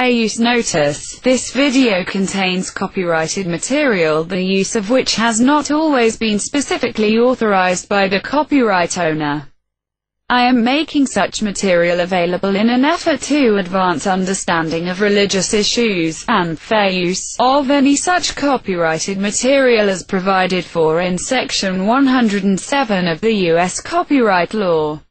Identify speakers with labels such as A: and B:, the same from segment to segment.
A: Fair use notice. This video contains copyrighted material, the use of which has not always been specifically authorized by the copyright owner. I am making such material available in an effort to advance understanding of religious issues, and fair use of any such copyrighted material as provided for in Section 107 of the U.S. Copyright Law.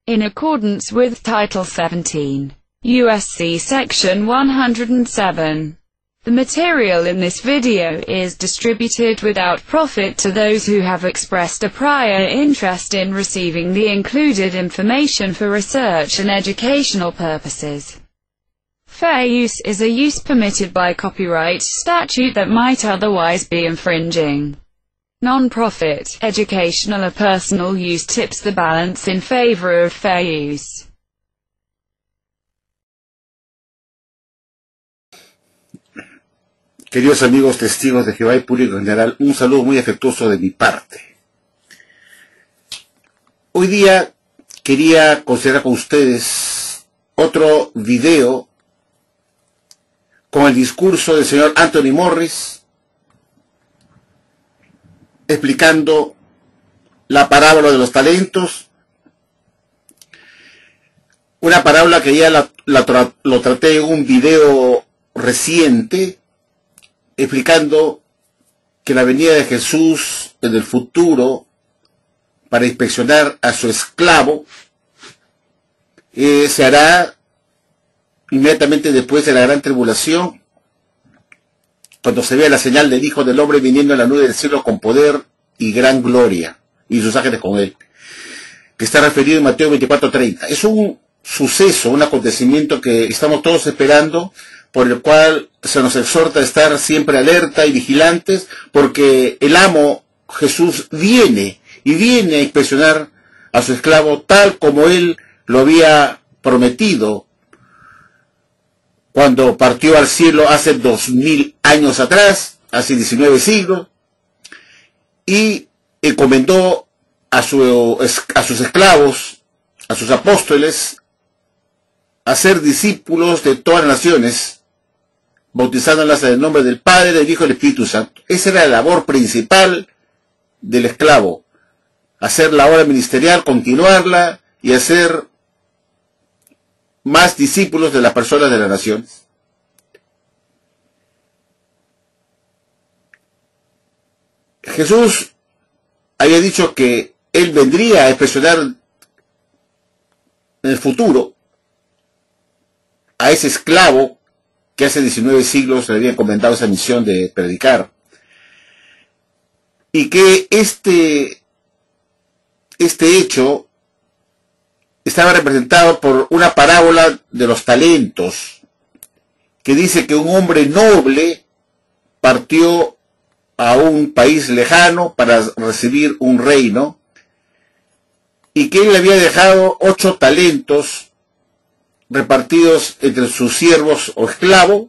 A: In accordance with Title 17, U.S.C. Section 107. The material in this video is distributed without profit to those who have expressed a prior interest in receiving the included information for research and educational purposes. Fair use is a use permitted by copyright statute that might otherwise be infringing. Non-profit, educational or personal use tips the balance in favor of fair use.
B: Queridos amigos testigos de Jehová y público en general, un saludo muy afectuoso de mi parte. Hoy día quería considerar con ustedes otro video con el discurso del señor Anthony Morris explicando la parábola de los talentos, una parábola que ya lo traté en un video reciente, explicando que la venida de Jesús en el futuro para inspeccionar a su esclavo se hará inmediatamente después de la gran tribulación, cuando se vea la señal del Hijo del Hombre viniendo en la nube del cielo con poder y gran gloria, y sus ángeles con él, que está referido en Mateo 24:30. Es un suceso, un acontecimiento que estamos todos esperando, por el cual se nos exhorta a estar siempre alerta y vigilantes, porque el amo Jesús viene a inspeccionar a su esclavo tal como él lo había prometido cuando partió al cielo hace 2000 años atrás, hace 19 siglos, y encomendó a sus esclavos, a sus apóstoles, a ser discípulos de todas las naciones, bautizándolas en el nombre del Padre, del Hijo y del Espíritu Santo. Esa era la labor principal del esclavo, hacer la obra ministerial, continuarla y hacer más discípulos de las personas de las naciones. Jesús había dicho que él vendría a inspeccionar en el futuro a ese esclavo que hace 19 siglos le había encomendado esa misión de predicar, y que este hecho estaba representado por una parábola de los talentos, que dice que un hombre noble partió a un país lejano para recibir un reino, y que él le había dejado 8 talentos repartidos entre sus siervos o esclavos,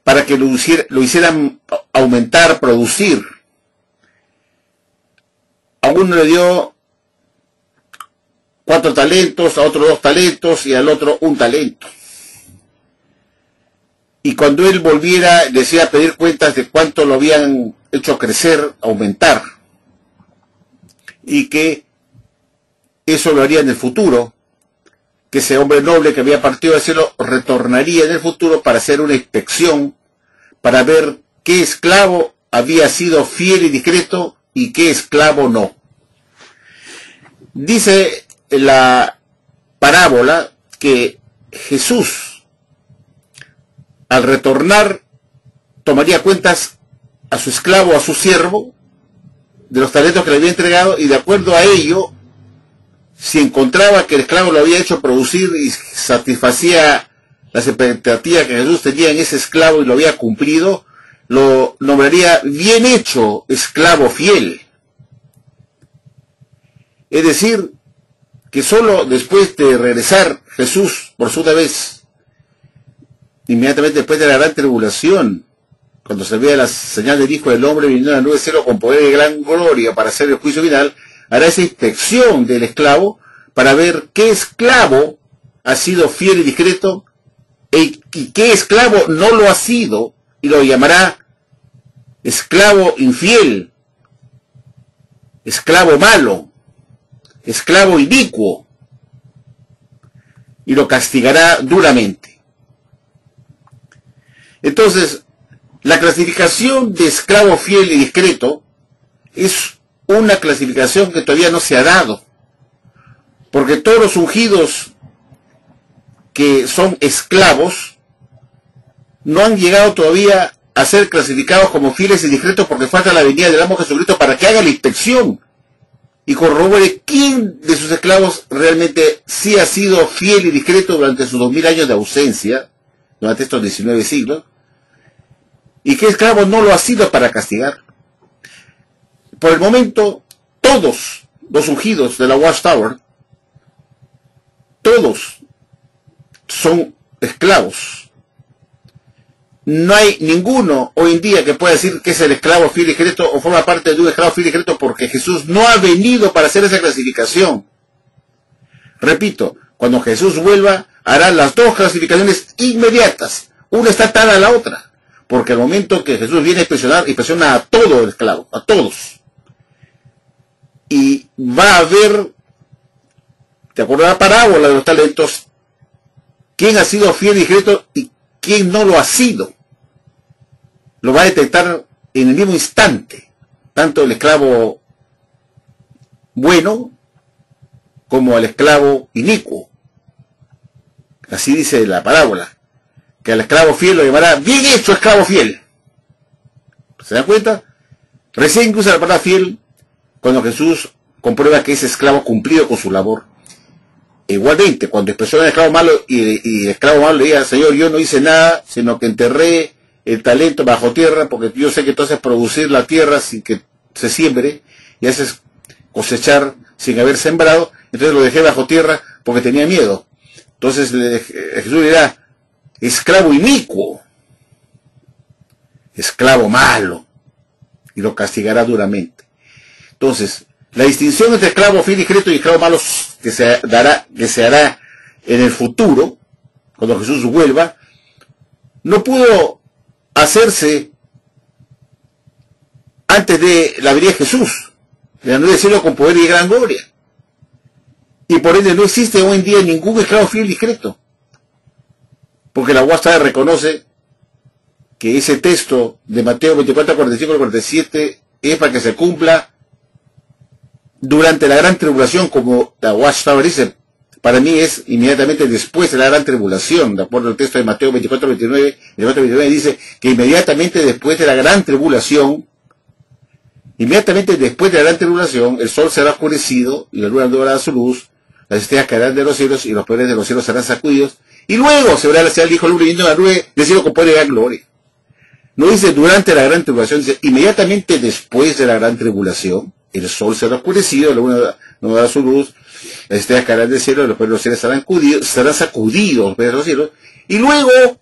B: para que lo hicieran aumentar, producir. A uno le dio 4 talentos, a otro 2 talentos y al otro 1 talento. Y cuando él volviera, le decía pedir cuentas de cuánto lo habían hecho crecer, aumentar. Y que eso lo haría en el futuro, que ese hombre noble que había partido del cielo retornaría en el futuro para hacer una inspección, para ver qué esclavo había sido fiel y discreto y qué esclavo no. Dice la parábola que Jesús, al retornar, tomaría cuentas a su esclavo, a su siervo, de los talentos que le había entregado, y de acuerdo a ello, si encontraba que el esclavo lo había hecho producir y satisfacía las expectativas que Jesús tenía en ese esclavo y lo había cumplido, lo nombraría bien hecho, esclavo fiel. Es decir, que solo después de regresar Jesús por segunda vez, inmediatamente después de la gran tribulación, cuando se vea la señal del Hijo del Hombre viniendo en la nube del cielo con poder y gran gloria para hacer el juicio final, hará esa inspección del esclavo para ver qué esclavo ha sido fiel y discreto ¿Y qué esclavo no lo ha sido? Y lo llamará esclavo infiel, esclavo malo, esclavo inicuo, y lo castigará duramente. Entonces, la clasificación de esclavo fiel y discreto es una clasificación que todavía no se ha dado, porque todos los ungidos que son esclavos no han llegado todavía a ser clasificados como fieles y discretos, porque falta la venida del amo Jesucristo para que haga la inspección y corrobore quién de sus esclavos realmente sí ha sido fiel y discreto durante sus 2000 años de ausencia, durante estos 19 siglos, y qué esclavo no lo ha sido para castigar. Por el momento, todos los ungidos de la Watchtower, todos son esclavos. No hay ninguno hoy en día que pueda decir que es el esclavo fiel y discreto o forma parte de un esclavo fiel y discreto, porque Jesús no ha venido para hacer esa clasificación. Repito, cuando Jesús vuelva, hará las dos clasificaciones inmediatas. Una está atada a la otra, porque al momento que Jesús viene a inspecciona a todo el esclavo, a todos. Y va a ver, de acuerdo a la parábola de los talentos, quién ha sido fiel y discreto y quién no lo ha sido. Lo va a detectar en el mismo instante, tanto el esclavo bueno como el esclavo inicuo. Así dice la parábola, que al esclavo fiel lo llamará bien hecho esclavo fiel. ¿Se dan cuenta? Recién incluso la palabra fiel cuando Jesús comprueba que ese esclavo cumplido con su labor. Igualmente, cuando expresó al esclavo malo y el esclavo malo le diga, Señor, yo no hice nada, sino que enterré el talento bajo tierra, porque yo sé que tú haces producir la tierra sin que se siembre, y haces cosechar sin haber sembrado, entonces lo dejé bajo tierra porque tenía miedo. Entonces Jesús le dirá, esclavo inicuo, esclavo malo, y lo castigará duramente. Entonces, la distinción entre esclavo fiel y discreto y esclavo malo que se hará en el futuro, cuando Jesús vuelva, no pudo hacerse antes de la venida de Jesús, de la nueva cielo con poder y gran gloria. Y por ende no existe hoy en día ningún esclavo fiel y discreto, porque la Watchtower reconoce que ese texto de Mateo 24, 45 y 47 es para que se cumpla durante la gran tribulación, como la Watchtower dice. Para mí es inmediatamente después de la gran tribulación, de acuerdo al texto de Mateo 24, 29, el 29 dice que inmediatamente después de la gran tribulación, el sol será oscurecido y la luna no dará su luz, las estrellas caerán de los cielos y los poderes de los cielos serán sacudidos, y luego se verá la señal del Hijo del Hombre viniendo en la nube del cielo con poder y gran gloria. No dice durante la gran tribulación, dice inmediatamente después de la gran tribulación, el sol será oscurecido, la luna no dará su luz, las estrellas caerán del cielo, los poderes de los cielos serán sacudidos, los poderes de los cielos, y luego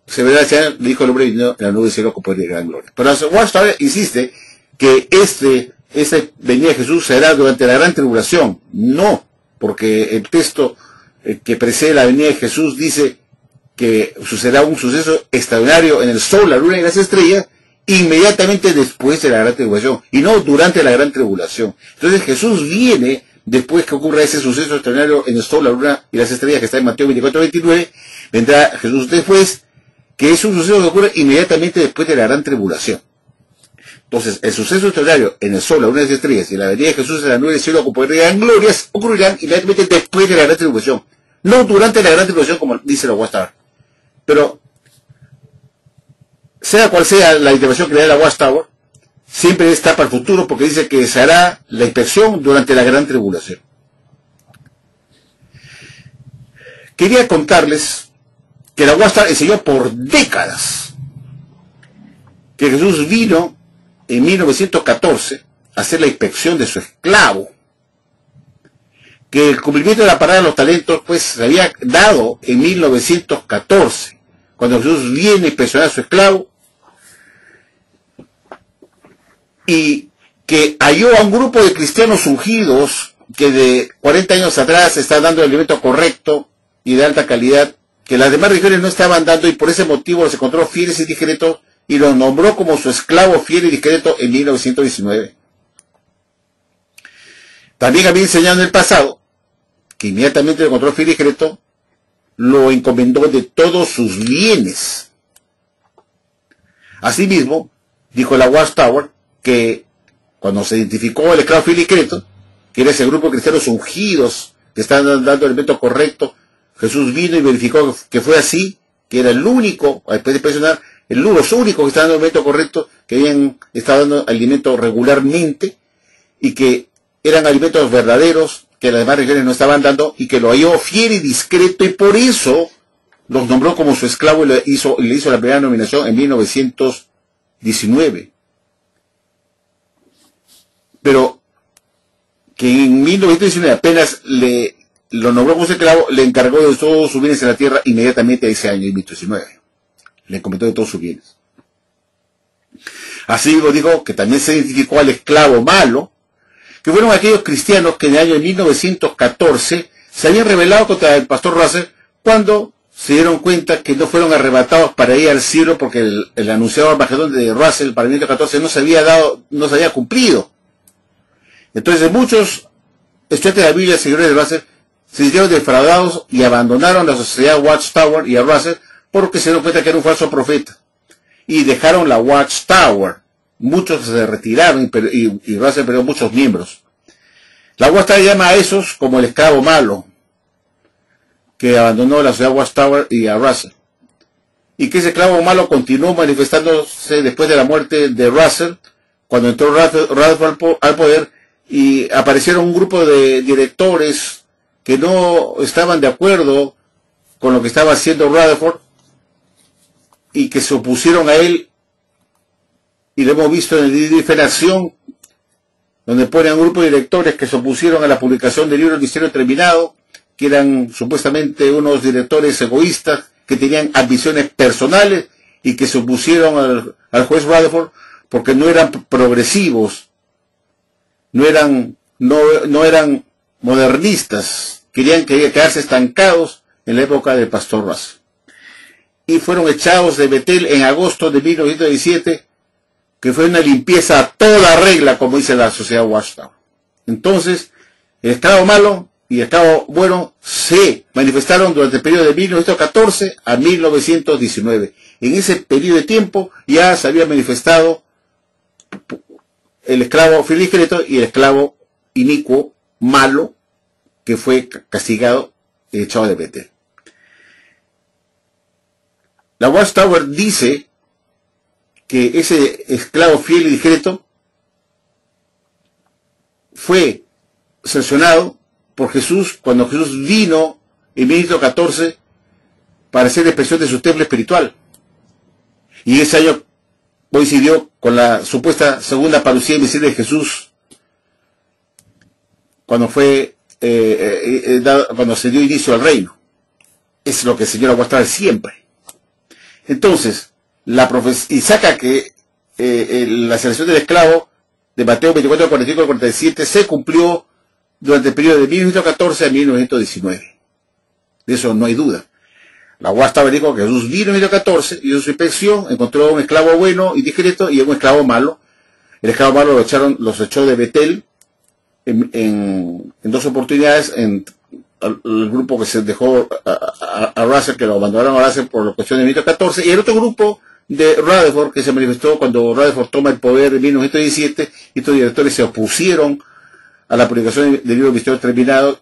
B: se verá la señal del Hijo del Hombre viniendo en la nube del cielo con poder y gran gloria. Pero la Watchtower insiste que esta venida de Jesús será durante la gran tribulación. No, porque el texto que precede la venida de Jesús dice que sucederá un suceso extraordinario en el sol, la luna y las estrellas, inmediatamente después de la gran tribulación, y no durante la gran tribulación. Entonces Jesús viene después que ocurra ese suceso extraordinario en el sol, la luna y las estrellas, que está en Mateo 24, 29, vendrá Jesús después, que es un suceso que ocurre inmediatamente después de la gran tribulación. Entonces, el suceso extraordinario en el sol, la luna y las estrellas, y la venida de Jesús en la nube del cielo con poder y gran gloria, ocurrirán inmediatamente después de la gran tribulación, no durante la gran tribulación, como dice la Watchtower. Pero, sea cual sea la intervención que le da la Watchtower, siempre está para el futuro, porque dice que se hará la inspección durante la gran tribulación. Quería contarles que la Watchtower enseñó por décadas que Jesús vino en 1914 a hacer la inspección de su esclavo, que el cumplimiento de la parábola de los talentos pues se había dado en 1914, cuando Jesús viene a inspeccionar a su esclavo, y que halló a un grupo de cristianos ungidos que de 40 años atrás están dando el alimento correcto y de alta calidad que las demás religiones no estaban dando y por ese motivo los encontró fieles y discretos y los nombró como su esclavo fiel y discreto en 1919. También había enseñado en el pasado que inmediatamente lo encontró fiel y discreto, lo encomendó de todos sus bienes. Asimismo, dijo la Watchtower que cuando se identificó el esclavo fiel y discreto, que era ese grupo de cristianos ungidos que estaban dando el elemento correcto, Jesús vino y verificó que fue así, que era el único, después de presionar, los únicos que estaban dando el elemento correcto, que habían estado dando alimento regularmente, y que eran alimentos verdaderos, que las demás religiones no estaban dando, y que lo halló fiel y discreto, y por eso los nombró como su esclavo y le hizo la primera nominación en 1919. Pero que en 1919 apenas lo nombró como su esclavo, le encargó de todos sus bienes en la tierra inmediatamente a ese año, en 1919. Le encomendó de todos sus bienes. Así lo dijo que también se identificó al esclavo malo, que fueron aquellos cristianos que en el año 1914 se habían rebelado contra el pastor Russell cuando se dieron cuenta que no fueron arrebatados para ir al cielo porque el anunciado Armagedón de Russell para 1914 no se había cumplido. Entonces muchos estudiantes de la Biblia, seguidores de Russell, se sintieron defraudados y abandonaron la sociedad Watchtower y a Russell porque se dieron cuenta que era un falso profeta. Y dejaron la Watchtower. Muchos se retiraron y Russell perdió muchos miembros. La Watchtower llama a esos como el esclavo malo que abandonó la sociedad Watchtower y a Russell. Y que ese esclavo malo continuó manifestándose después de la muerte de Russell, cuando entró Rutherford al poder, y aparecieron un grupo de directores que no estaban de acuerdo con lo que estaba haciendo Rutherford y que se opusieron a él, y lo hemos visto en el DVD Federación, donde ponen un grupo de directores que se opusieron a la publicación del libro El Misterio Terminado, que eran supuestamente unos directores egoístas que tenían ambiciones personales y que se opusieron al juez Rutherford porque no eran progresivos, no eran modernistas, querían quedarse estancados en la época del pastor Russell. Y fueron echados de Betel en agosto de 1917, que fue una limpieza a toda regla, como dice la sociedad Watchtower. Entonces, el esclavo malo y el esclavo bueno se manifestaron durante el periodo de 1914 a 1919. En ese periodo de tiempo ya se había manifestado el esclavo fiel y discreto y el esclavo inicuo, malo, que fue castigado y echado de Betel. La Watchtower dice que ese esclavo fiel y discreto fue sancionado por Jesús cuando Jesús vino en 1914 para hacer expresión de su templo espiritual. Y ese año coincidió con la supuesta segunda parucía invisible de Jesús, cuando cuando se dio inicio al reino. Es lo que el Señor va a mostrar siempre. Entonces, y saca que la selección del esclavo de Mateo 24, 45 y 47 se cumplió durante el periodo de 1914 a 1919. De eso no hay duda. La Watchtower dijo que Jesús vino en 1914, hizo su inspección, encontró un esclavo bueno y discreto y un esclavo malo. El esclavo malo los echó de Betel en dos oportunidades, el grupo que se dejó a Russell, que lo abandonaron a Russell por la cuestión de 1914, y el otro grupo de Rutherford, que se manifestó cuando Rutherford toma el poder en 1917, y estos directores se opusieron a la publicación del libro Misterio Terminado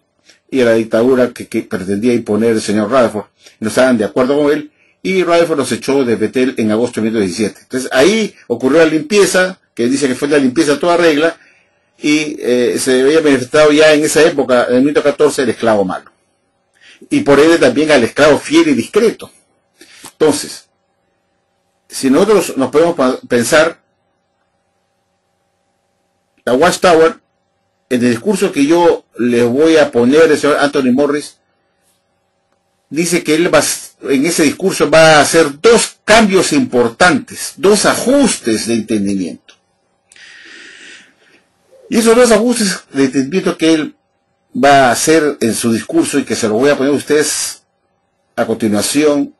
B: y a la dictadura que pretendía imponer el señor Rutherford. No estaban de acuerdo con él, y Rutherford los echó de Betel en agosto de 1917. Entonces ahí ocurrió la limpieza, que dice que fue la limpieza a toda regla, y se había manifestado ya en esa época, en 1914, el esclavo malo. Y por ende también al esclavo fiel y discreto. Entonces, si nosotros nos podemos pensar, la Watchtower, en el discurso que yo les voy a poner al señor Anthony Morris, dice que él en ese discurso va a hacer dos cambios importantes, dos ajustes de entendimiento. Y esos dos ajustes de entendimiento que él va a hacer en su discurso, y que se los voy a poner a ustedes a continuación,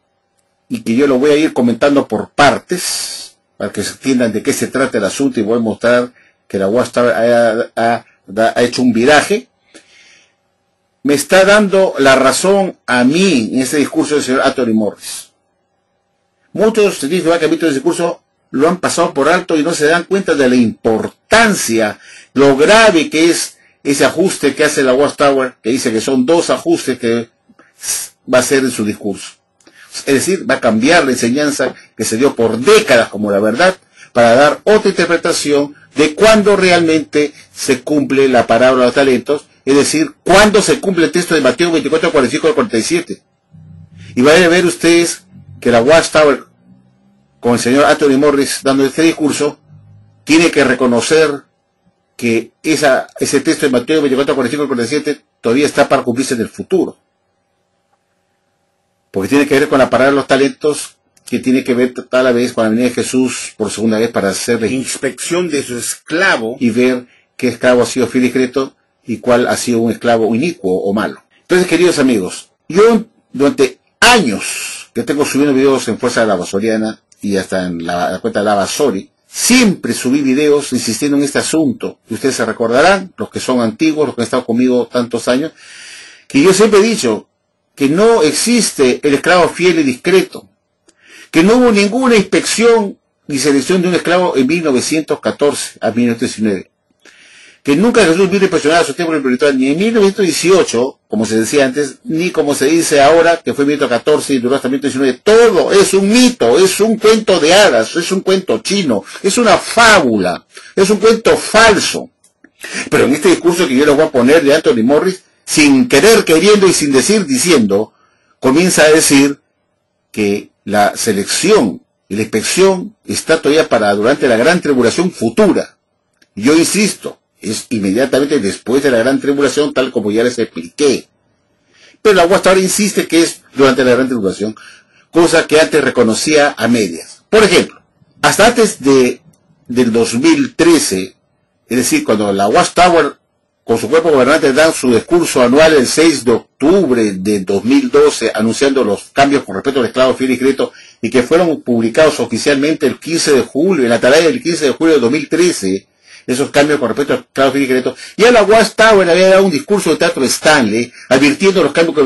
B: y que yo lo voy a ir comentando por partes, para que se entiendan de qué se trata el asunto, y voy a mostrar que la Watchtower ha hecho un viraje, me está dando la razón a mí en este discurso del señor Anthony Morris. Muchos científicos que han visto el discurso lo han pasado por alto y no se dan cuenta de la importancia, lo grave que es ese ajuste que hace la Watchtower, que dice que son 2 ajustes que va a hacer en su discurso. Es decir, va a cambiar la enseñanza que se dio por décadas como la verdad, para dar otra interpretación de cuándo realmente se cumple la parábola de los talentos, es decir, cuándo se cumple el texto de Mateo 24, 45 al 47. Y van a ver ustedes que la Watchtower, con el señor Anthony Morris dando este discurso, tiene que reconocer que ese texto de Mateo 24, 45 al 47 todavía está para cumplirse en el futuro. Porque tiene que ver con la parábola de los talentos, que tiene que ver tal vez con la venida de Jesús por segunda vez para hacer la inspección de su esclavo y ver qué esclavo ha sido fiel y discreto y cuál ha sido un esclavo inicuo o malo. Entonces, queridos amigos, yo durante años que tengo subiendo videos en Fuerza de la Basoriana y hasta en la cuenta de la Basori, siempre subí videos insistiendo en este asunto. Y ustedes se recordarán, los que son antiguos, los que han estado conmigo tantos años, que yo siempre he dicho que no existe el esclavo fiel y discreto, que no hubo ninguna inspección ni selección de un esclavo en 1914 a 1919, que nunca Jesús vino a inspeccionar a su templo espiritual, ni en 1918, como se decía antes, ni como se dice ahora, que fue 1914 y duró hasta 1919. Todo es un mito, es un cuento de hadas, es un cuento chino, es una fábula, es un cuento falso. Pero en este discurso que yo les voy a poner de Anthony Morris, sin querer queriendo y sin decir diciendo, comienza a decir que la selección y la inspección está todavía para durante la gran tribulación futura. Yo insisto, es inmediatamente después de la gran tribulación, tal como ya les expliqué. Pero la Watchtower insiste que es durante la gran tribulación, cosa que antes reconocía a medias. Por ejemplo, hasta antes del 2013, es decir, cuando la Watchtower con su cuerpo gobernante dan su discurso anual el 6 de octubre de 2012, anunciando los cambios con respecto al esclavo fiel y discreto, y que fueron publicados oficialmente el 15 de julio, en la atalaya del 15 de julio de 2013, esos cambios con respecto al esclavo fiel y discreto, y a la Watchtower había dado un discurso de Teatro Stanley, advirtiendo los cambios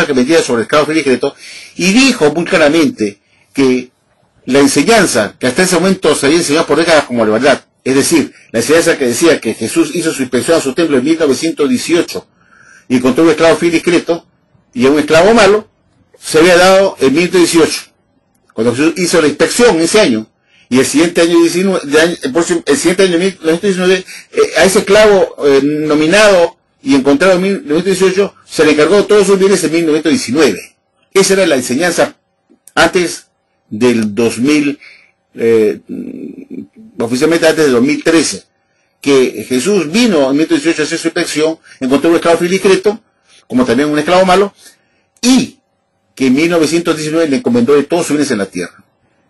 B: que vendían sobre el esclavo fiel y discreto, y dijo muy claramente que la enseñanza que hasta ese momento se había enseñado por décadas como la verdad, es decir, la enseñanza que decía que Jesús hizo su inspección a su templo en 1918 y encontró un esclavo fiel y discreto y a un esclavo malo, se había dado en 1918, cuando Jesús hizo la inspección ese año, y el siguiente año, el siguiente año 1919, a ese esclavo nominado y encontrado en 1918, se le encargó todos sus bienes en 1919. Esa era la enseñanza antes del 2000, oficialmente antes del 2013, que Jesús vino en 1918 a hacer su inspección, encontró un esclavo fiel y discreto, como también un esclavo malo, y que en 1919 le encomendó de todos sus bienes en la tierra.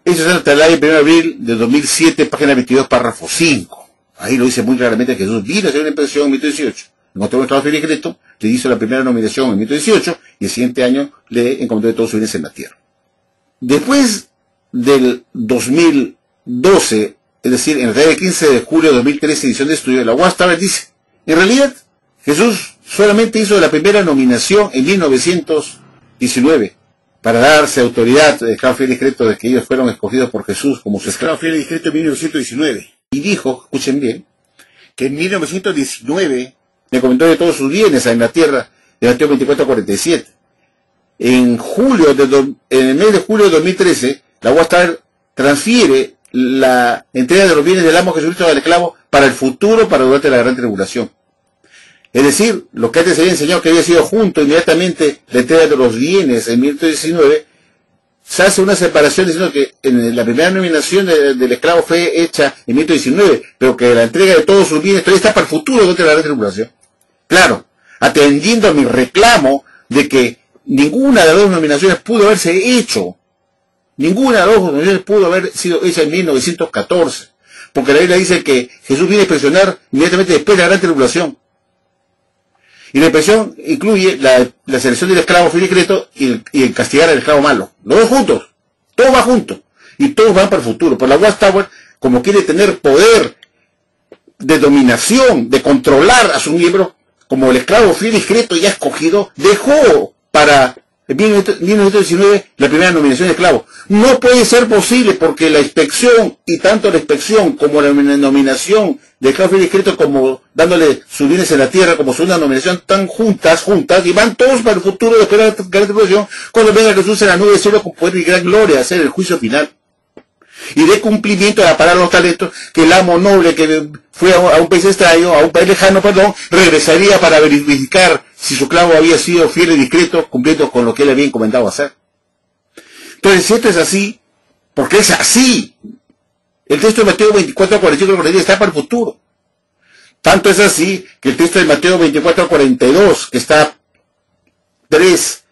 B: Eso es el atalaya del 1 de abril de 2007, página 22, párrafo 5. Ahí lo dice muy claramente que Jesús vino a hacer una inspección en 1918, encontró un esclavo fiel y discreto, le hizo la primera nominación en 1918, y el siguiente año le encomendó de todos sus bienes en la tierra. Después del 2012, es decir, en el 15 de julio de 2013, edición de estudio, la Watchtower dice, en realidad, Jesús solamente hizo la primera nominación en 1919, para darse autoridad de esclavo fiel y discreto de que ellos fueron escogidos por Jesús como su esclavo fiel y discreto en 1919. Y dijo, escuchen bien, que en 1919 le encomendó de todos sus bienes a Inglaterra, de Mateo 24:47. En el mes de julio de 2013, la Watchtower transfiere la entrega de los bienes del amo Jesucristo al esclavo para el futuro, para durante la gran tribulación. Es decir, lo que antes se había enseñado que había sido junto inmediatamente la entrega de los bienes en 1919, se hace una separación diciendo que en la primera nominación del esclavo fue hecha en 1919, pero que la entrega de todos sus bienes todavía está para el futuro durante la gran tribulación. Claro, atendiendo a mi reclamo de que ninguna de las dos nominaciones pudo haberse hecho. Ninguna de las dos nominaciones pudo haber sido hecha en 1914. Porque la Biblia dice que Jesús viene a inspeccionar inmediatamente después de la gran tribulación. Y la expresión incluye la selección del esclavo fiel y discreto y el castigar al esclavo malo. Los dos juntos. Todo va junto. Y todos van para el futuro. Pero la Watchtower, como quiere tener poder de dominación, de controlar a su miembro, como el esclavo fiel y discreto ya escogido, dejó para 1919 la primera nominación de esclavo. No puede ser posible porque la inspección, y tanto la inspección como la nominación de esclavo fiel y discreto, como dándole sus bienes en la tierra, como segunda nominación, están juntas, y van todos para el futuro después de la gran tribulación, cuando venga Jesús en la nube de cielo con poder y gran gloria a hacer el juicio final. Y de cumplimiento a la parábola de los talentos, que el amo noble que fue a un país extraño, a un país lejano, regresaría para verificar si su esclavo había sido fiel y discreto, cumpliendo con lo que él había encomendado hacer. Entonces, si esto es así, porque es así, el texto de Mateo 24, 45, 42 está para el futuro. Tanto es así que el texto de Mateo 24, 42, que está tres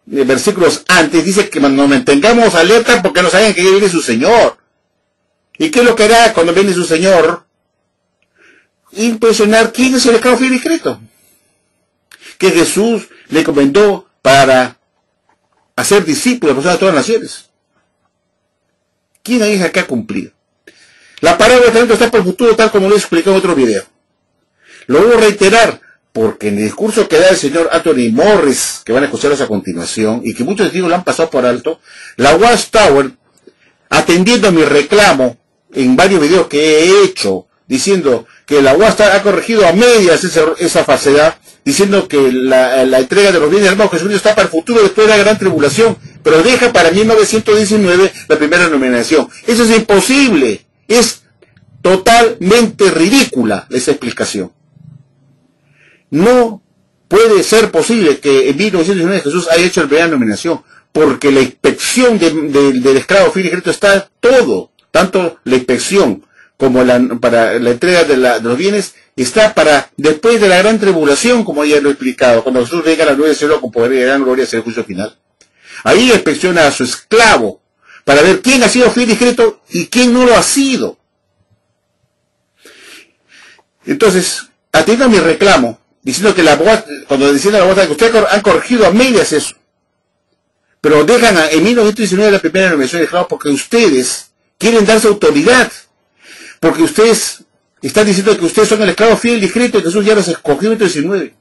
B: versículos antes, dice que nos mantengamos alerta porque no saben que viene su Señor. ¿Y qué es lo que hará cuando viene su Señor? Impresionar quién es el esclavo fiel y discreto, que Jesús le encomendó para hacer discípulos de todas las naciones. ¿Quién ahí es que ha cumplido? La parábola de talento está por el futuro, tal como lo he explicado en otro video. Lo voy a reiterar, porque en el discurso que da el señor Anthony Morris, que van a escucharlos a continuación, y que muchos testigos lo han pasado por alto, la Watchtower, atendiendo a mi reclamo en varios videos que he hecho, diciendo que la Watchtower ha corregido a medias esa falsedad, diciendo que la entrega de los bienes del hermano Jesucristo está para el futuro después de la gran tribulación, pero deja para 1919 la primera nominación. Eso es imposible, es totalmente ridícula esa explicación. No puede ser posible que en 1919 Jesús haya hecho la primera nominación, porque la inspección del esclavo fiel y discreto está todo, tanto la inspección como para la entrega de los bienes, está para después de la gran tribulación, como ya lo he explicado, cuando Jesús venga a la nube del cielo con poder y gran gloria hacia el juicio final. Ahí inspecciona a su esclavo, para ver quién ha sido fiel y discreto y quién no lo ha sido. Entonces, atiendo a mi reclamo, diciendo que cuando decían a la voz que ustedes han corregido a medias eso, pero dejan en 1919 la primera nominación de esclavos porque ustedes quieren darse autoridad, porque ustedes están diciendo que ustedes son el esclavo fiel y discreto y Jesús ya los escogió en 1919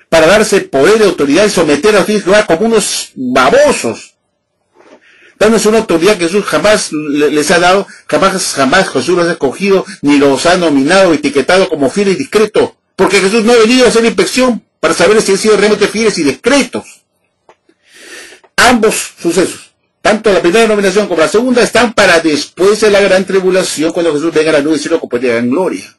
B: para darse poder y autoridad y someter a ustedes como unos babosos, dándose una autoridad que Jesús jamás les ha dado, jamás Jesús los ha escogido, ni los ha nominado, etiquetado como fiel y discreto, porque Jesús no ha venido a hacer inspección para saber si han sido realmente fieles y discretos. Ambos sucesos, tanto la primera nominación como la segunda, están para después de la gran tribulación, cuando Jesús venga a la nube del cielo con poder y gran gloria.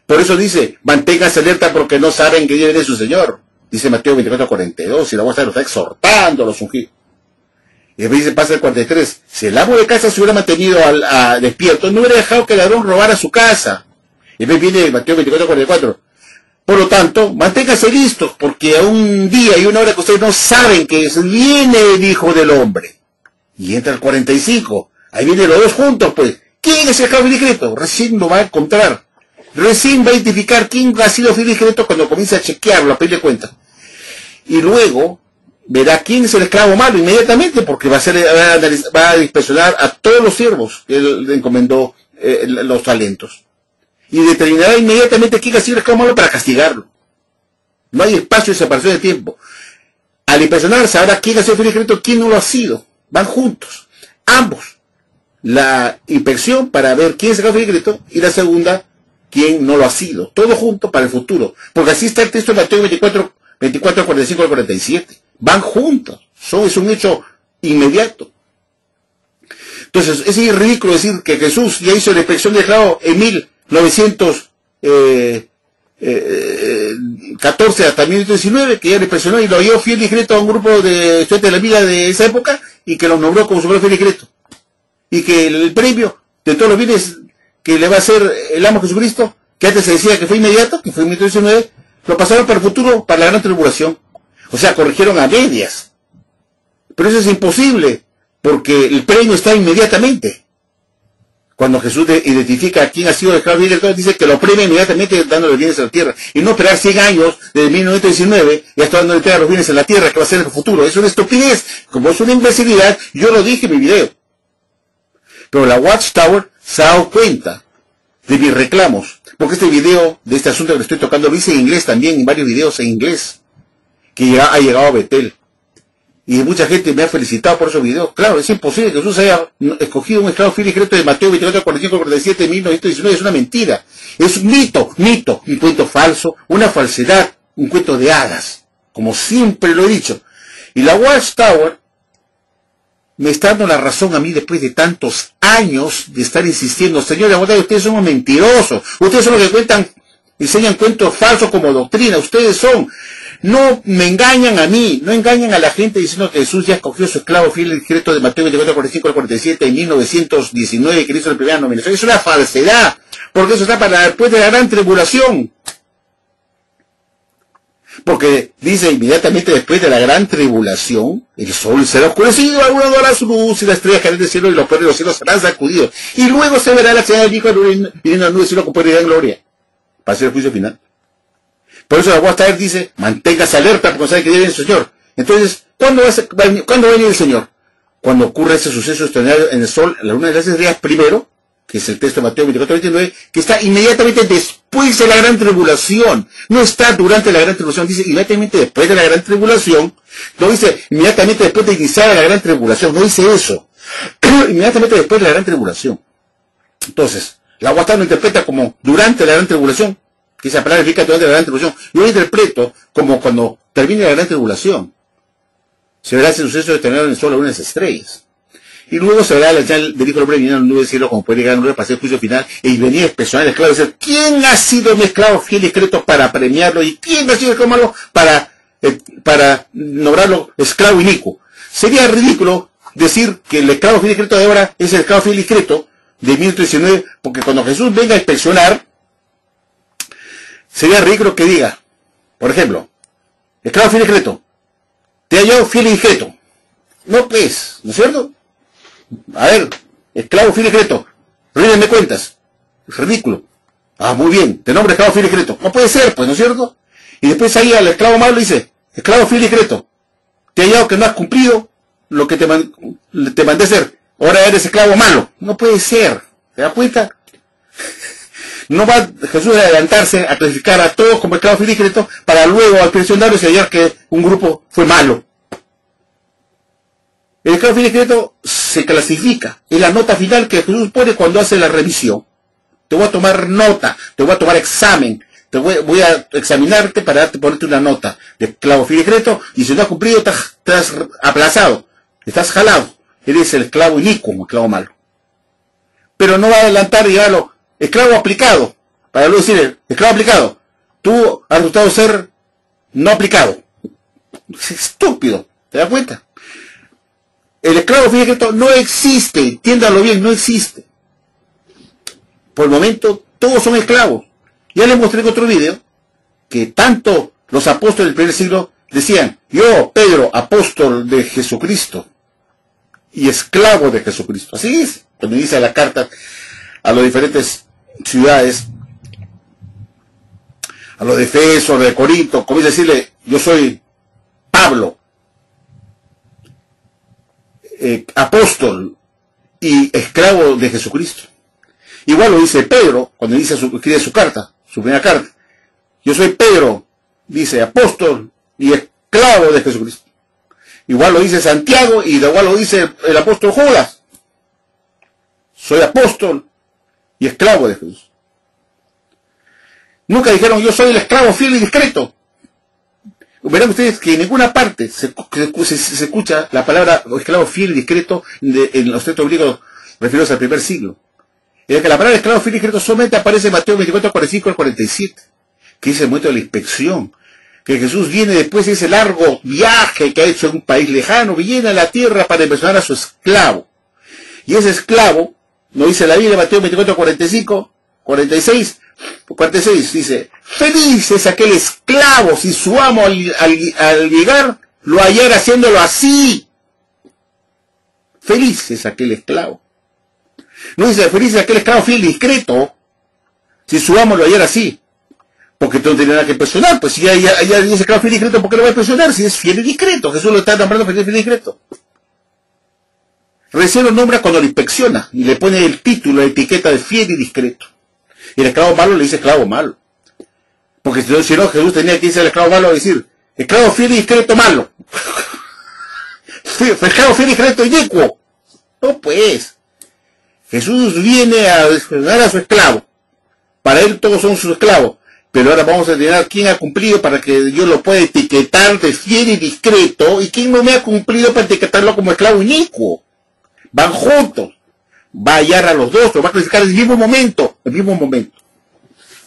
B: Por eso dice, manténganse alerta porque no saben que viene su Señor. Dice Mateo 24, 42, y la voz lo está exhortando a los ungidos. Y después pasa el 43, si el amo de casa se hubiera mantenido despierto, no hubiera dejado que el ladrón robara su casa. Y después viene Mateo 24, 44. Por lo tanto, manténganse listos, porque a un día y una hora que ustedes no saben que viene el Hijo del Hombre. Y entra el 45, ahí vienen los dos juntos, pues. ¿Quién es el esclavo fiel y discreto? Recién lo va a encontrar. Recién va a identificar quién ha sido fiel y discreto cuando comienza a chequearlo, a pedirle cuenta. Y luego verá quién es el esclavo malo inmediatamente, porque va a inspeccionar a todos los siervos que él le encomendó los talentos. Y determinará inmediatamente quién ha sido el esclavo malo para castigarlo. No hay espacio de separación de tiempo. Al inspeccionar sabrá quién ha sido fiel y discreto, quién no lo ha sido. Van juntos, ambos. La inspección para ver quién es el esclavo fiel y discreto, y la segunda, quién no lo ha sido. Todo junto para el futuro. Porque así está el texto de Mateo 24, 45 al 47. Van juntos. Es un hecho inmediato. Entonces, es ridículo decir que Jesús ya hizo la inspección del esclavo en 1914 hasta 1919, que ya le inspeccionó y lo dio fiel y discreto a un grupo de estudiantes de la vida de esa época y que los nombró como su fiel y discreto. Y que el premio de todos los bienes que le va a hacer el amo Jesucristo, que antes se decía que fue inmediato, que fue en 1919, lo pasaron para el futuro, para la gran tribulación. O sea, corrigieron a medias. Pero eso es imposible, porque el premio está inmediatamente. Cuando Jesús identifica a quién ha sido esclavo fiel, entonces dice que lo premia inmediatamente dándole bienes a la tierra. Y no esperar 100 años, desde 1919, y hasta dándole los bienes en la tierra, que va a ser en el futuro. Es una estupidez. Como es una imbecilidad, yo lo dije en mi video. Pero la Watchtower se ha dado cuenta de mis reclamos. Porque este video, de este asunto que le estoy tocando, lo hice en inglés también, en varios videos en inglés, que ya ha llegado a Betel. Y mucha gente me ha felicitado por esos videos. Claro, es imposible que Jesús haya escogido un esclavo fiel y secreto de Mateo 24, 45, 47, 1919. Es una mentira. Es un mito, un cuento falso, una falsedad, un cuento de hadas. Como siempre lo he dicho. Y la Watchtower me está dando la razón a mí después de tantos años de estar insistiendo. Señores, ustedes son mentirosos. Ustedes son los que cuentan, enseñan cuentos falsos como doctrina. Ustedes son... No me engañan a mí, no engañan a la gente diciendo que Jesús ya escogió su esclavo fiel y secreto de Mateo 24, 45 al 47 en 1919, que hizo la primera nominación. Es una falsedad, porque eso está para después de la gran tribulación. Porque dice inmediatamente después de la gran tribulación, el sol será oscurecido, alguno dará su luz y las estrellas caerán del cielo y los perros de los cielos serán sacudidos. Y luego se verá la señal del Hijo viniendo a la nube del cielo con poder y gran gloria. Para hacer el juicio final. Por eso la Watchtower dice, manténgase alerta porque no sabe que viene el Señor. Entonces, ¿cuándo va a venir el Señor? Cuando ocurre ese suceso extraordinario en el sol, la luna de las estrellas primero, que es el texto de Mateo 24, 29, que está inmediatamente después de la gran tribulación. No está durante la gran tribulación, dice inmediatamente después de la gran tribulación. No dice inmediatamente después de iniciar la gran tribulación, no dice eso. Inmediatamente después de la gran tribulación. Entonces, la Watchtower lo interpreta como durante la gran tribulación, que esa palabra significa durante la gran tribulación. Yo lo interpreto como cuando termine la gran tribulación. Se verá ese suceso de tener en el sol a unas estrellas. Y luego se verá la señal del Hijo del Hombre viniendo a la nube del cielo como poder y gran gloria para hacer el juicio final. Y venía a inspeccionar al esclavo y decir, ¿quién ha sido mi esclavo fiel y secreto para premiarlo? ¿Y quién ha sido el esclavo malo para nombrarlo esclavo inicuo? Sería ridículo decir que el esclavo fiel y secreto de ahora es el esclavo fiel y secreto de 1919, porque cuando Jesús venga a inspeccionar, sería ridículo que diga, por ejemplo, esclavo fiel y secreto, te hallado fiel y discreto. No pues, ¿no es cierto? A ver, esclavo fiel y secreto, ríndeme cuentas. Es ridículo. Ah, muy bien, te nombra esclavo fiel y secreto. No puede ser, pues, ¿no es cierto? Y después ahí al esclavo malo dice, esclavo fiel y secreto, te he hallado que no has cumplido lo que te mandé a hacer. Ahora eres esclavo malo. No puede ser. ¿Te das cuenta? No va Jesús a adelantarse a clasificar a todos como esclavos fiel y secreto para luego al pensionarlos y hallar que un grupo fue malo. El esclavo fiel y secreto se clasifica. Es la nota final que Jesús pone cuando hace la revisión. Te voy a tomar nota, te voy a tomar examen, voy a examinarte para ponerte una nota de esclavo fiel y secreto, y si no has cumplido, estás aplazado, estás jalado. Eres el esclavo inicuo, esclavo malo. Pero no va a adelantar y llevarlo esclavo aplicado, para luego decir, esclavo aplicado, tú has resultado ser no aplicado. Es estúpido, ¿te das cuenta? El esclavo fiel y secreto no existe, entiéndalo bien, no existe. Por el momento, todos son esclavos. Ya les mostré en otro video que tanto los apóstoles del primer siglo decían, yo, Pedro, apóstol de Jesucristo y esclavo de Jesucristo. Así es, cuando dice la carta a las diferentes ciudades, a los de Efeso, a los de Corinto, comienza a decirle, yo soy Pablo, apóstol y esclavo de Jesucristo. Igual lo dice Pedro, cuando escribe su carta, su primera carta. Yo soy Pedro, dice, apóstol y esclavo de Jesucristo. Igual lo dice Santiago y igual lo dice el apóstol Judas. Soy apóstol y esclavo de Jesús. Nunca dijeron, yo soy el esclavo fiel y discreto. Verán ustedes que en ninguna parte se escucha la palabra esclavo fiel y discreto en los textos bíblicos referidos al primer siglo. Es que la palabra esclavo fiel y discreto solamente aparece en Mateo 24, 45 al 47, que es el momento de la inspección. Que Jesús viene después de ese largo viaje que ha hecho en un país lejano, viene a la tierra para inspeccionar a su esclavo. Y ese esclavo, no dice la Biblia, Mateo 24, 45, 46, 46, dice, feliz es aquel esclavo si su amo al llegar lo hallara haciéndolo así. Feliz es aquel esclavo. No dice, feliz aquel esclavo fiel y discreto, si su amo lo hallara así. Porque no tiene nada que presionar, pues si ya dice esclavo fiel y discreto, ¿por qué lo va a presionar? Si es fiel y discreto, Jesús lo está nombrando fiel y discreto. Recién lo nombra cuando lo inspecciona, y le pone el título, la etiqueta de fiel y discreto. Y el esclavo malo le dice esclavo malo. Porque si no, Jesús tenía que irse al esclavo malo a decir, esclavo fiel y discreto malo. Esclavo fiel y discreto inicuo. No pues. Jesús viene a despegar a su esclavo. Para él todos son sus esclavos. Pero ahora vamos a determinar quién ha cumplido para que yo lo pueda etiquetar de fiel y discreto. Y quién no me ha cumplido para etiquetarlo como esclavo inicuo. Van juntos. Va a hallar a los dos, lo va a clasificar en el mismo momento.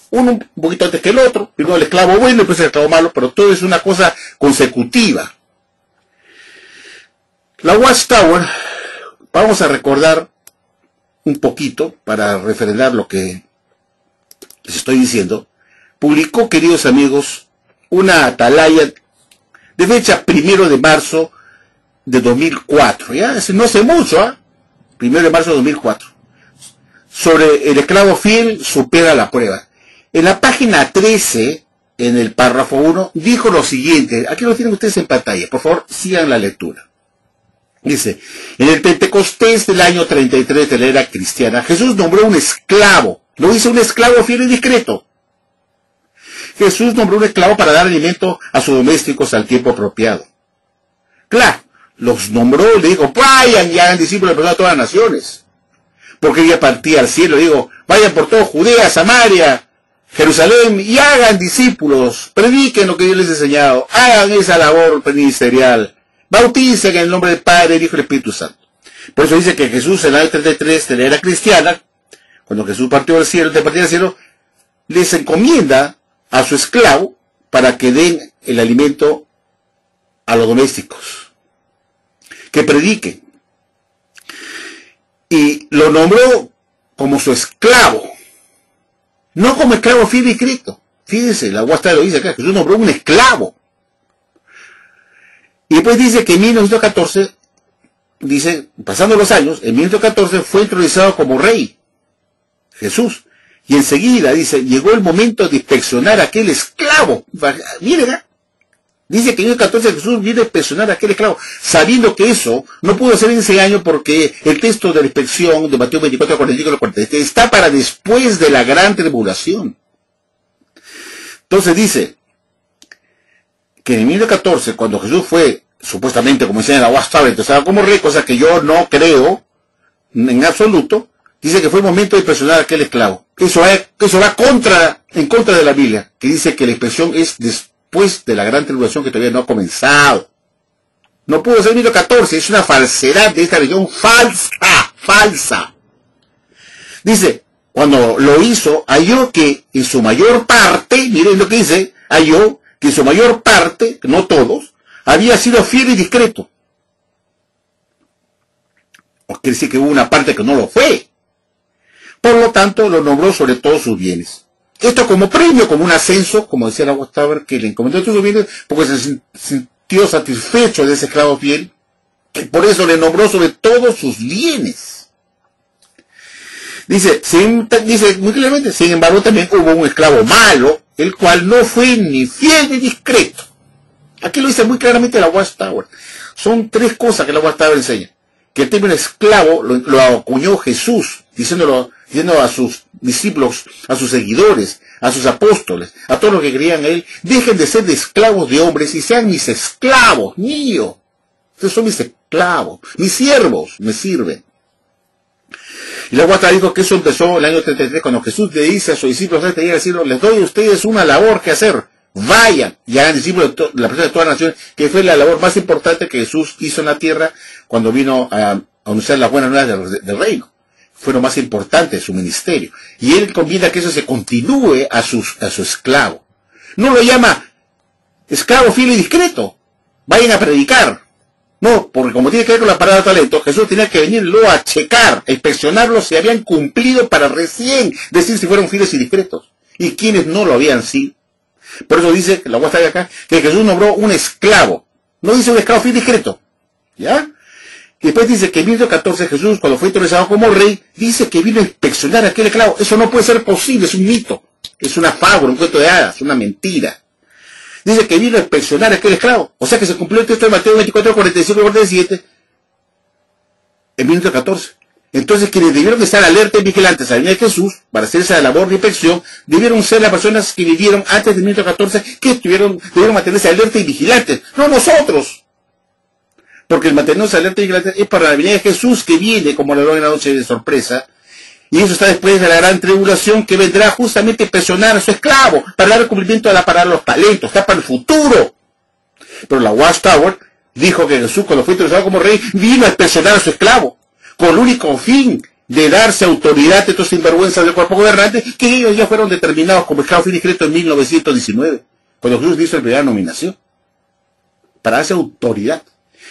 B: Uno un poquito antes que el otro. Primero el esclavo bueno y después el esclavo malo. Pero todo es una cosa consecutiva. La Watchtower, vamos a recordar un poquito para refrendar lo que les estoy diciendo. Publicó, queridos amigos, una atalaya de fecha 1 de marzo de 2004. ¿Ya? No hace mucho, ¿ah? 1 de marzo de 2004. Sobre el esclavo fiel supera la prueba. En la página 13, en el párrafo 1, dijo lo siguiente. Aquí lo tienen ustedes en pantalla. Por favor, sigan la lectura. Dice, en el Pentecostés del año 33 de la era cristiana, Jesús nombró un esclavo. Lo hizo un esclavo fiel y discreto. Jesús nombró un esclavo para dar alimento a sus domésticos al tiempo apropiado. Claro, los nombró y le dijo, vayan y hagan discípulos de todas las naciones. Porque ella partía al cielo, digo, vayan por todo Judea, Samaria, Jerusalén y hagan discípulos, prediquen lo que Dios les ha enseñado, hagan esa labor ministerial. Bauticen en el nombre del Padre, del Hijo y del Espíritu Santo. Por eso dice que Jesús en el año 33 de la era cristiana, cuando Jesús partió del cielo, les encomienda a su esclavo para que den el alimento a los domésticos, que prediquen. Y lo nombró como su esclavo, no como esclavo fiel y discreto. Fíjense, la Watchtower lo dice acá, Jesús nombró un esclavo. Y después dice que en 1914, dice, pasando los años, en 1914 fue introducido como rey, Jesús. Y enseguida, dice, llegó el momento de inspeccionar a aquel esclavo. Miren, ¿eh? Dice que en 1914 Jesús viene a inspeccionar a aquel esclavo, sabiendo que eso no pudo ser en ese año porque el texto de la inspección de Mateo 24, 45 47 está para después de la gran tribulación. Entonces dice que en 1914, cuando Jesús fue, supuestamente, como decía en la Watchtower, entonces como rey, cosa que yo no creo en absoluto, dice que fue el momento de inspeccionar a aquel esclavo. Eso va en contra de la Biblia, que dice que la inspección es después de la gran tribulación que todavía no ha comenzado. No pudo ser 1914, es una falsedad de esta religión falsa. Dice, cuando lo hizo, halló que en su mayor parte, miren lo que dice, halló que en su mayor parte, no todos, había sido fiel y discreto. O quiere decir que hubo una parte que no lo fue. Por lo tanto, lo nombró sobre todos sus bienes. Esto como premio, como un ascenso, como decía la Watchtower, que le encomendó todos sus bienes, porque se sintió satisfecho de ese esclavo fiel, y por eso le nombró sobre todos sus bienes. Dice muy claramente, sin embargo, también hubo un esclavo malo, el cual no fue ni fiel ni discreto. Aquí lo dice muy claramente la Watchtower. Son tres cosas que la Watchtower enseña. Que el término esclavo lo acuñó Jesús, diciendo a sus discípulos, a sus seguidores, a sus apóstoles, a todos los que creían en él, dejen de ser de esclavos de hombres y sean mis esclavos, míos. Ustedes son mis esclavos, mis siervos, me sirven. Y la Watchtower dijo que eso empezó en el año 33, cuando Jesús le dice a sus discípulos antes de ir al cielo, les doy a ustedes una labor que hacer. Vayan y hagan discípulos de la persona de todas las naciones, que fue la labor más importante que Jesús hizo en la tierra cuando vino a anunciar las buenas nuevas del reino. Fue lo más importante de su ministerio. Y él conviene que eso se continúe a su esclavo. No lo llama esclavo fiel y discreto. Vayan a predicar. No, porque como tiene que ver con la palabra talento, Jesús tenía que venirlo a checar, a inspeccionarlos si habían cumplido para recién decir si fueron fieles y discretos. Y quienes no lo habían sido. Por eso dice, la Watchtower acá, que Jesús nombró un esclavo. No dice un esclavo fiel y discreto. ¿Ya? Y después dice que en 1914 Jesús, cuando fue autorizado como rey, dice que vino a inspeccionar a aquel esclavo. Eso no puede ser posible, es un mito, es una fábula, un cuento de hadas, una mentira. Dice que vino a inspeccionar a aquel esclavo. O sea que se cumplió el texto de Mateo 24, 45 y 47 en 1914. Entonces quienes debieron estar alerta y vigilantes a la venida de Jesús para hacer esa labor de inspección, debieron ser las personas que vivieron antes de 1914, que debieron mantenerse alerta y vigilantes, no nosotros. Porque el mantenerse alerta y vigilantes es para la venida de Jesús, que viene como la en la noche de sorpresa, y eso está después de la gran tribulación, que vendrá justamente a presionar a su esclavo para dar cumplimiento a la parada de los talentos, está para el futuro. Pero la Watchtower dijo que Jesús, cuando fue autorizado como rey, vino a presionar a su esclavo, con el único fin de darse autoridad a estos sinvergüenzas del cuerpo gobernante, que ellos ya fueron determinados como esclavos fin discreto en 1919, cuando Jesús hizo la primera nominación, para darse autoridad.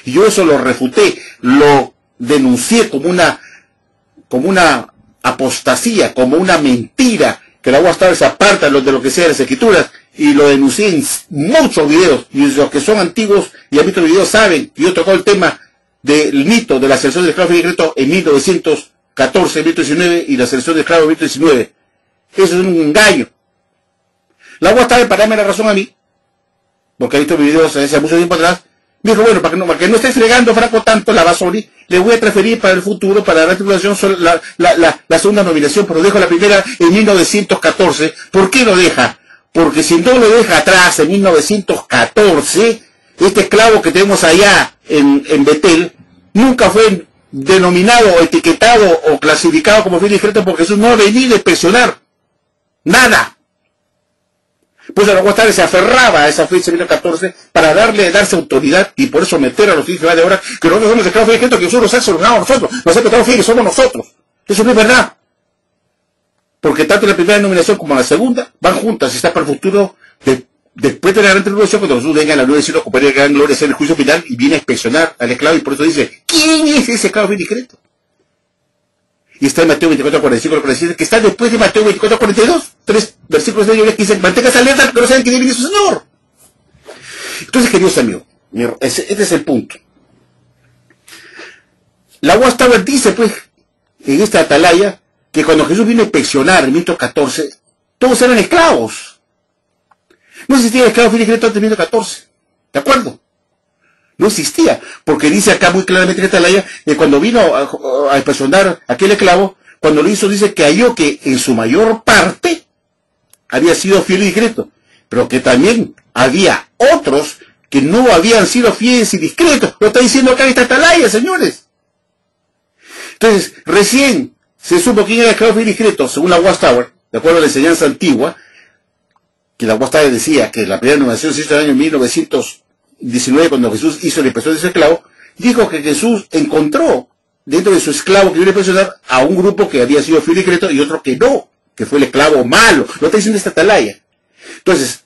B: Y yo eso lo refuté, lo denuncié como una apostasía, como una mentira, que la Watchtower se aparta de lo que sea de las escrituras, y lo denuncié en muchos videos, y los que son antiguos y han visto el video saben, y yo tocó el tema del mito de la selección de esclavos fin discreto en 1914, 1919, y la selección de esclavos en 1919. Eso es un engaño. La Watchtower, para darme la razón a mí, porque ha visto videos hace mucho tiempo atrás, me dijo, bueno, para que no esté fregando Franco tanto la Basoli, le voy a transferir para el futuro, para la tribulación, la segunda nominación, pero dejo la primera en 1914. ¿Por qué lo deja? Porque si no lo deja atrás en 1914, este esclavo que tenemos allá en Betel, nunca fue denominado, o etiquetado, o clasificado como fin discreto, porque Jesús no ha venido a inspeccionar nada. Pues la Watchtower se aferraba a esa fecha de 1914 para darse autoridad, y por eso meter a los hijos de ahora que nosotros somos esclavos fin discreto, que Jesús nos ha solucionado a nosotros, nos ha quedado fieles, somos nosotros. Eso no es verdad. Porque tanto la primera nominación como la segunda van juntas, y está para el futuro después de la gran tribulación, cuando Jesús venga a la luz del cielo, acompaña gran gloria, hacer el juicio final, y viene a inspeccionar al esclavo, y por eso dice, ¿quién es ese esclavo fin discreto? Y está en Mateo 24, 45, 47, que está después de Mateo 24, 42, 3 versículos de ellos que dicen, mantengas alerta porque no saben que viene su Señor. Entonces, queridos amigos, este es el punto. La Watchtower dice, pues, en esta atalaya, que cuando Jesús vino a inspeccionar en 1914, todos eran esclavos. No existía esclavo fin discreto antes de 1914. ¿De acuerdo? No existía, porque dice acá muy claramente en esta atalaya, que cuando vino a inspeccionar aquel esclavo, cuando lo hizo, dice que halló que en su mayor parte había sido fiel y discreto, pero que también había otros que no habían sido fieles y discretos. Lo está diciendo acá en esta atalaya, señores. Entonces, recién se supo quién era el esclavo fiel y discreto, según la Watchtower, de acuerdo a la enseñanza antigua, que la Watchtower decía que la primera nominación se hizo en el año 1919, cuando Jesús hizo la inspección de ese esclavo, dijo que Jesús encontró dentro de su esclavo que vino a inspeccionar a un grupo que había sido fiel y discreto y otro que no, que fue el esclavo malo. Lo está diciendo esta atalaya. Entonces,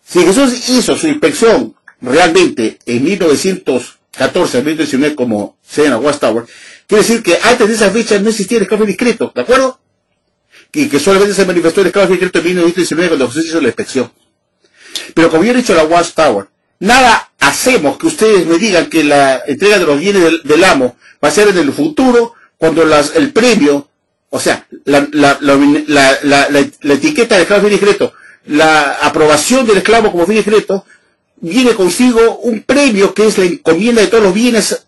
B: si Jesús hizo su inspección realmente en 1914 a 1919, como sea en la Watchtower, quiere decir que antes de esa fecha no existía el esclavo discreto, ¿de acuerdo? Y que solamente se manifestó el esclavo discreto en 1919 cuando Jesús hizo la inspección. Pero como ya he dicho la Watchtower, nada hacemos que ustedes me digan que la entrega de los bienes del amo va a ser en el futuro, cuando el premio, o sea, la etiqueta del esclavo fin discreto, la aprobación del esclavo como fin discreto, viene consigo un premio que es la encomienda de todos los bienes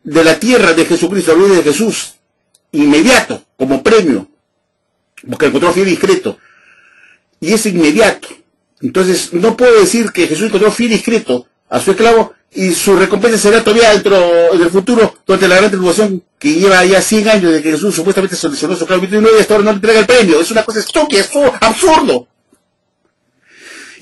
B: de la tierra de Jesucristo, la de Jesús, inmediato, como premio, porque encontró fiel y discreto, y es inmediato. Entonces, no puedo decir que Jesús encontró fiel y discreto a su esclavo, y su recompensa será todavía dentro del futuro, durante la gran tribulación, que lleva ya 100 años de que Jesús supuestamente solucionó su esclavo, y hasta ahora no le entrega el premio. Es una cosa estúpida, es absurdo.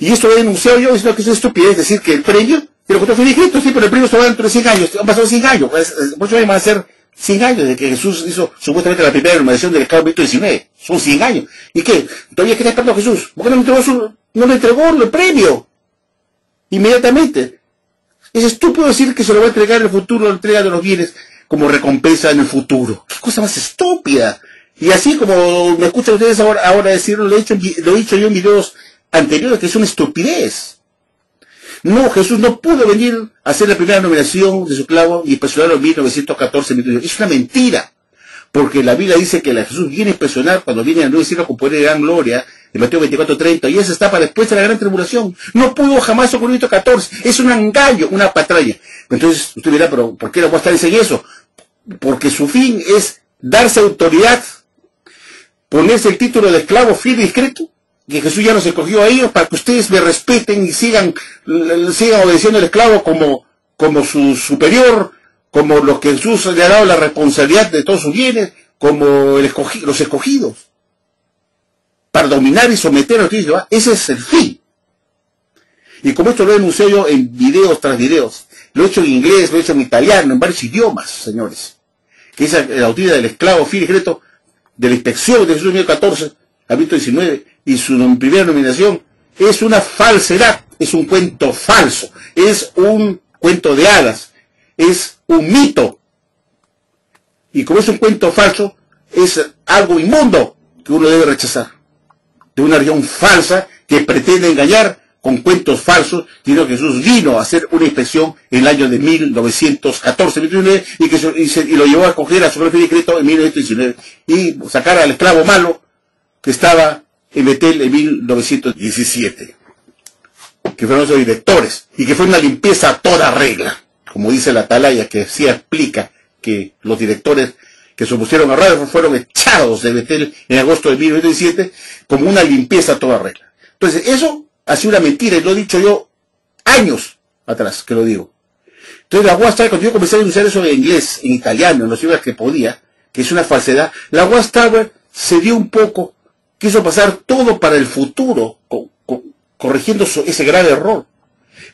B: Y esto lo he denunciado yo, diciendo que es estupidez decir que el premio, que lo encontró fiel y discreto, sí, pero el premio está dentro de 100 años, han pasado 100 años, pues, muchos años van a ser 100 años de que Jesús hizo supuestamente la primera nominación del esclavo 19. Son 100 años. ¿Y qué? ¿Todavía qué está esperando Jesús? ¿Por qué no le entregó el premio inmediatamente? Es estúpido decir que se lo va a entregar en el futuro, la entrega de los bienes como recompensa en el futuro. ¿Qué cosa más estúpida? Y así como me escuchan ustedes ahora decirlo, lo he dicho yo en videos anteriores, que es una estupidez. No, Jesús no pudo venir a hacer la primera nominación de su esclavo y impresionarlo en 1914. Es una mentira, porque la Biblia dice que Jesús viene a impresionar cuando viene al nuevo cielo con poder y gran gloria, en Mateo 24:30, y eso está para después de la gran tribulación. No pudo jamás ocurrir 14, es un engaño, una patraña. Entonces, usted dirá, pero ¿por qué la voy a estar en eso? Porque su fin es darse autoridad, ponerse el título de esclavo fiel y discreto, que Jesús ya nos escogió a ellos para que ustedes me respeten y sigan obedeciendo al esclavo como su superior, como los que Jesús le ha dado la responsabilidad de todos sus bienes, como los escogidos, para dominar y someter a los hijos. Ese es el fin. Y como esto lo he denunciado yo en videos tras videos, lo he hecho en inglés, lo he hecho en italiano, en varios idiomas, señores, que es la doctrina del esclavo fiel y discreto, de la inspección de Jesús en 2014, capítulo 19, y su primera nominación, es una falsedad, es un cuento falso, es un cuento de hadas, es un mito. Y como es un cuento falso, es algo inmundo que uno debe rechazar. De una religión falsa que pretende engañar con cuentos falsos, sino que Jesús vino a hacer una inspección en el año de 1914, y lo llevó a escoger a su propio decreto en 1919, y sacar al esclavo malo que estaba en Betel en 1917, que fueron los directores, y que fue una limpieza a toda regla, como dice la Atalaya, que sí explica que los directores que se opusieron a Rutherford fueron echados de Betel en agosto de 1917, como una limpieza a toda regla. Entonces, eso ha sido una mentira, y lo he dicho yo años atrás, que lo digo. Entonces, la Watchtower, cuando yo comencé a denunciar eso en inglés, en italiano, en los idiomas que podía, que es una falsedad, la Watchtower se dio un poco, quiso pasar todo para el futuro, corrigiendo ese grave error.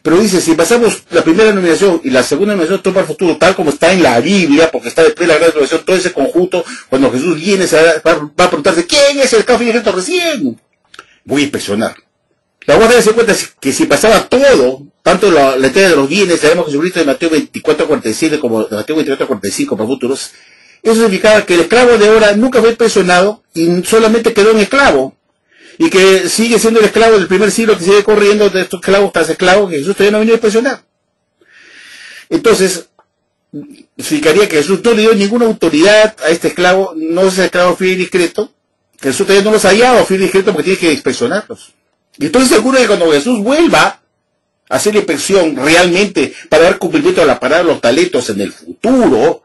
B: Pero dice, si pasamos la primera nominación y la segunda nominación todo para el futuro, tal como está en la Biblia, porque está después de la gran nominación, todo ese conjunto, cuando Jesús viene, va a preguntarse, ¿quién es el esclavo fiel y discreto recién? Voy a impresionar. La voy a darse cuenta que si pasaba todo, tanto la entrega de los bienes, sabemos que Jesucristo de Mateo 24:47 como de Mateo 24:45 para futuros, eso significaba que el esclavo de ahora nunca fue impresionado y solamente quedó en esclavo, y que sigue siendo el esclavo del primer siglo que sigue corriendo de estos esclavos tras esclavos, que Jesús todavía no vino a impresionar. Entonces, significaría que Jesús no le dio ninguna autoridad a este esclavo, no es el esclavo fiel y discreto, que Jesús todavía no los ha hallado fiel y discreto porque tiene que impresionarlos. Y entonces seguro que cuando Jesús vuelva a hacer la inspección realmente para dar cumplimiento a la palabra de los talentos en el futuro,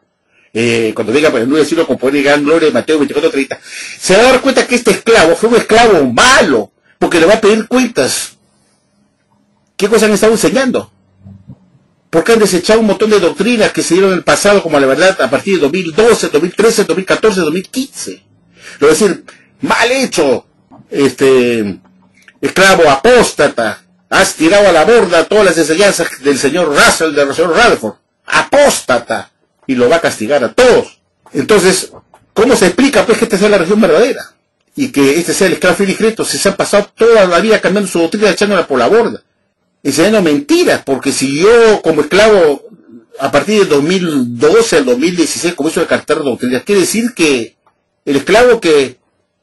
B: cuando venga para el nuevo siglo con poder y gran gloria de Mateo 24:30, se va a dar cuenta que este esclavo fue un esclavo malo, porque le va a pedir cuentas. ¿Qué cosas han estado enseñando? Porque han desechado un montón de doctrinas que se dieron en el pasado, como la verdad, a partir de 2012, 2013, 2014, 2015. Lo es decir, mal hecho, esclavo apóstata, has tirado a la borda todas las enseñanzas del señor Russell, del señor Rutherford, apóstata, y lo va a castigar a todos. Entonces, ¿cómo se explica pues que esta sea la religión verdadera? Y que este sea el esclavo fiel y discreto, se han pasado toda la vida cambiando su doctrina, echándola por la borda, enseñando mentiras, porque si yo como esclavo, a partir del 2012 al 2016, comienzo a cartar doctrinas, quiere decir que el esclavo que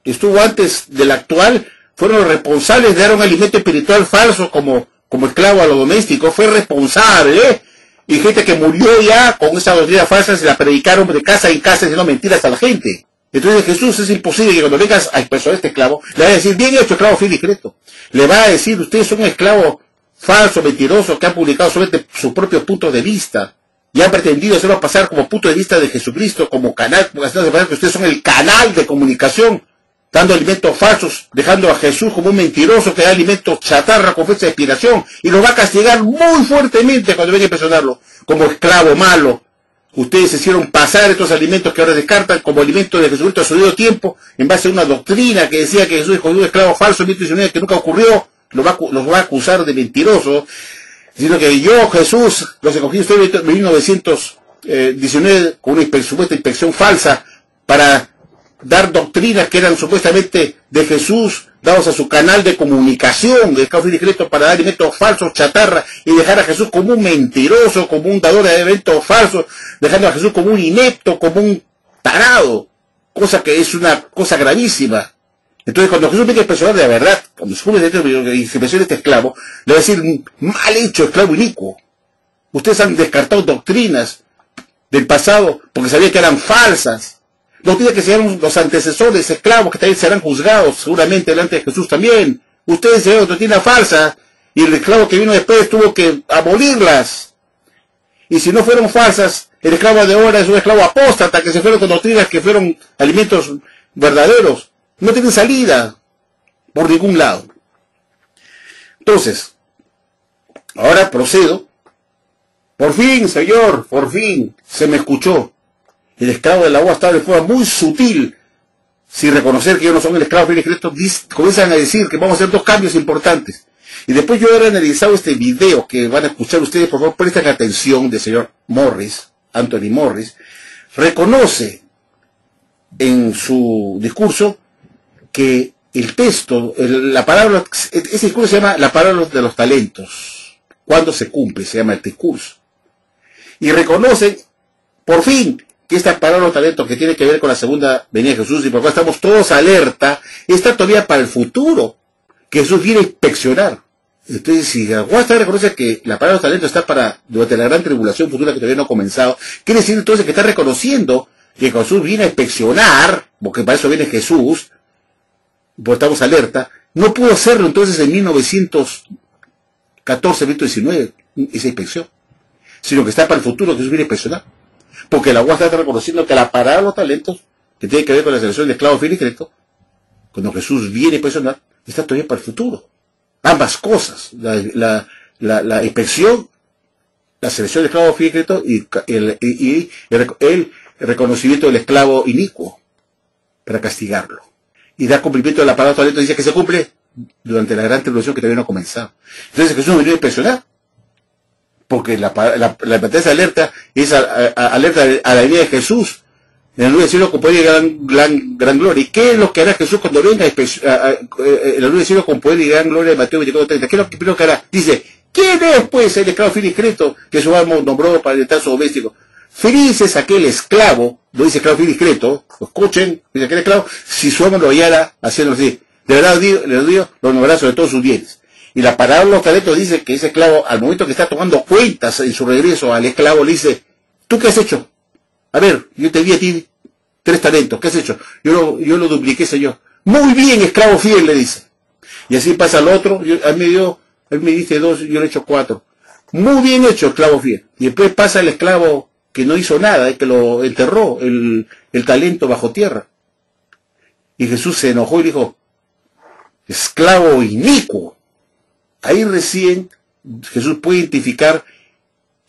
B: estuvo antes del actual fueron los responsables de dar un alimento espiritual falso como esclavo a lo doméstico, fue responsable, y gente que murió ya con esa doctrina falsa se la predicaron de casa en casa diciendo mentiras a la gente. Entonces Jesús es imposible que cuando vengas a expresar a este esclavo, le va a decir, bien hecho esclavo fiel y discreto. Le va a decir, ustedes son un esclavo falso, mentiroso, que han publicado solamente sus propios puntos de vista, y han pretendido hacerlo pasar como punto de vista de Jesucristo, como canal, haciéndose pasar que ustedes son el canal de comunicación, dando alimentos falsos, dejando a Jesús como un mentiroso que da alimentos chatarra con fecha de expiración, y lo va a castigar muy fuertemente cuando venga a impresionarlo, como esclavo malo. Ustedes se hicieron pasar estos alimentos que ahora descartan como alimentos de Jesucristo a su debido tiempo, en base a una doctrina que decía que Jesús escogió un esclavo falso en 1919 que nunca ocurrió, los va a acusar de mentirosos, diciendo que yo, Jesús, los escogí ustedes en 1919 con una supuesta inspección falsa para dar doctrinas que eran supuestamente de Jesús, dados a su canal de comunicación, de esclavo fiel y discreto, para dar alimentos falsos, chatarra, y dejar a Jesús como un mentiroso, como un dador de eventos falsos, dejando a Jesús como un inepto, como un tarado, cosa que es una cosa gravísima. Entonces, cuando Jesús venga a impresionar de la verdad, cuando se cumple y se impresiona este esclavo, le va a decir, mal hecho, esclavo inicuo. Ustedes han descartado doctrinas del pasado porque sabían que eran falsas. Doctrinas que serán los antecesores, esclavos, que también serán juzgados seguramente delante de Jesús también. Ustedes se doctrinas falsas y el esclavo que vino después tuvo que abolirlas. Y si no fueron falsas, el esclavo de ahora es un esclavo apóstata que se fueron con doctrinas que fueron alimentos verdaderos. No tienen salida por ningún lado. Entonces, ahora procedo. Por fin, Señor, por fin se me escuchó. El esclavo del agua estaba de forma muy sutil, sin reconocer que ellos no son el esclavo fiel y secreto, comienzan a decir que vamos a hacer dos cambios importantes. Y después yo he analizado este video que van a escuchar ustedes, por favor, presten atención, del señor Morris, Anthony Morris, reconoce en su discurso que el texto, la palabra, ese discurso se llama la parábola de los talentos. ¿Cuándo se cumple? Se llama el discurso. Y reconoce, por fin, que esta parábola de los talentos que tiene que ver con la segunda venida de Jesús y por lo cual estamos todos alerta, está todavía para el futuro, que Jesús viene a inspeccionar. Entonces, si Aguasta reconoce que la parábola de los talentos está para durante la gran tribulación futura que todavía no ha comenzado, quiere decir entonces que está reconociendo que Jesús viene a inspeccionar, porque para eso viene Jesús, pues estamos alerta, no pudo hacerlo entonces en 1914, 1919, esa inspección, sino que está para el futuro, que Jesús viene a inspeccionar. Porque la UAS está reconociendo que la parábola de los talentos, que tiene que ver con la selección de esclavo fiel y secreto, cuando Jesús viene a inspeccionar, está todavía para el futuro. Ambas cosas, la inspección, la selección de esclavo fiel y secreto y el reconocimiento del esclavo inicuo para castigarlo. Y da cumplimiento de la parábola de los talentos, dice que se cumple durante la gran tribulación que todavía no ha comenzado. Entonces Jesús no vino a impresionar, porque la advertencia alerta es alerta a la venida de Jesús en la nube del cielo con poder y gran gloria. ¿Y qué es lo que hará Jesús cuando venga en la nube del cielo con poder y gran gloria de Mateo 24:30? ¿Qué es lo primero que hará? Dice, ¿quién es pues el esclavo fiel y secreto que su amo nombró para alimentar a su doméstico? Feliz es aquel esclavo, lo dice esclavo fiel y secreto, lo escuchen, dice aquel esclavo, si su amo lo hallara haciéndolo así. De verdad les digo, lo nombrará sobre todos sus bienes. Y la parábola de los talentos dice que ese esclavo, al momento que está tomando cuentas en su regreso al esclavo, le dice, ¿tú qué has hecho? A ver, yo te di a ti 3 talentos, ¿qué has hecho? Yo lo dupliqué, Señor. Muy bien, esclavo fiel, le dice. Y así pasa al otro, a mí me diste 2, yo le he hecho 4. Muy bien hecho, esclavo fiel. Y después pasa el esclavo que no hizo nada, que lo enterró, el talento bajo tierra. Y Jesús se enojó y dijo, esclavo inicuo. Ahí recién Jesús puede identificar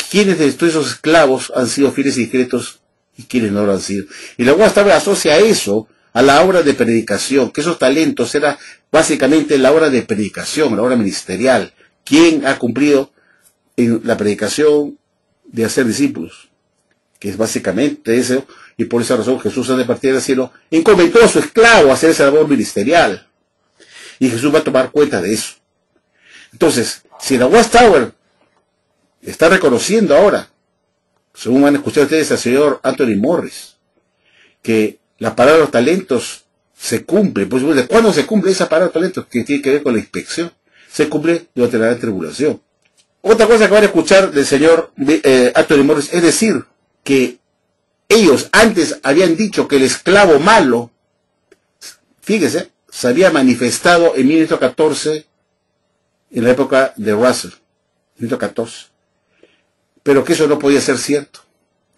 B: quiénes de todos esos esclavos han sido fieles y discretos y quiénes no lo han sido. Y la UAS asocia eso a la obra de predicación, que esos talentos era básicamente la obra de predicación, la obra ministerial. ¿Quién ha cumplido en la predicación de hacer discípulos? Que es básicamente eso, y por esa razón Jesús ha de partir del cielo, encomendó a su esclavo a hacer esa labor ministerial. Y Jesús va a tomar cuenta de eso. Entonces, si la Watchtower está reconociendo ahora, según van a escuchar ustedes al señor Anthony Morris, que la parábola de los talentos se cumple, pues ¿de cuándo se cumple esa parábola de los talentos? Que tiene que ver con la inspección. Se cumple durante la gran tribulación. Otra cosa que van a escuchar del señor Anthony Morris es decir, que ellos antes habían dicho que el esclavo malo, fíjese, se había manifestado en 1914, en la época de Russell, 1914. Pero que eso no podía ser cierto.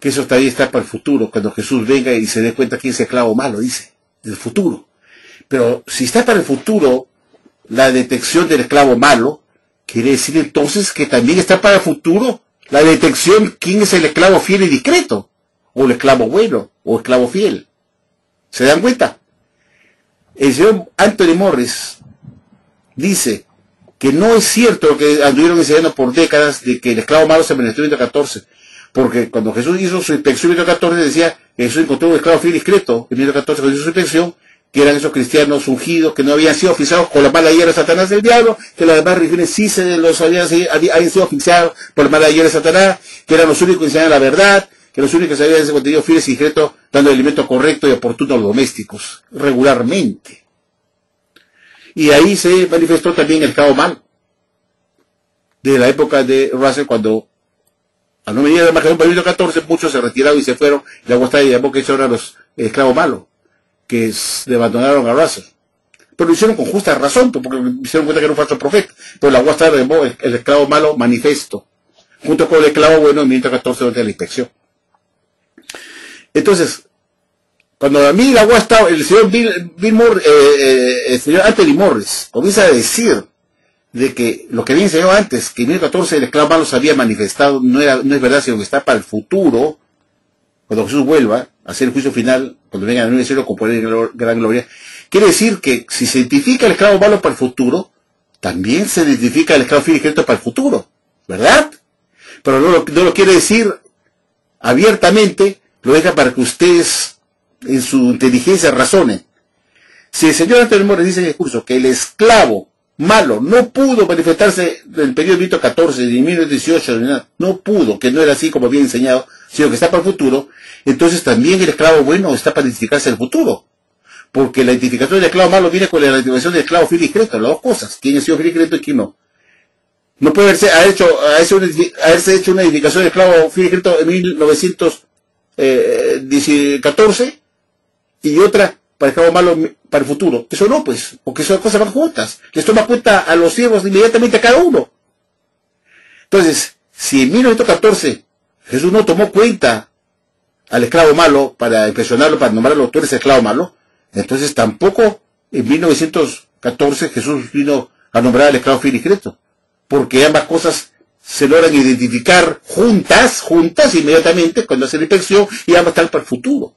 B: Que eso todavía está para el futuro, cuando Jesús venga y se dé cuenta que es esclavo malo, dice, del futuro. Pero si está para el futuro la detección del esclavo malo, quiere decir entonces que también está para el futuro la detección quién es el esclavo fiel y discreto, o el esclavo bueno, o esclavo fiel. ¿Se dan cuenta? El señor Anthony Morris dice que no es cierto lo que anduvieron enseñando por décadas de que el esclavo malo se manifestó en 1914, porque cuando Jesús hizo su inspección en 1914 decía que Jesús encontró un esclavo fiel y discreto en 1914 cuando hizo su inspección, que eran esos cristianos ungidos que no habían sido oficiados con la mala hierba de Satanás del diablo, que las demás religiones sí habían sido oficiados por la mala hierba de Satanás, que eran los únicos que enseñaban la verdad, que los únicos que sabían ese contenido fieles y discretos, dando el alimento correcto y oportuno a los domésticos, regularmente. Y ahí se manifestó también el esclavo malo. De la época de Russell, cuando a no venir de Magedón para el 14, muchos se retiraron y se fueron, y la Guastalla llamó que eso eran los esclavos malos, que le abandonaron a Russell. Pero lo hicieron con justa razón, porque hicieron cuenta que era un falso profeta. Pero la Guastalla llamó el esclavo malo manifiesto, junto con el esclavo bueno en 1914 durante la inspección. Entonces, cuando a mí la Guastalla, el señor el señor Anthony Morris comienza a decir de que lo que había enseñado antes, que en 1914 el esclavo malo se había manifestado, no es verdad, sino que está para el futuro, cuando Jesús vuelva a hacer el juicio final, cuando venga a el cielo con poder y gran gloria, quiere decir que si se identifica el esclavo malo para el futuro, también se identifica el esclavo fiel y discreto para el futuro, ¿verdad? Pero no lo quiere decir abiertamente, lo deja para que ustedes en su inteligencia razonen. Si el señor Antonio Morris dice en el discurso que el esclavo malo no pudo manifestarse en el periodo de 1914 ni 1918, no pudo, que no era así como había enseñado, sino que está para el futuro, entonces también el esclavo bueno está para identificarse en el futuro. Porque la identificación del esclavo malo viene con la identificación del esclavo fiel y discreto, las dos cosas, quién ha sido fiel y discreto y quién no. No puede haberse hecho una identificación del esclavo fiel y discreto en 1914 y otra para el esclavo malo para el futuro. Eso no, pues, porque esas cosas van juntas. Les toma cuenta a los siervos inmediatamente a cada uno. Entonces, si en 1914 Jesús no tomó cuenta al esclavo malo para impresionarlo, para nombrarlo, tú eres esclavo malo, entonces tampoco en 1914 Jesús vino a nombrar al esclavo fiel y discreto, porque ambas cosas se logran identificar juntas inmediatamente cuando hace la inspección y ambas están para el futuro.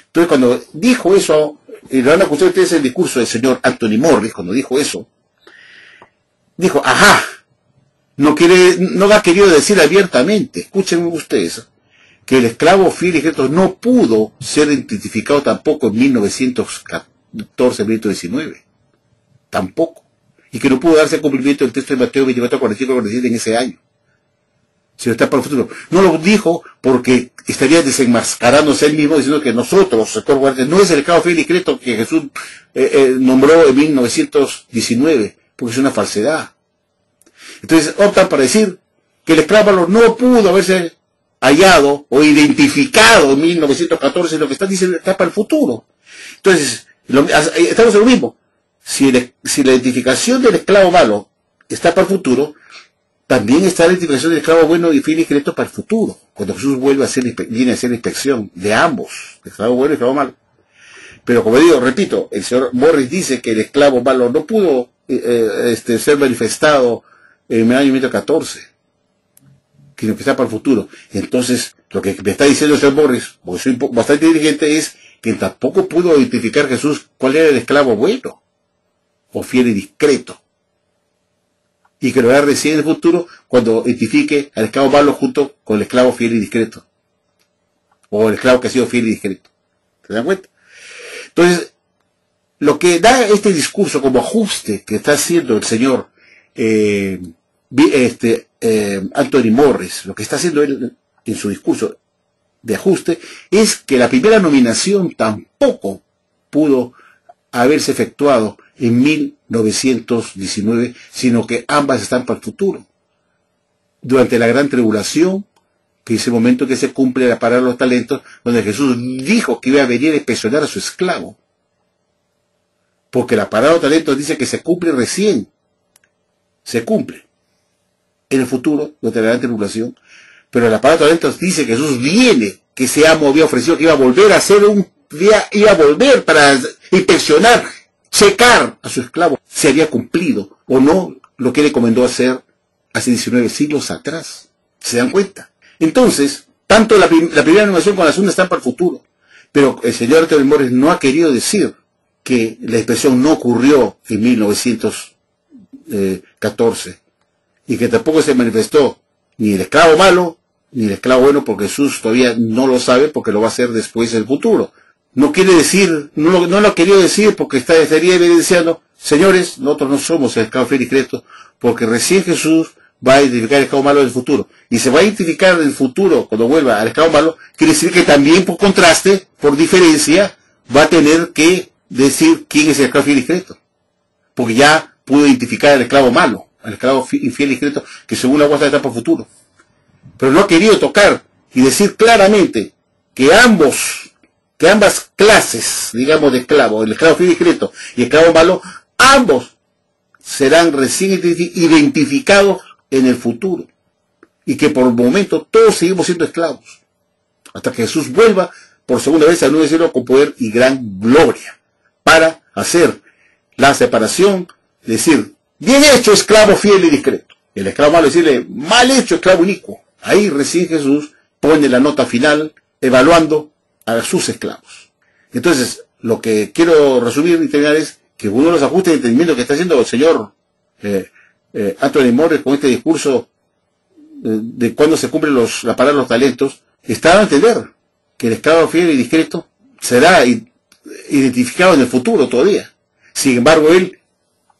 B: Entonces cuando dijo eso, y lo van a escuchar ustedes el discurso del señor Anthony Morris, cuando dijo eso, dijo, ajá, no ha querido decir abiertamente, escuchen ustedes, que el esclavo fiel y discreto no pudo ser identificado tampoco en 1914, 1919, tampoco, y que no pudo darse cumplimiento del texto de Mateo 24, 45, 47 en ese año, sino está para el futuro. No lo dijo porque estaría desenmascarándose él mismo diciendo que nosotros, sector guardia, no es el esclavo fiel y discreto que Jesús nombró en 1919, porque es una falsedad. Entonces optan para decir que el esclavo malo no pudo haberse hallado o identificado en 1914, lo que están diciendo está para el futuro. Entonces, estamos en lo mismo. Si la identificación del esclavo malo está para el futuro, también está la identificación del esclavo bueno y fiel y discreto para el futuro, cuando Jesús viene a hacer la inspección de ambos, el esclavo bueno y el esclavo malo. Pero como digo, repito, el señor Morris dice que el esclavo malo no pudo ser manifestado en el año 1914, sino que está para el futuro. Entonces, lo que me está diciendo el señor Morris, porque soy bastante inteligente, es que tampoco pudo identificar Jesús cuál era el esclavo bueno, o fiel y discreto. Y que lo hará recién en el futuro cuando identifique al esclavo malo junto con el esclavo fiel y discreto. O el esclavo que ha sido fiel y discreto. ¿Se dan cuenta? Entonces, lo que da este discurso como ajuste que está haciendo el señor Anthony Morris, lo que está haciendo él en su discurso de ajuste, es que la primera nominación tampoco pudo haberse efectuado en 1919, sino que ambas están para el futuro. Durante la gran tribulación, que es el momento que se cumple la parábola de los talentos, donde Jesús dijo que iba a venir a inspeccionar a su esclavo. Porque la parábola de los talentos dice que se cumple recién. Se cumple en el futuro, durante la gran tribulación. Pero la parábola de los talentos dice que Jesús viene, que ese amo había ofrecido que iba a volver a hacer iba a volver para inspeccionar, checar a su esclavo si había cumplido o no lo que le encomendó hacer hace 19 siglos atrás. ¿Se dan cuenta? Entonces, tanto la primera nominación como la segunda están para el futuro. Pero el señor Anthony Morris no ha querido decir que la expresión no ocurrió en 1914 y que tampoco se manifestó ni el esclavo malo ni el esclavo bueno, porque Jesús todavía no lo sabe, porque lo va a hacer después en el futuro. No quiere decir, no lo ha querido decir porque estaría evidenciando, señores, nosotros no somos el esclavo fiel y discreto, porque recién Jesús va a identificar el esclavo malo del futuro. Y se va a identificar en el futuro, cuando vuelva al esclavo malo, quiere decir que también por contraste, por diferencia, va a tener que decir quién es el esclavo fiel y discreto. porque ya pudo identificar al esclavo malo, al esclavo infiel y discreto, que según la guarda está por futuro. Pero no ha querido tocar y decir claramente que ambas clases, digamos, de esclavos, el esclavo fiel y discreto y el esclavo malo, ambos serán recién identificados en el futuro. Y que por el momento todos seguimos siendo esclavos. Hasta que Jesús vuelva por segunda vez al nuevo cielo con poder y gran gloria. Para hacer la separación, decir, bien hecho esclavo fiel y discreto. El esclavo malo decirle, mal hecho esclavo inicuo. Ahí recién Jesús pone la nota final evaluando a sus esclavos. Entonces, lo que quiero resumir y terminar es que uno de los ajustes de entendimiento que está haciendo el señor Anthony Morris con este discurso de cuando se cumplen la palabra de los talentos, está a entender que el esclavo fiel y discreto será identificado en el futuro todavía. Sin embargo, él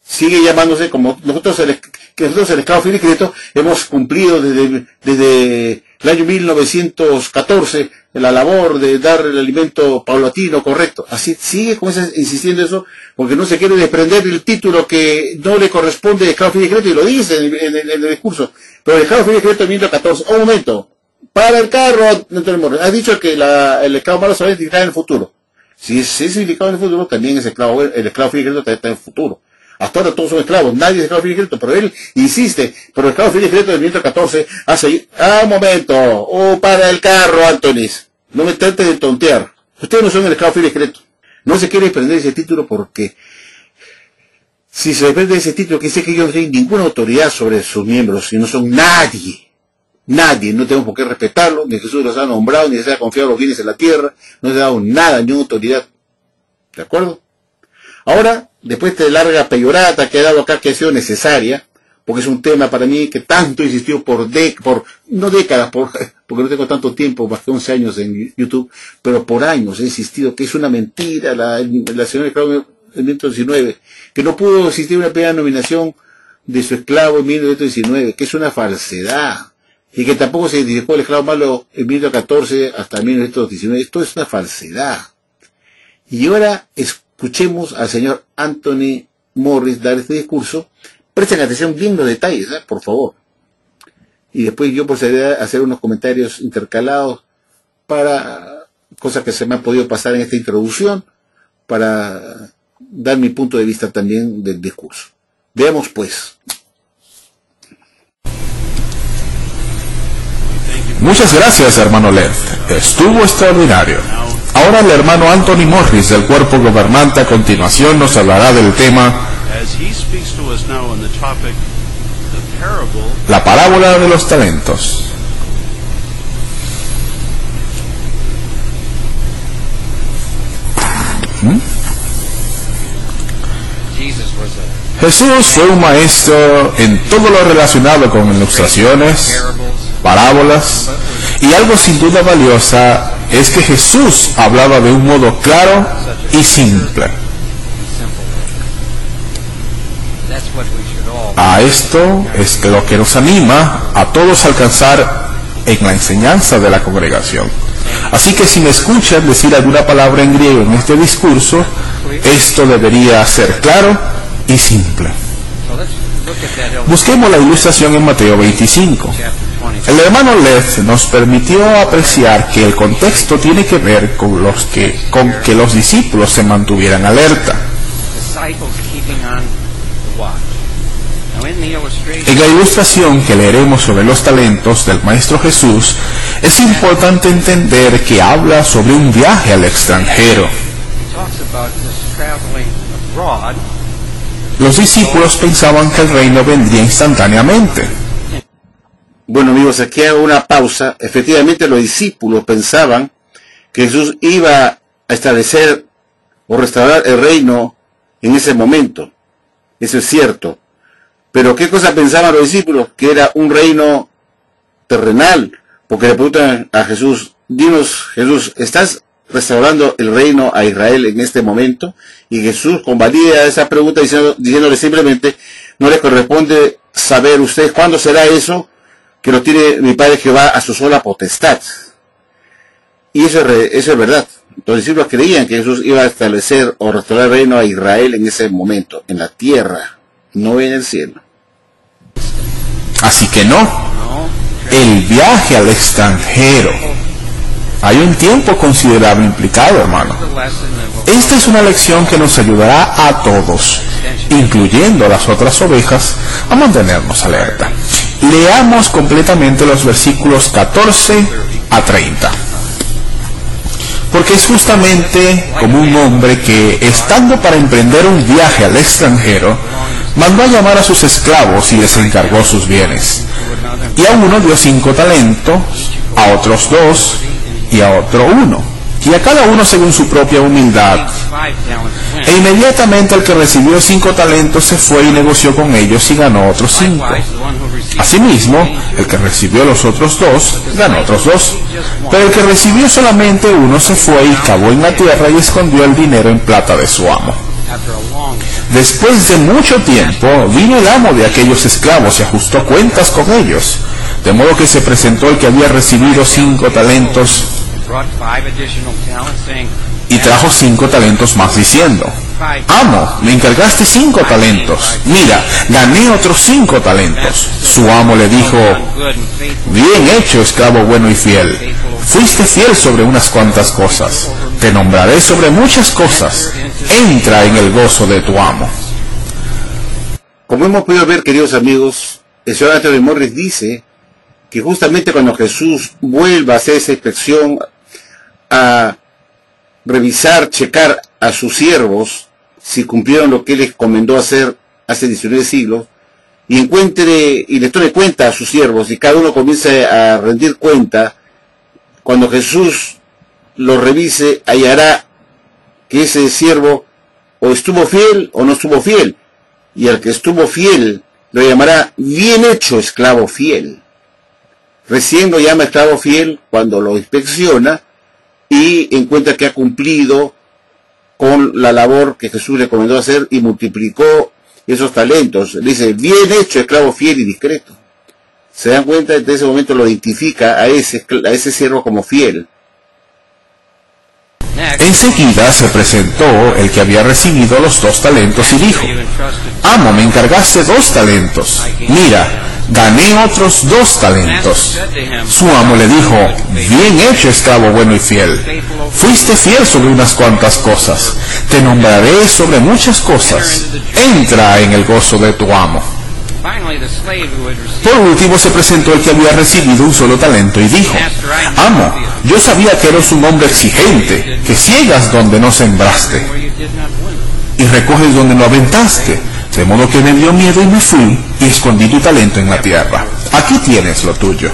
B: sigue llamándose como nosotros el esclavo fiel y discreto hemos cumplido desde el año 1914 la labor de dar el alimento paulatino correcto. Así sigue insistiendo eso, porque no se quiere desprender del título que no le corresponde al esclavo fiel y discreto, y lo dice en el discurso. Pero el esclavo fiel y discreto en 1914, un momento, para el carro, has dicho que el esclavo malo se va a identificar en el futuro. Si es identificado en el futuro, también el esclavo fiel y discreto está en el futuro. Hasta ahora todos son esclavos, nadie es esclavo fiel y discreto, pero él insiste, pero el esclavo fiel y discreto del 1914 hace, un momento, para el carro, Antonis, no me trates de tontear, ustedes no son el esclavo fiel y discreto, no se quiere desprender ese título porque, si se desprende ese título, quiere decir que ellos no tienen ninguna autoridad sobre sus miembros, y no son nadie, no tenemos por qué respetarlo, ni Jesús los ha nombrado, ni se ha confiado los bienes en la tierra, no se ha dado nada, ni una autoridad, ¿de acuerdo? Ahora, después de larga peyorata que he dado acá, que ha sido necesaria, porque es un tema para mí que tanto insistió no décadas, porque no tengo tanto tiempo, más que 11 años en YouTube, pero por años he insistido que es una mentira la señora esclavo en 1919, que no pudo existir una primera nominación de su esclavo en 1919, que es una falsedad, y que tampoco se identificó el esclavo malo en 1914 hasta 1919, esto es una falsedad. Y ahora escuchemos al señor Anthony Morris dar este discurso. Presten atención bien los detalles, por favor. Y después yo procederé a hacer unos comentarios intercalados para cosas que se me han podido pasar en esta introducción, para dar mi punto de vista también del discurso. Veamos pues.
C: Muchas gracias, hermano Led. Estuvo extraordinario. Ahora el hermano Anthony Morris del cuerpo gobernante a continuación nos hablará del tema la parábola de los talentos. Jesús fue un maestro en todo lo relacionado con ilustraciones, parábolas, y algo sin duda valiosa es que Jesús hablaba de un modo claro y simple. A esto es lo que nos anima a todos a alcanzar en la enseñanza de la congregación. Así que si me escuchan decir alguna palabra en griego en este discurso, esto debería ser claro y simple. Busquemos la ilustración en Mateo 25. El hermano Led nos permitió apreciar que el contexto tiene que ver con que los discípulos se mantuvieran alerta. En la ilustración que leeremos sobre los talentos del Maestro Jesús, es importante entender que habla sobre un viaje al extranjero. Los discípulos pensaban que el reino vendría instantáneamente.
B: Bueno, amigos, aquí hago una pausa. Efectivamente, los discípulos pensaban que Jesús iba a establecer o restaurar el reino en ese momento. Eso es cierto. Pero ¿qué cosa pensaban los discípulos? Que era un reino terrenal. Porque le preguntan a Jesús, dinos, Jesús, ¿estás restaurando el reino a Israel en este momento? Y Jesús convalida esa pregunta diciéndole simplemente, no le corresponde saber ustedes cuándo será eso, que lo tiene mi Padre Jehová a su sola potestad. Y eso es verdad. Los discípulos creían que Jesús iba a establecer o restaurar el reino a Israel en ese momento, en la tierra, no en el cielo.
C: Así que no, el viaje al extranjero, hay un tiempo considerable implicado, hermano. Esta es una lección que nos ayudará a todos, incluyendo a las otras ovejas, a mantenernos alerta. Leamos completamente los versículos 14 a 30. Porque es justamente como un hombre que, estando para emprender un viaje al extranjero, mandó a llamar a sus esclavos y les encargó sus bienes. Y a uno dio 5 talentos, a otros 2, y a otro 1, y a cada uno según su propia humildad. E inmediatamente el que recibió 5 talentos se fue y negoció con ellos y ganó otros 5. Asimismo, el que recibió los otros 2, ganó otros 2. Pero el que recibió solamente 1 se fue y cavó en la tierra y escondió el dinero en plata de su amo. Después de mucho tiempo, vino el amo de aquellos esclavos y ajustó cuentas con ellos. De modo que se presentó el que había recibido 5 talentos y trajo 5 talentos más diciendo: Amo, me encargaste 5 talentos. Mira, gané otros 5 talentos. Su amo le dijo: Bien hecho, esclavo bueno y fiel. Fuiste fiel sobre unas cuantas cosas. Te nombraré sobre muchas cosas. Entra en el gozo de tu amo.
B: Como hemos podido ver, queridos amigos, el señor Anthony Morris dice que justamente cuando Jesús vuelva a hacer esa inspección, a revisar, checar a sus siervos si cumplieron lo que él les encomendó hacer hace 19 siglos, y encuentre y les tome cuenta a sus siervos, y cada uno comience a rendir cuenta, cuando Jesús lo revise, hallará que ese siervo o estuvo fiel o no estuvo fiel, y al que estuvo fiel lo llamará bien hecho, esclavo fiel. Recién lo llama esclavo fiel cuando lo inspecciona y encuentra que ha cumplido con la labor que Jesús le recomendó hacer y multiplicó esos talentos. Le dice: bien hecho, esclavo fiel y discreto. Se dan cuenta, desde ese momento lo identifica a ese siervo como fiel.
C: Enseguida se presentó el que había recibido los 2 talentos y dijo: Amo, me encargaste 2 talentos. Mira, gané otros 2 talentos. Su amo le dijo: Bien hecho, esclavo bueno y fiel. Fuiste fiel sobre unas cuantas cosas. Te nombraré sobre muchas cosas. Entra en el gozo de tu amo. Por último se presentó el que había recibido un solo talento y dijo: Amo, yo sabía que eres un hombre exigente, que ciegas donde no sembraste y recoges donde no aventaste, de modo que me dio miedo y me fui y escondí tu talento en la tierra. Aquí tienes lo tuyo.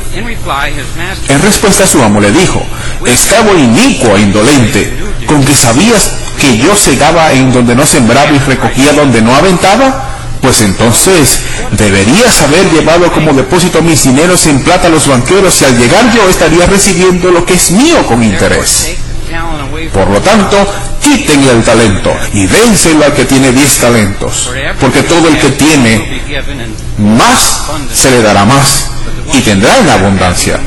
C: En respuesta su amo le dijo: Esclavo inicuo e indolente, ¿con que sabías que yo cegaba en donde no sembraba y recogía donde no aventaba? Pues entonces deberías haber llevado como depósito mis dineros en plata a los banqueros, y al llegar yo estaría recibiendo lo que es mío con interés. Por lo tanto, quítenle el talento y dénselo al que tiene 10 talentos, porque todo el que tiene más se le dará más y tendrá en abundancia.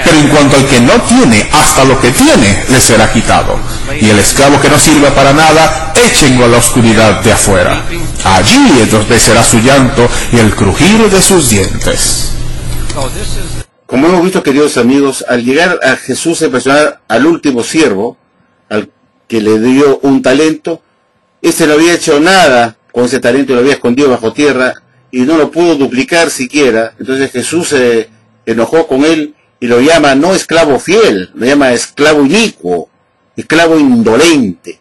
C: Pero en cuanto al que no tiene, hasta lo que tiene le será quitado. Y el esclavo que no sirva para nada, échenlo a la oscuridad de afuera. Allí entonces será su llanto y el crujir de sus dientes.
B: Como hemos visto, queridos amigos, al llegar a Jesús a impresionar al último siervo, al que le dio un talento, este no había hecho nada con ese talento y lo había escondido bajo tierra y no lo pudo duplicar siquiera. Entonces Jesús se enojó con él y lo llama no esclavo fiel, lo llama esclavo inicuo, esclavo indolente,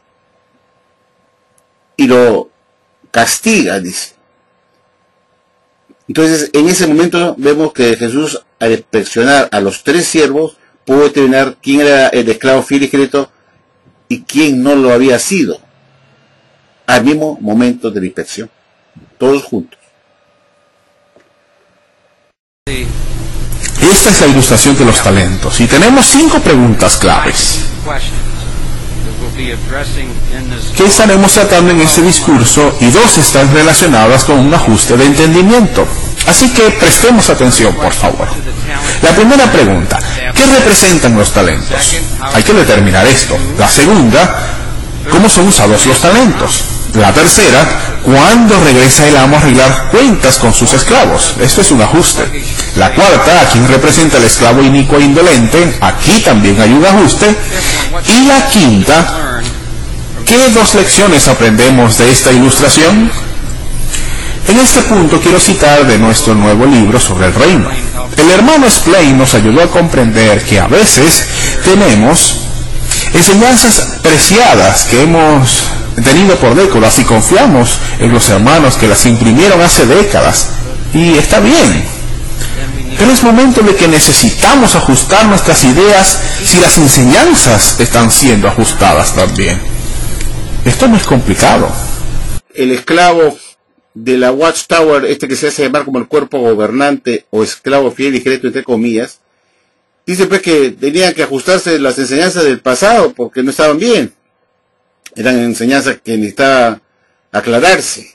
B: y lo castiga, dice. Entonces en ese momento vemos que Jesús, al inspeccionar a los 3 siervos, pudo determinar quién era el esclavo fiel y discreto y quién no lo había sido, al mismo momento de la inspección, todos juntos.
C: Esta es la ilustración de los talentos, y tenemos 5 preguntas claves que estaremos tratando en este discurso, y 2 están relacionadas con un ajuste de entendimiento. Así que prestemos atención, por favor. La primera pregunta: ¿Qué representan los talentos? Hay que determinar esto. La segunda, ¿cómo son usados los talentos? La tercera, ¿cuándo regresa el amo a arreglar cuentas con sus esclavos? Esto es un ajuste. La cuarta, ¿a quién representa el esclavo inicuo e indolente? Aquí también hay un ajuste. Y la quinta, ¿qué dos lecciones aprendemos de esta ilustración? En este punto quiero citar de nuestro nuevo libro sobre el reino. El hermano Splay nos ayudó a comprender que a veces tenemos enseñanzas preciadas que hemos tenido por décadas y confiamos en los hermanos que las imprimieron hace décadas. Y está bien. Pero es momento de que necesitamos ajustar nuestras ideas si las enseñanzas están siendo ajustadas también. Esto no es complicado.
B: El esclavo de la Watchtower, que se hace llamar como el cuerpo gobernante o esclavo fiel y discreto entre comillas, dice pues que tenían que ajustarse las enseñanzas del pasado porque no estaban bien. Eran enseñanzas que necesitaban aclararse.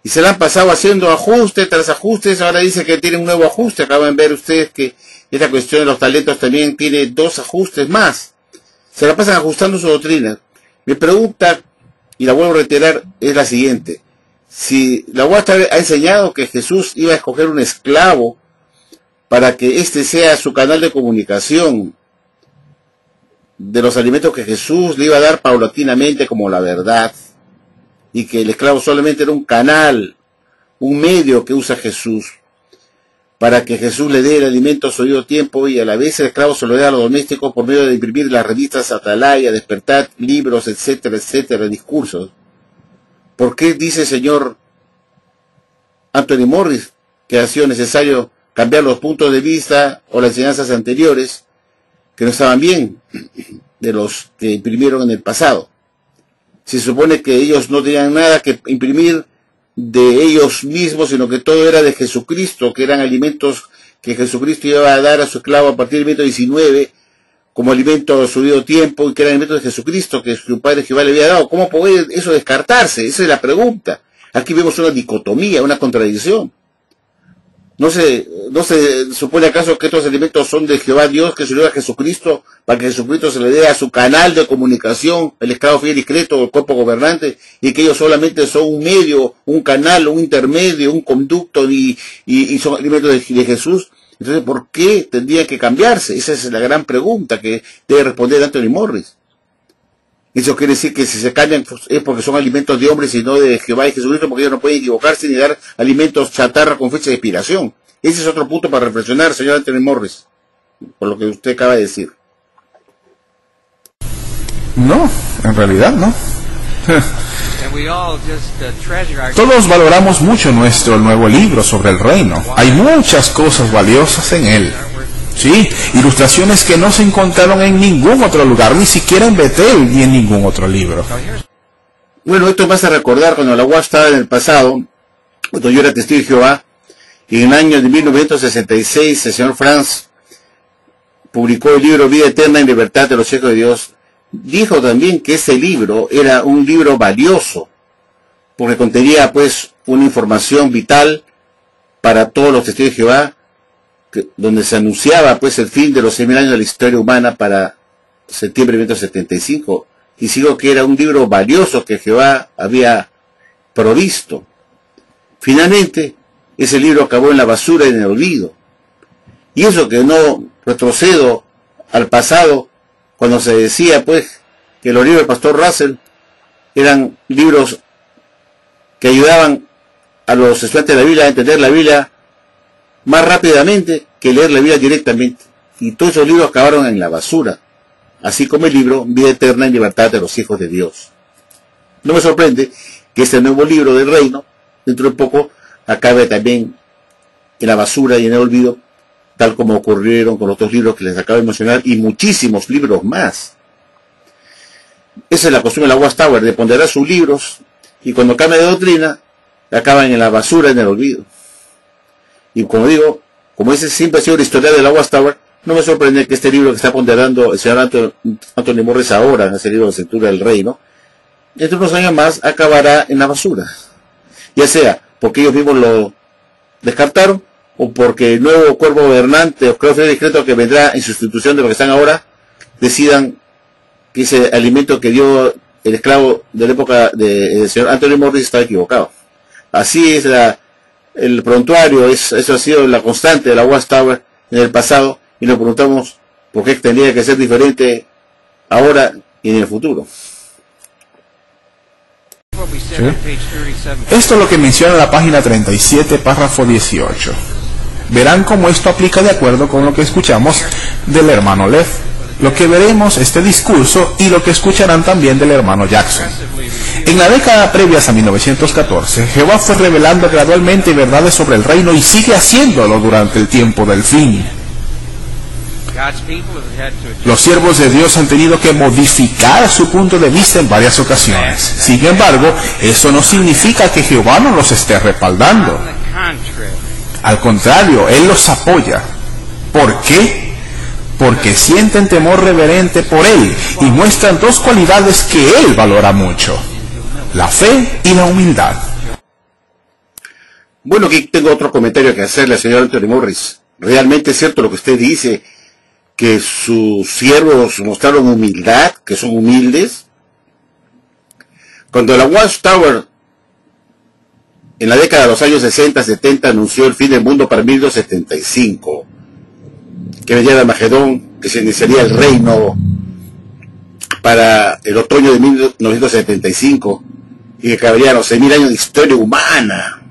B: Y se la han pasado haciendo ajuste tras ajustes. Ahora dice que tiene un nuevo ajuste. Acaban de ver ustedes que esta cuestión de los talentos también tiene 2 ajustes más. Se la pasan ajustando su doctrina. Mi pregunta, y la vuelvo a reiterar, es la siguiente. Si la Watchtower ha enseñado que Jesús iba a escoger un esclavo para que éste sea su canal de comunicación de los alimentos que Jesús le iba a dar paulatinamente como la verdad, y que el esclavo solamente era un canal, un medio que usa Jesús para que Jesús le dé el alimento a su debido tiempo, y a la vez el esclavo se lo dé a los domésticos por medio de imprimir las revistas Atalaya, Despertar, libros, etcétera, etcétera, discursos. ¿Por qué dice el señor Anthony Morris que ha sido necesario cambiar los puntos de vista o las enseñanzas anteriores que no estaban bien de los que imprimieron en el pasado? Se supone que ellos no tenían nada que imprimir de ellos mismos, sino que todo era de Jesucristo, que eran alimentos que Jesucristo iba a dar a su esclavo a partir del minuto 19, como alimento a su debido tiempo, y que eran alimentos de Jesucristo, que su padre Jehová le había dado. ¿Cómo puede eso descartarse? Esa es la pregunta. Aquí vemos una dicotomía, una contradicción. ¿No se supone acaso que estos alimentos son de Jehová Dios, que se lo da a Jesucristo, para que Jesucristo se le dé a su canal de comunicación, el esclavo fiel y discreto, el cuerpo gobernante, y que ellos solamente son un medio, un canal, un intermedio, un conducto, y son alimentos de Jesús? Entonces, ¿por qué tendría que cambiarse? Esa es la gran pregunta que debe responder Anthony Morris. Eso quiere decir que si se cambian es porque son alimentos de hombres y no de Jehová y Jesucristo, porque ellos no pueden equivocarse ni dar alimentos chatarra con fecha de expiración. Ese es otro punto para reflexionar, señor Anthony Morris, por lo que usted acaba de decir.
C: No, en realidad no. Todos valoramos mucho nuestro nuevo libro sobre el reino. Hay muchas cosas valiosas en él. Sí, ilustraciones que no se encontraron en ningún otro lugar, ni siquiera en Betel ni en ningún otro libro.
B: Bueno, esto me hace recordar cuando la UAS estaba en el pasado, cuando yo era testigo de Jehová, y en el año de 1966 el señor Franz publicó el libro Vida Eterna en Libertad de los Hijos de Dios. Dijo también que ese libro era un libro valioso, porque contenía pues una información vital para todos los testigos de Jehová, donde se anunciaba pues el fin de los 6.000 años de la historia humana para septiembre de 1975, y sigo que era un libro valioso que Jehová había provisto. Finalmente, ese libro acabó en la basura y en el olvido. Y eso que no retrocedo al pasado, cuando se decía pues que los libros del pastor Russell eran libros que ayudaban a los estudiantes de la Biblia a entender la Biblia más rápidamente que leer la Biblia directamente. Y todos esos libros acabaron en la basura, así como el libro Vida Eterna en Libertad de los Hijos de Dios. No me sorprende que este nuevo libro del reino, dentro de poco, acabe también en la basura y en el olvido, tal como ocurrieron con los otros libros que les acabo de mencionar, y muchísimos libros más. Esa es la costumbre de la Watchtower, de ponderar sus libros, y cuando cambia de doctrina, acaban en la basura y en el olvido. Y como digo, como ese siempre ha sido la historia de la Watchtower, no me sorprende que este libro que está ponderando el señor Anthony Morris ahora, en ese libro de Escritura del Reino, entre unos años más acabará en la basura. Ya sea porque ellos mismos lo descartaron, o porque el nuevo cuerpo gobernante o esclavo fiel y discreto que vendrá en sustitución de lo que están ahora, decidan que ese alimento que dio el esclavo de la época del señor Anthony Morris estaba equivocado. Así es el prontuario, eso ha sido la constante de la Watchtower en el pasado, y nos preguntamos por qué tendría que ser diferente ahora y en el futuro.
C: ¿Sí? Esto es lo que menciona la página 37, párrafo 18. Verán cómo esto aplica de acuerdo con lo que escuchamos del hermano Lev, lo que veremos este discurso y lo que escucharán también del hermano Jackson. En la década previas a 1914, Jehová fue revelando gradualmente verdades sobre el reino y sigue haciéndolo durante el tiempo del fin. Los siervos de Dios han tenido que modificar su punto de vista en varias ocasiones. Sin embargo, eso no significa que Jehová no los esté respaldando. Al contrario, Él los apoya. ¿Por qué? Porque sienten temor reverente por Él y muestran dos cualidades que Él valora mucho: la fe y la humildad.
B: Bueno, aquí tengo otro comentario que hacerle al señor Anthony Morris. Realmente es cierto lo que usted dice, que sus siervos mostraron humildad, que son humildes. Cuando la Watchtower en la década de los años 60-70 anunció el fin del mundo para 1275, que venía de Armagedón, que se iniciaría el reino para el otoño de 1975, y que caberían los 6.000 años de historia humana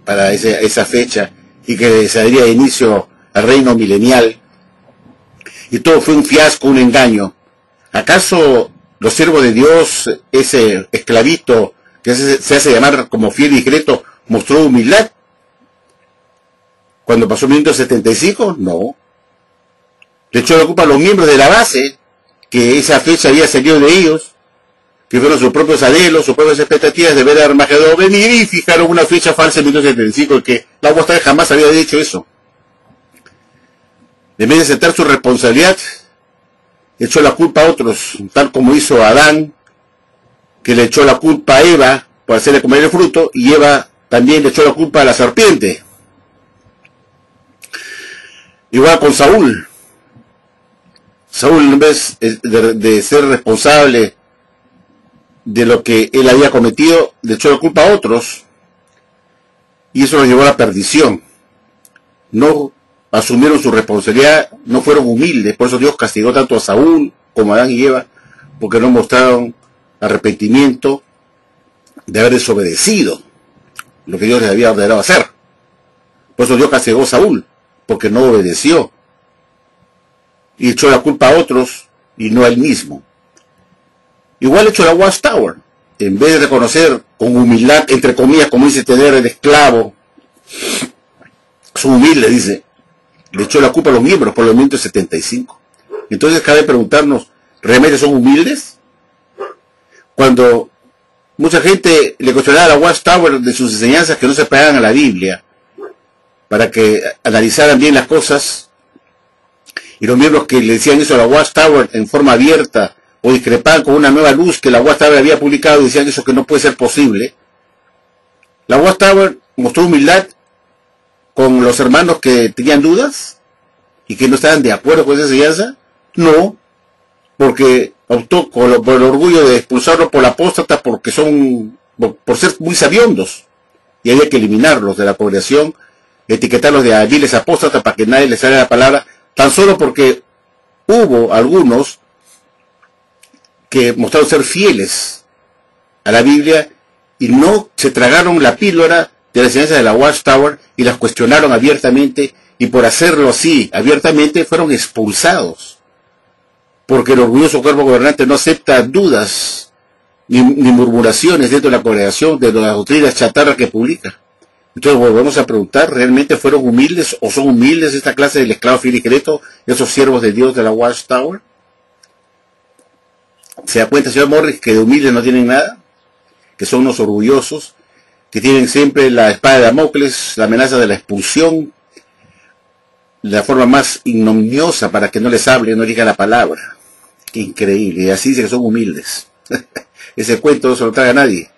B: para esa fecha, y que se daría inicio al reino milenial, y todo fue un fiasco, un engaño. ¿Acaso los siervos de Dios, ese esclavito que se hace llamar como fiel y discreto, mostró humildad cuando pasó 1975? No. Le echó la culpa a los miembros de la base, que esa fecha había salido de ellos, que fueron sus propios anhelos, sus propias expectativas de ver a Armagedón venir, y fijaron una fecha falsa en 1975, y que la Watchtower jamás había dicho eso. En vez de aceptar su responsabilidad, echó la culpa a otros, tal como hizo Adán, que le echó la culpa a Eva por hacerle comer el fruto, y Eva también le echó la culpa a la serpiente. Igual con Saúl. Saúl, en vez de ser responsable de lo que él había cometido, le echó la culpa a otros, y eso lo llevó a la perdición. No asumieron su responsabilidad, no fueron humildes. Por eso Dios castigó tanto a Saúl como a Adán y Eva, porque no mostraron arrepentimiento de haber desobedecido lo que Dios les había ordenado hacer. Por eso Dios castigó a Saúl, porque no obedeció, y echó la culpa a otros y no a él mismo. Igual echó la Watchtower, en vez de reconocer con humildad, entre comillas, como dice tener el esclavo, son humildes, dice, le echó la culpa a los miembros por los 1975. Entonces cabe preguntarnos, ¿realmente son humildes? Cuando mucha gente le cuestionaba a la Watchtower de sus enseñanzas que no se pegaban a la Biblia, para que analizaran bien las cosas, y los miembros que le decían eso a la Watchtower en forma abierta, o discrepaban con una nueva luz que la Watchtower había publicado y decían eso que no puede ser posible, la Watchtower mostró humildad con los hermanos que tenían dudas y que no estaban de acuerdo con esa enseñanza. No, porque optó por el orgullo de expulsarlos por la apóstata, porque por ser muy sabiondos, y había que eliminarlos de la congregación, etiquetarlos de agiles apóstatas para que nadie les haga la palabra, tan solo porque hubo algunos que mostraron ser fieles a la Biblia y no se tragaron la píldora de la enseñanza de la Watchtower y las cuestionaron abiertamente, y por hacerlo así abiertamente fueron expulsados, porque el orgulloso cuerpo gobernante no acepta dudas ni murmuraciones dentro de la congregación de las doctrinas chatarras que publica. Entonces volvemos a preguntar, ¿realmente fueron humildes o son humildes esta clase del esclavo fiel y discreto, esos siervos de Dios de la Watchtower? ¿Se da cuenta, señor Morris, que de humildes no tienen nada? Que son unos orgullosos, que tienen siempre la espada de Damocles, la amenaza de la expulsión, la forma más ignominiosa para que no les hable, no diga la palabra. Qué increíble, y así dice que son humildes. Ese cuento no se lo traga a nadie.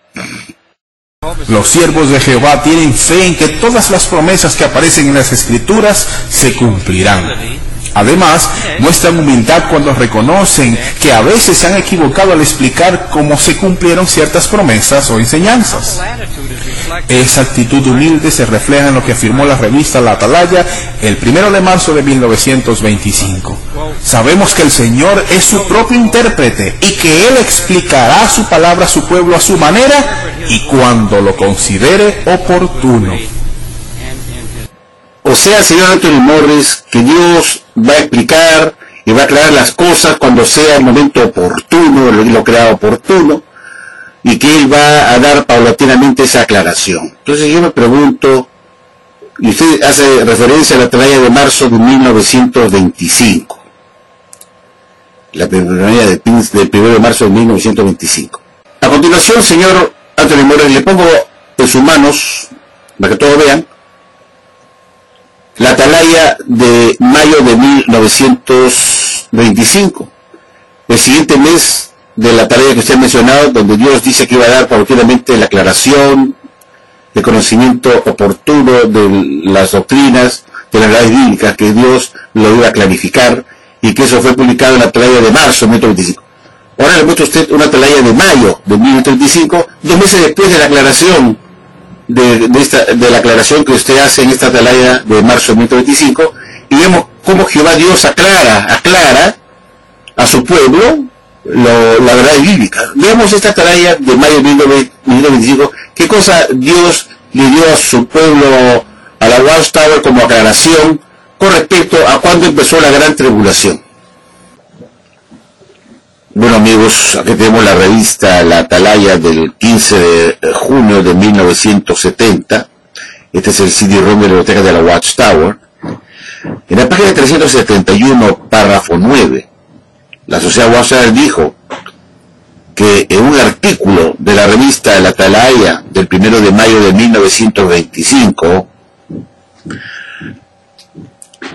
C: Los siervos de Jehová tienen fe en que todas las promesas que aparecen en las Escrituras se cumplirán. Además, muestran humildad cuando reconocen que a veces se han equivocado al explicar cómo se cumplieron ciertas promesas o enseñanzas. Esa actitud humilde se refleja en lo que afirmó la revista La Atalaya el 1 de marzo de 1925. Sabemos que el Señor es su propio intérprete y que Él explicará su palabra a su pueblo a su manera y cuando lo considere oportuno.
B: O sea, señor Anthony Morris, que Dios va a explicar y va a aclarar las cosas cuando sea el momento oportuno, lo crea oportuno, y que Él va a dar paulatinamente esa aclaración. Entonces yo me pregunto, y usted hace referencia a la Atalaya de marzo de 1925, la Atalaya del 1 de marzo de 1925. A continuación, señor Anthony Morris, le pongo en sus manos, para que todos vean, la Atalaya de mayo de 1925, el siguiente mes de la Atalaya que usted ha mencionado, donde Dios dice que iba a dar paulatinamente la aclaración, el conocimiento oportuno de las doctrinas, de las verdades bíblicas, que Dios lo iba a clarificar, y que eso fue publicado en la Atalaya de marzo de 1925. Ahora le muestro a usted una Atalaya de mayo de 1925, 2 meses después de la aclaración de la aclaración que usted hace en esta Atalaya de marzo de 1925, y vemos cómo Jehová Dios aclara a su pueblo la verdad bíblica. Veamos esta Atalaya de mayo de 1925, qué cosa Dios le dio a su pueblo, a la Watchtower, como aclaración con respecto a cuándo empezó la gran tribulación. Bueno, amigos, aquí tenemos la revista La Atalaya del 15 de junio de 1970. Este es el CD-ROM de la biblioteca de la Watchtower. En la página 371, párrafo 9, la sociedad Watchtower dijo que en un artículo de la revista La Atalaya del 1 de mayo de 1925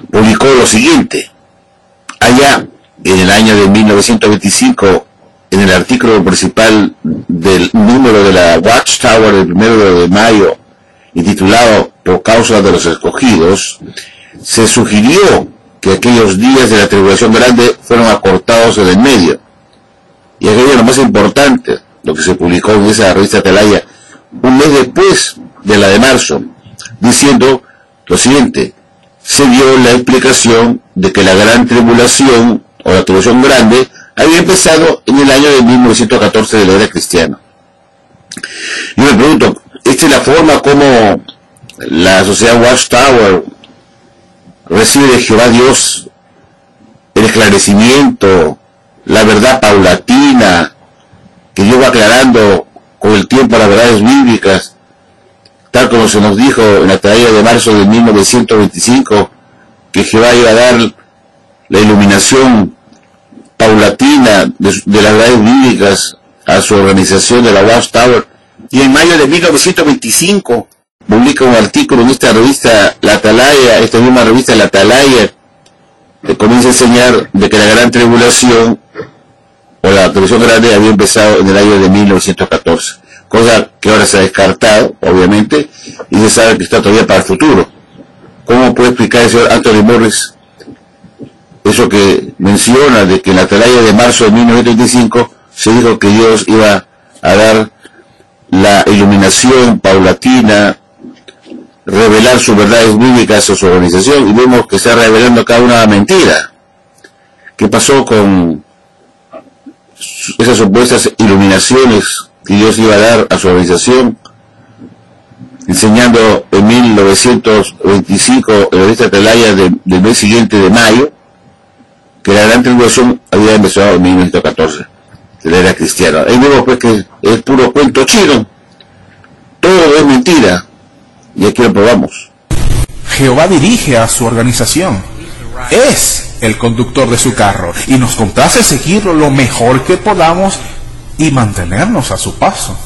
B: publicó lo siguiente: allá en el año de 1925, en el artículo principal del número de la Watchtower del 1 de mayo, intitulado Por causa de los escogidos, se sugirió que aquellos días de la tribulación grande fueron acortados en el medio. Y aquello es lo más importante, lo que se publicó en esa revista Atalaya, un mes después de la de marzo, diciendo lo siguiente: se dio la explicación de que la gran tribulación o la tribulación grande había empezado en el año de 1914 de la era cristiana. Yo me pregunto, ¿esta es la forma como la sociedad Watchtower recibe de Jehová Dios el esclarecimiento, la verdad paulatina, que Dios va aclarando con el tiempo las verdades bíblicas, tal como se nos dijo en la Atalaya de marzo de 1925, que Jehová iba a dar la iluminación paulatina de las verdades bíblicas a su organización de la Watchtower? Y en mayo de 1925 publica un artículo en esta revista La Atalaya, esta misma revista La Atalaya, que comienza a enseñar de que la gran tribulación o la tribulación grande había empezado en el año de 1914, cosa que ahora se ha descartado, obviamente, y se sabe que está todavía para el futuro. ¿Cómo puede explicar el señor Anthony Morris eso que menciona de que en la Atalaya de marzo de 1925 se dijo que Dios iba a dar la iluminación paulatina, revelar sus verdades bíblicas a su organización, y vemos que está revelando cada una mentira? ¿Qué pasó con esas supuestas iluminaciones que Dios iba a dar a su organización, enseñando en 1925 en la revista Atalaya del mes siguiente de mayo que la gran tribulación había empezado en 1914 de la era cristiana? Ahí vemos pues que es puro cuento chino, todo es mentira, y aquí lo probamos.
C: Jehová dirige a su organización, es el conductor de su carro, y nos complace seguirlo lo mejor que podamos y mantenernos a su paso.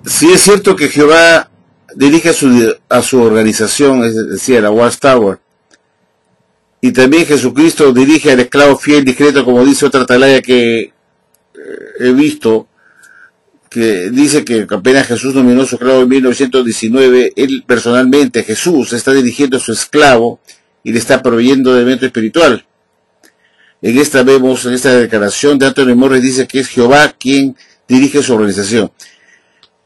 B: Sí, es cierto que Jehová dirige a su organización, es decir, a la Watchtower, y también Jesucristo dirige al esclavo fiel discreto, como dice otra Atalaya que he visto que dice que apenas Jesús nominó su esclavo en 1919, él personalmente, Jesús, está dirigiendo a su esclavo y le está proveyendo de alimento espiritual. En esta declaración de Anthony Morris dice que es Jehová quien dirige su organización.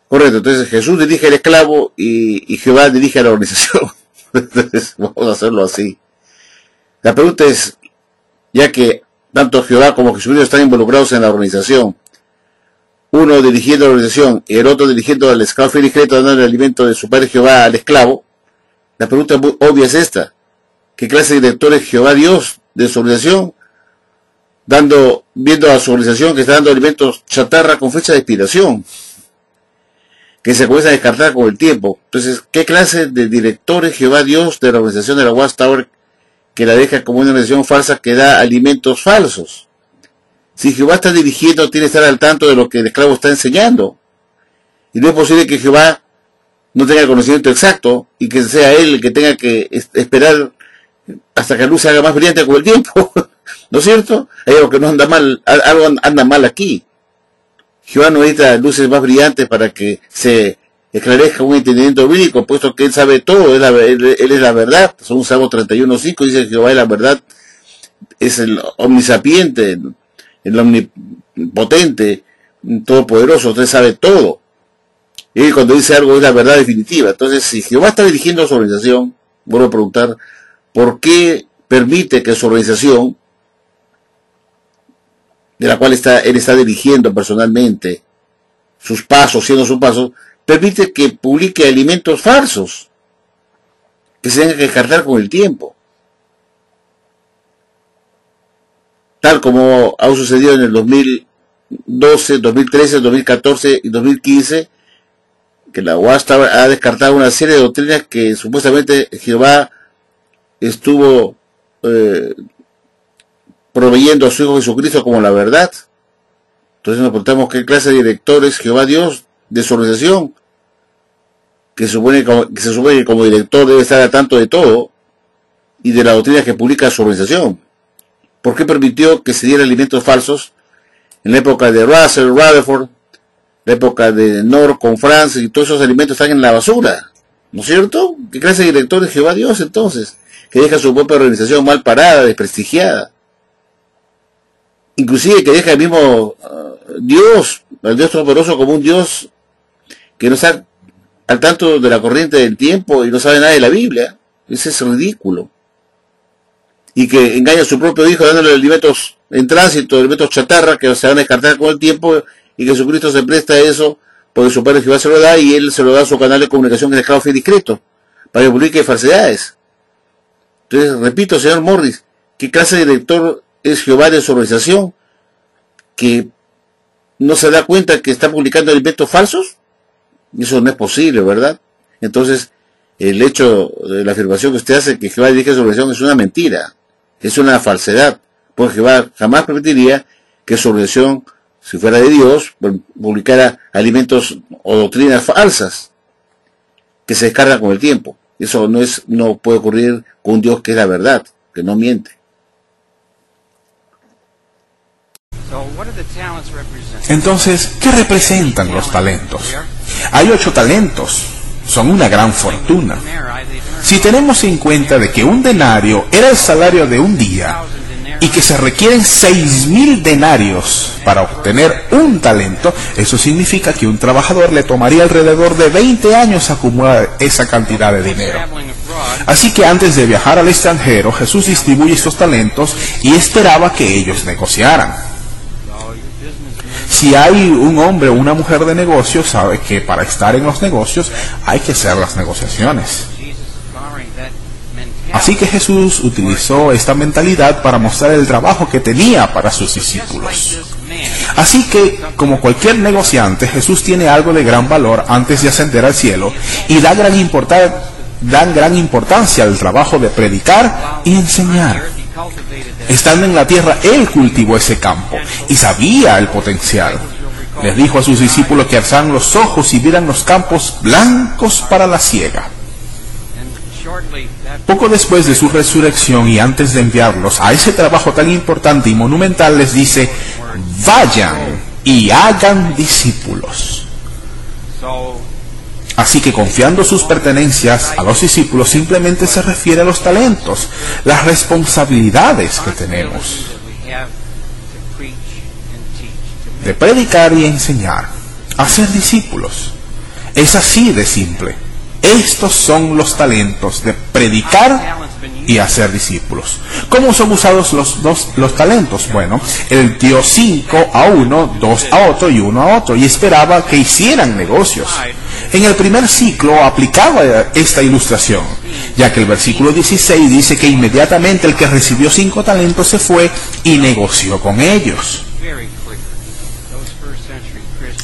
B: Correcto, entonces Jesús dirige al esclavo y Jehová dirige a la organización. Entonces vamos a hacerlo así. La pregunta es, ya que tanto Jehová como Jesucristo están involucrados en la organización, uno dirigiendo a la organización y el otro dirigiendo al esclavo fiel y discreto, dando el alimento de su padre Jehová al esclavo, la pregunta muy obvia es esta: ¿qué clase de director es Jehová Dios de su organización? Viendo a su organización que está dando alimentos chatarra con fecha de expiración, que se comienza a descartar con el tiempo. Entonces, ¿qué clase de director es Jehová Dios de la organización de la Watchtower, que la deja como una organización falsa que da alimentos falsos? Si Jehová está dirigiendo, tiene que estar al tanto de lo que el esclavo está enseñando. Y no es posible que Jehová no tenga el conocimiento exacto y que sea él el que tenga que esperar hasta que la luz se haga más brillante con el tiempo. ¿No es cierto? Hay algo que no anda mal, algo anda mal aquí. Jehová no necesita luces más brillantes para que se esclarezca un entendimiento bíblico, puesto que él sabe todo, él es la verdad. Según Salmo 31:5 dice que Jehová es la verdad, es el omnisapiente, el omnipotente, todopoderoso, usted sabe todo. Y cuando dice algo es la verdad definitiva. Entonces, si Jehová está dirigiendo a su organización, vuelvo a preguntar, ¿por qué permite que su organización, de la cual él está dirigiendo personalmente sus pasos, siendo sus pasos, permite que publique alimentos falsos que se tengan que descartar con el tiempo? Tal como ha sucedido en el 2012, 2013, 2014 y 2015, que la Watchtower ha descartado una serie de doctrinas que supuestamente Jehová estuvo proveyendo a su Hijo Jesucristo como la verdad. Entonces nos preguntamos qué clase de director es Jehová Dios de su organización, que se supone que como director debe estar al tanto de todo y de la doctrina que publica su organización. ¿Por qué permitió que se dieran alimentos falsos en la época de Russell, Rutherford, la época de North con France, y todos esos alimentos están en la basura? ¿No es cierto? ¿Qué clase de director es Jehová Dios entonces, que deja su propia organización mal parada, desprestigiada? Inclusive que deja el mismo Dios, el Dios Todopoderoso, como un Dios que no está al tanto de la corriente del tiempo y no sabe nada de la Biblia. Ese es ridículo. Y que engaña a su propio Hijo dándole alimentos en tránsito, alimentos chatarra que se van a descartar con el tiempo, y que Jesucristo se presta a eso porque su Padre Jehová se lo da y él se lo da a su canal de comunicación, que es el esclavo fiel y discreto, para que publique falsedades. Entonces, repito, señor Morris, ¿qué clase de director es Jehová de su organización que no se da cuenta que está publicando alimentos falsos? Eso no es posible, ¿verdad? Entonces, el hecho de la afirmación que usted hace que Jehová dirige su organización es una mentira, es una falsedad, porque Jehová jamás permitiría que su organización, si fuera de Dios, publicara alimentos o doctrinas falsas que se descargan con el tiempo. Eso no puede ocurrir con un Dios que es la verdad, que no miente.
C: Entonces, ¿qué representan los talentos? Hay 8 talentos. Son una gran fortuna. Si tenemos en cuenta de que un denario era el salario de un día y que se requieren 6,000 denarios para obtener un talento, eso significa que un trabajador le tomaría alrededor de 20 años acumular esa cantidad de dinero. Así que antes de viajar al extranjero, Jesús distribuye estos talentos y esperaba que ellos negociaran. Si hay un hombre o una mujer de negocios, sabe que para estar en los negocios hay que hacer las negociaciones. Así que Jesús utilizó esta mentalidad para mostrar el trabajo que tenía para sus discípulos. Así que, como cualquier negociante, Jesús tiene algo de gran valor antes de ascender al cielo y dan gran importancia al trabajo de predicar y enseñar. Estando en la tierra, Él cultivó ese campo y sabía el potencial. Les dijo a sus discípulos que alzaran los ojos y vieran los campos blancos para la siega. Poco después de su resurrección y antes de enviarlos a ese trabajo tan importante y monumental, les dice: vayan y hagan discípulos. Así que confiando sus pertenencias a los discípulos simplemente se refiere a los talentos, las responsabilidades que tenemos de predicar y enseñar, hacer discípulos. Es así de simple. Estos son los talentos de predicar y hacer discípulos. ¿Cómo son usados los talentos? Bueno, él dio 5 a uno, 2 a otro y 1 a otro, y esperaba que hicieran negocios. En el primer ciclo aplicaba esta ilustración, ya que el versículo 16 dice que inmediatamente el que recibió 5 talentos se fue y negoció con ellos.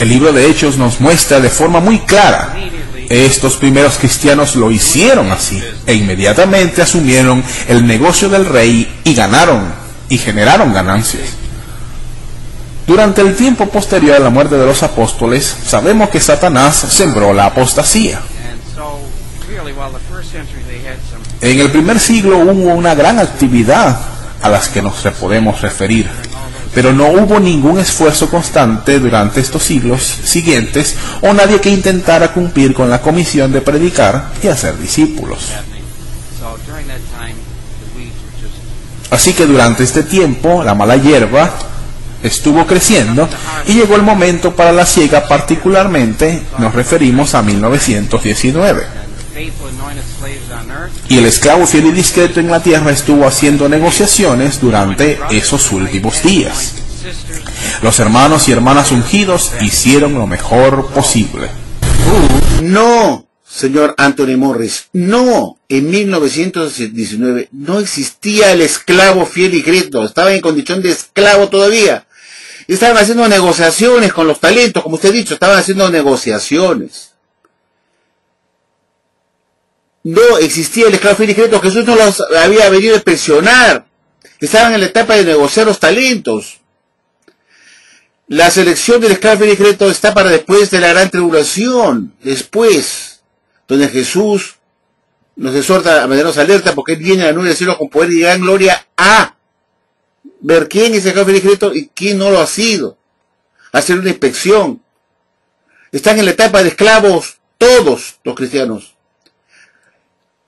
C: El libro de Hechos nos muestra de forma muy clara: estos primeros cristianos lo hicieron así, e inmediatamente asumieron el negocio del rey y generaron ganancias. Durante el tiempo posterior a la muerte de los apóstoles, sabemos que Satanás sembró la apostasía. En el primer siglo hubo una gran actividad a las que nos podemos referir, pero no hubo ningún esfuerzo constante durante estos siglos siguientes, o nadie que intentara cumplir con la comisión de predicar y hacer discípulos. Así que durante este tiempo la mala hierba estuvo creciendo y llegó el momento para la siega. Particularmente nos referimos a 1919. Y el esclavo fiel y discreto en la tierra estuvo haciendo negociaciones durante esos últimos días. Los hermanos y hermanas ungidos hicieron lo mejor posible.
B: No, señor Anthony Morris, no. En 1919 no existía el esclavo fiel y discreto. Estaba en condición de esclavo todavía. Estaban haciendo negociaciones con los talentos, como usted ha dicho, estaban haciendo negociaciones. No existía el esclavo fiel y discreto. Jesús no los había venido a pensionar. Estaban en la etapa de negociar los talentos. La selección del esclavo fiel y discreto está para después de la gran tribulación. Después, donde Jesús nos exhorta a mantenernos alerta, porque Él viene a la nube del cielo con poder y gran gloria a ver quién es el esclavo fiel y discreto y quién no lo ha sido. Hacer una inspección. Están en la etapa de esclavos todos los cristianos.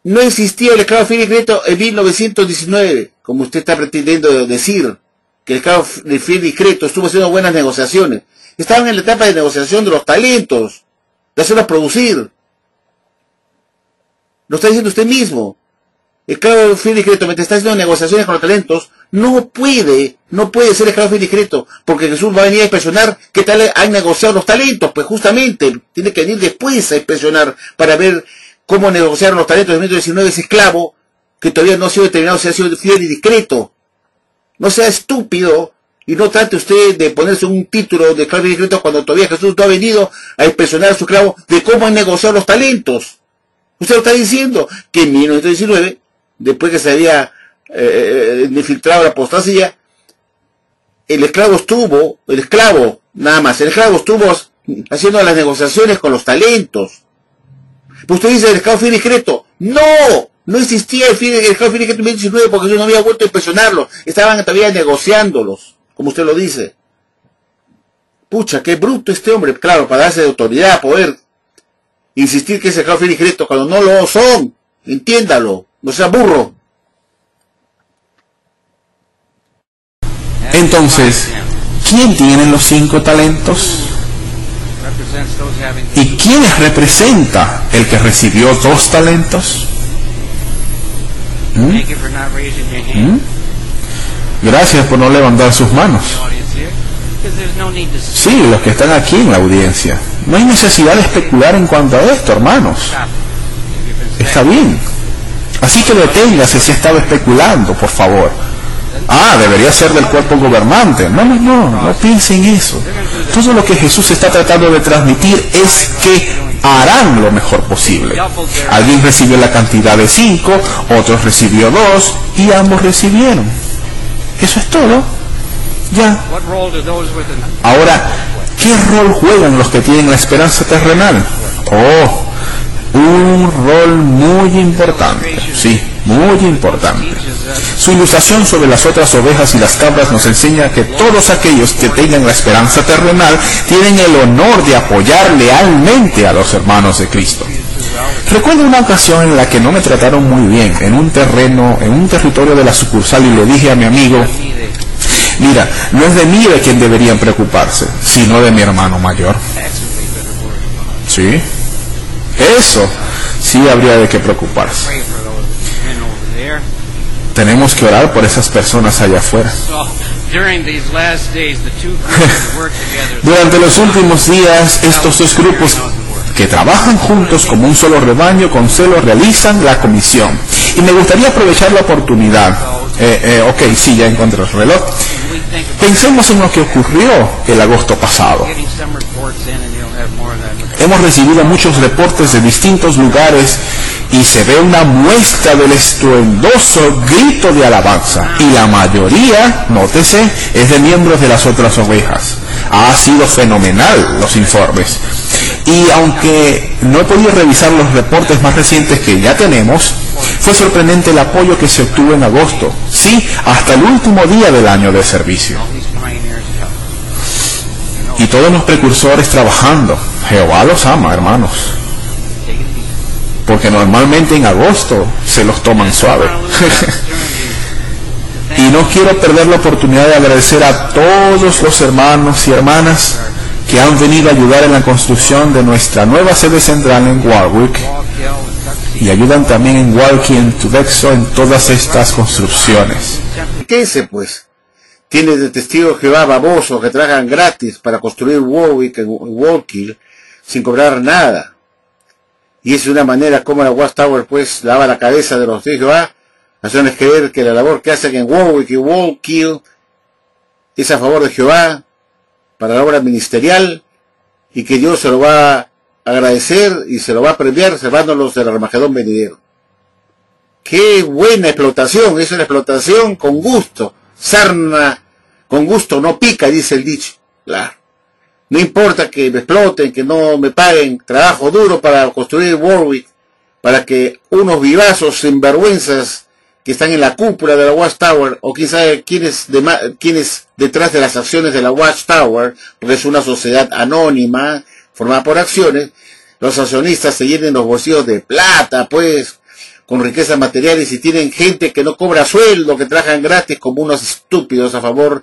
B: No existía el esclavo fiel y discreto en 1919, como usted está pretendiendo decir, que el esclavo fiel y discreto estuvo haciendo buenas negociaciones. Estaban en la etapa de negociación de los talentos, de hacerlos producir. Lo está diciendo usted mismo. El esclavo fiel y discreto, mientras está haciendo negociaciones con los talentos, no puede ser esclavo fiel y discreto, porque Jesús va a venir a inspeccionar qué tal han negociado los talentos. Pues justamente, tiene que venir después a inspeccionar para ver cómo negociaron los talentos de 1919 ese esclavo que todavía no ha sido determinado si ha sido fiel y discreto. No sea estúpido y no trate usted de ponerse un título de esclavo y discreto cuando todavía Jesús no ha venido a inspeccionar a su esclavo de cómo han negociado los talentos. Usted lo está diciendo que en 1919, después que se había infiltrado la apostasía, el esclavo estuvo haciendo las negociaciones con los talentos. Pues usted dice el esclavo fiel y discreto. No existía el esclavo fiel y discreto en 1919 porque Jesús no había vuelto a impresionarlos. Estaban todavía negociándolos, como usted lo dice. Pucha, qué bruto este hombre, claro, para darse de autoridad, poder insistir que es el esclavo fiel y discreto cuando no lo son. Entiéndalo, no sea burro.
C: Entonces, ¿quién tiene los 5 talentos? ¿Y quiénes representa el que recibió 2 talentos? Gracias por no levantar sus manos. Sí, los que están aquí en la audiencia. No hay necesidad de especular en cuanto a esto, hermanos. Está bien. Así que deténgase si ha estado especulando, por favor. Debería ser del cuerpo gobernante. No piense en eso. Todo lo que Jesús está tratando de transmitir es que harán lo mejor posible. Alguien recibió la cantidad de 5, otros recibió 2 y ambos recibieron. Eso es todo. Ya. Ahora, ¿qué rol juegan los que tienen la esperanza terrenal? un rol muy importante, sí, muy importante. Su ilustración sobre las otras ovejas y las cabras nos enseña que todos aquellos que tengan la esperanza terrenal tienen el honor de apoyar lealmente a los hermanos de Cristo. Recuerdo una ocasión en la que no me trataron muy bien en un territorio de la sucursal, y le dije a mi amigo: mira, no es de mí de quien deberían preocuparse, sino de mi hermano mayor. Sí, eso sí habría de qué preocuparse. Tenemos que orar por esas personas allá afuera. Durante los últimos días, estos dos grupos que trabajan juntos como un solo rebaño con celo realizan la comisión. Y me gustaría aprovechar la oportunidad. Ok, sí, ya encontré el reloj. Pensemos en lo que ocurrió el agosto pasado. Hemos recibido muchos reportes de distintos lugares y se ve una muestra del estruendoso grito de alabanza. Y la mayoría, nótese, es de miembros de las otras ovejas. Ha sido fenomenal los informes. Y aunque no he podido revisar los reportes más recientes que ya tenemos, fue sorprendente el apoyo que se obtuvo en agosto, sí, hasta el último día del año de servicio. Y todos los precursores trabajando. Jehová los ama, hermanos. Porque normalmente en agosto se los toman suave. Y no quiero perder la oportunidad de agradecer a todos los hermanos y hermanas que han venido a ayudar en la construcción de nuestra nueva sede central en Warwick, y ayudan también en Walkie y en Tudexo en todas estas construcciones.
B: Fíjense pues, tienes de testigo de Jehová babosos que trabajan gratis para construir Warwick y Walkie sin cobrar nada. Y es una manera como la Watchtower pues lava la cabeza de los de Jehová, haciéndoles creer que la labor que hacen en Warwick y Walkie es a favor de Jehová para la obra ministerial, y que Dios se lo va a agradecer y se lo va a premiar salvándolos del Armagedón venidero. ¡Qué buena explotación! Es una explotación con gusto. Sarna con gusto no pica, dice el dicho. Claro. No importa que me exploten, que no me paguen, trabajo duro para construir Warwick, para que unos vivazos sinvergüenzas que están en la cúpula de la Watchtower, o quién sabe quiénes detrás de las acciones de la Watchtower, porque es una sociedad anónima, formada por acciones, los accionistas se llenen los bolsillos de plata, pues, con riquezas materiales, y tienen gente que no cobra sueldo, que trabajan gratis como unos estúpidos a favor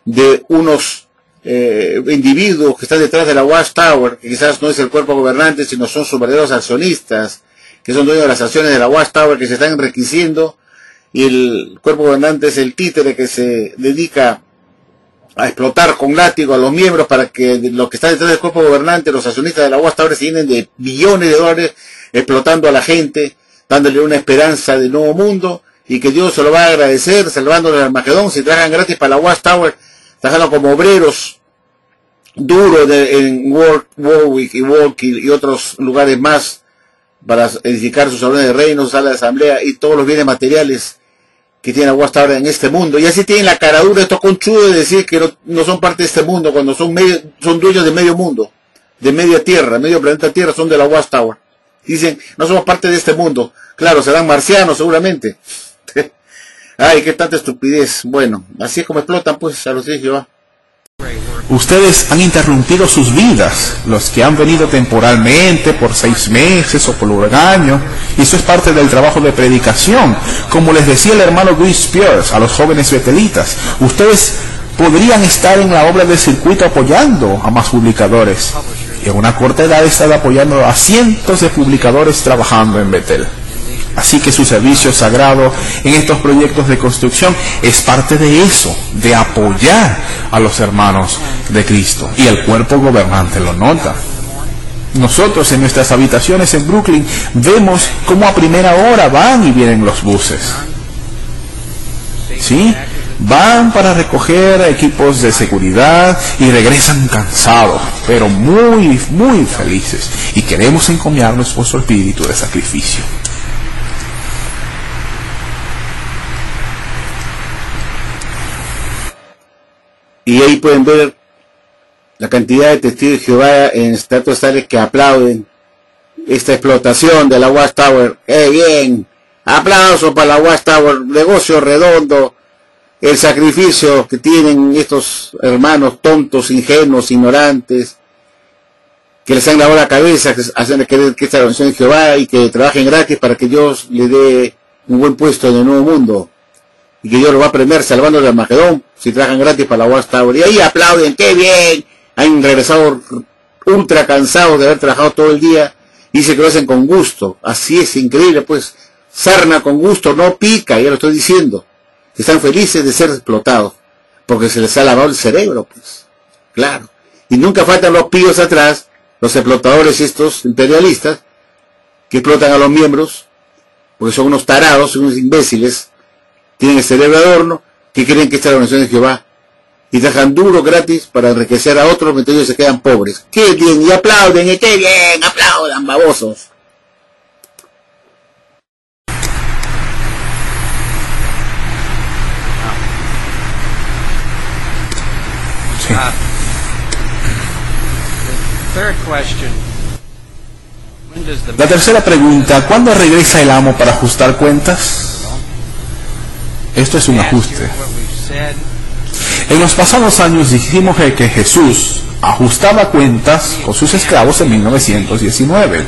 B: de unos individuos que están detrás de la Watchtower, que quizás no es el cuerpo gobernante, sino son sus verdaderos accionistas, que son dueños de las acciones de la Watchtower, que se están enriqueciendo, y el cuerpo gobernante es el títere que se dedica a explotar con látigo a los miembros para que los que están detrás del cuerpo gobernante, los accionistas de la Watchtower, se llenen de billones de dólares explotando a la gente, dándole una esperanza de nuevo mundo, y que Dios se lo va a agradecer salvándole al Armagedón si trabajan gratis para la Watchtower, trabajando como obreros duros en Warwick y Walkie y otros lugares más para edificar sus salones de reino, salas de asamblea y todos los bienes materiales que tiene la Watchtower en este mundo. Y así tienen la caradura estos conchudos de decir que no son parte de este mundo, cuando son dueños de medio mundo, de media tierra, medio planeta Tierra, son de la Watchtower. Dicen, no somos parte de este mundo. Claro, serán marcianos seguramente. Ay, qué tanta estupidez. Bueno, así es como explotan pues a los de Jehová.
C: Ustedes han interrumpido sus vidas, los que han venido temporalmente por 6 meses o por un año, y eso es parte del trabajo de predicación. Como les decía el hermano Bruce Pierce a los jóvenes betelitas, ustedes podrían estar en la obra del circuito apoyando a más publicadores, y en una corta edad están apoyando a cientos de publicadores trabajando en Betel. Así que su servicio sagrado en estos proyectos de construcción es parte de eso, de apoyar a los hermanos de Cristo. Y el cuerpo gobernante lo nota. Nosotros en nuestras habitaciones en Brooklyn vemos cómo a primera hora van y vienen los buses. ¿Sí? Van para recoger equipos de seguridad y regresan cansados, pero muy, muy felices. Y queremos encomiarnos por su espíritu de sacrificio.
B: Y ahí pueden ver la cantidad de testigos de Jehová en estatuas tales que aplauden esta explotación de la Watchtower. Bien, aplauso para la Watchtower, negocio redondo, el sacrificio que tienen estos hermanos tontos, ingenuos, ignorantes, que les han lavado la cabeza, que hacen creer que esta organización de Jehová y que trabajen gratis para que Dios le dé un buen puesto en el nuevo mundo, y que Dios lo va a premiar salvando el Armagedón si trabajan gratis para la Watchtower. Y ahí aplauden, ¡qué bien! Han regresado ultra cansados de haber trabajado todo el día, y dice que lo hacen con gusto. Así es, increíble, pues. Sarna con gusto no pica, ya lo estoy diciendo. Están felices de ser explotados, porque se les ha lavado el cerebro, pues. Claro. Y nunca faltan los píos atrás, los explotadores estos imperialistas, que explotan a los miembros, porque son unos tarados, son unos imbéciles, tienen el cerebro de adorno, que creen que esta es la organización de Jehová, y trabajan duro gratis para enriquecer a otros, mientras ellos se quedan pobres. ¡Qué bien! Y aplauden, y qué bien, aplaudan, babosos.
C: Sí. La tercera pregunta, ¿cuándo regresa el amo para ajustar cuentas? Esto es un ajuste. En los pasados años dijimos que Jesús ajustaba cuentas con sus esclavos en 1919.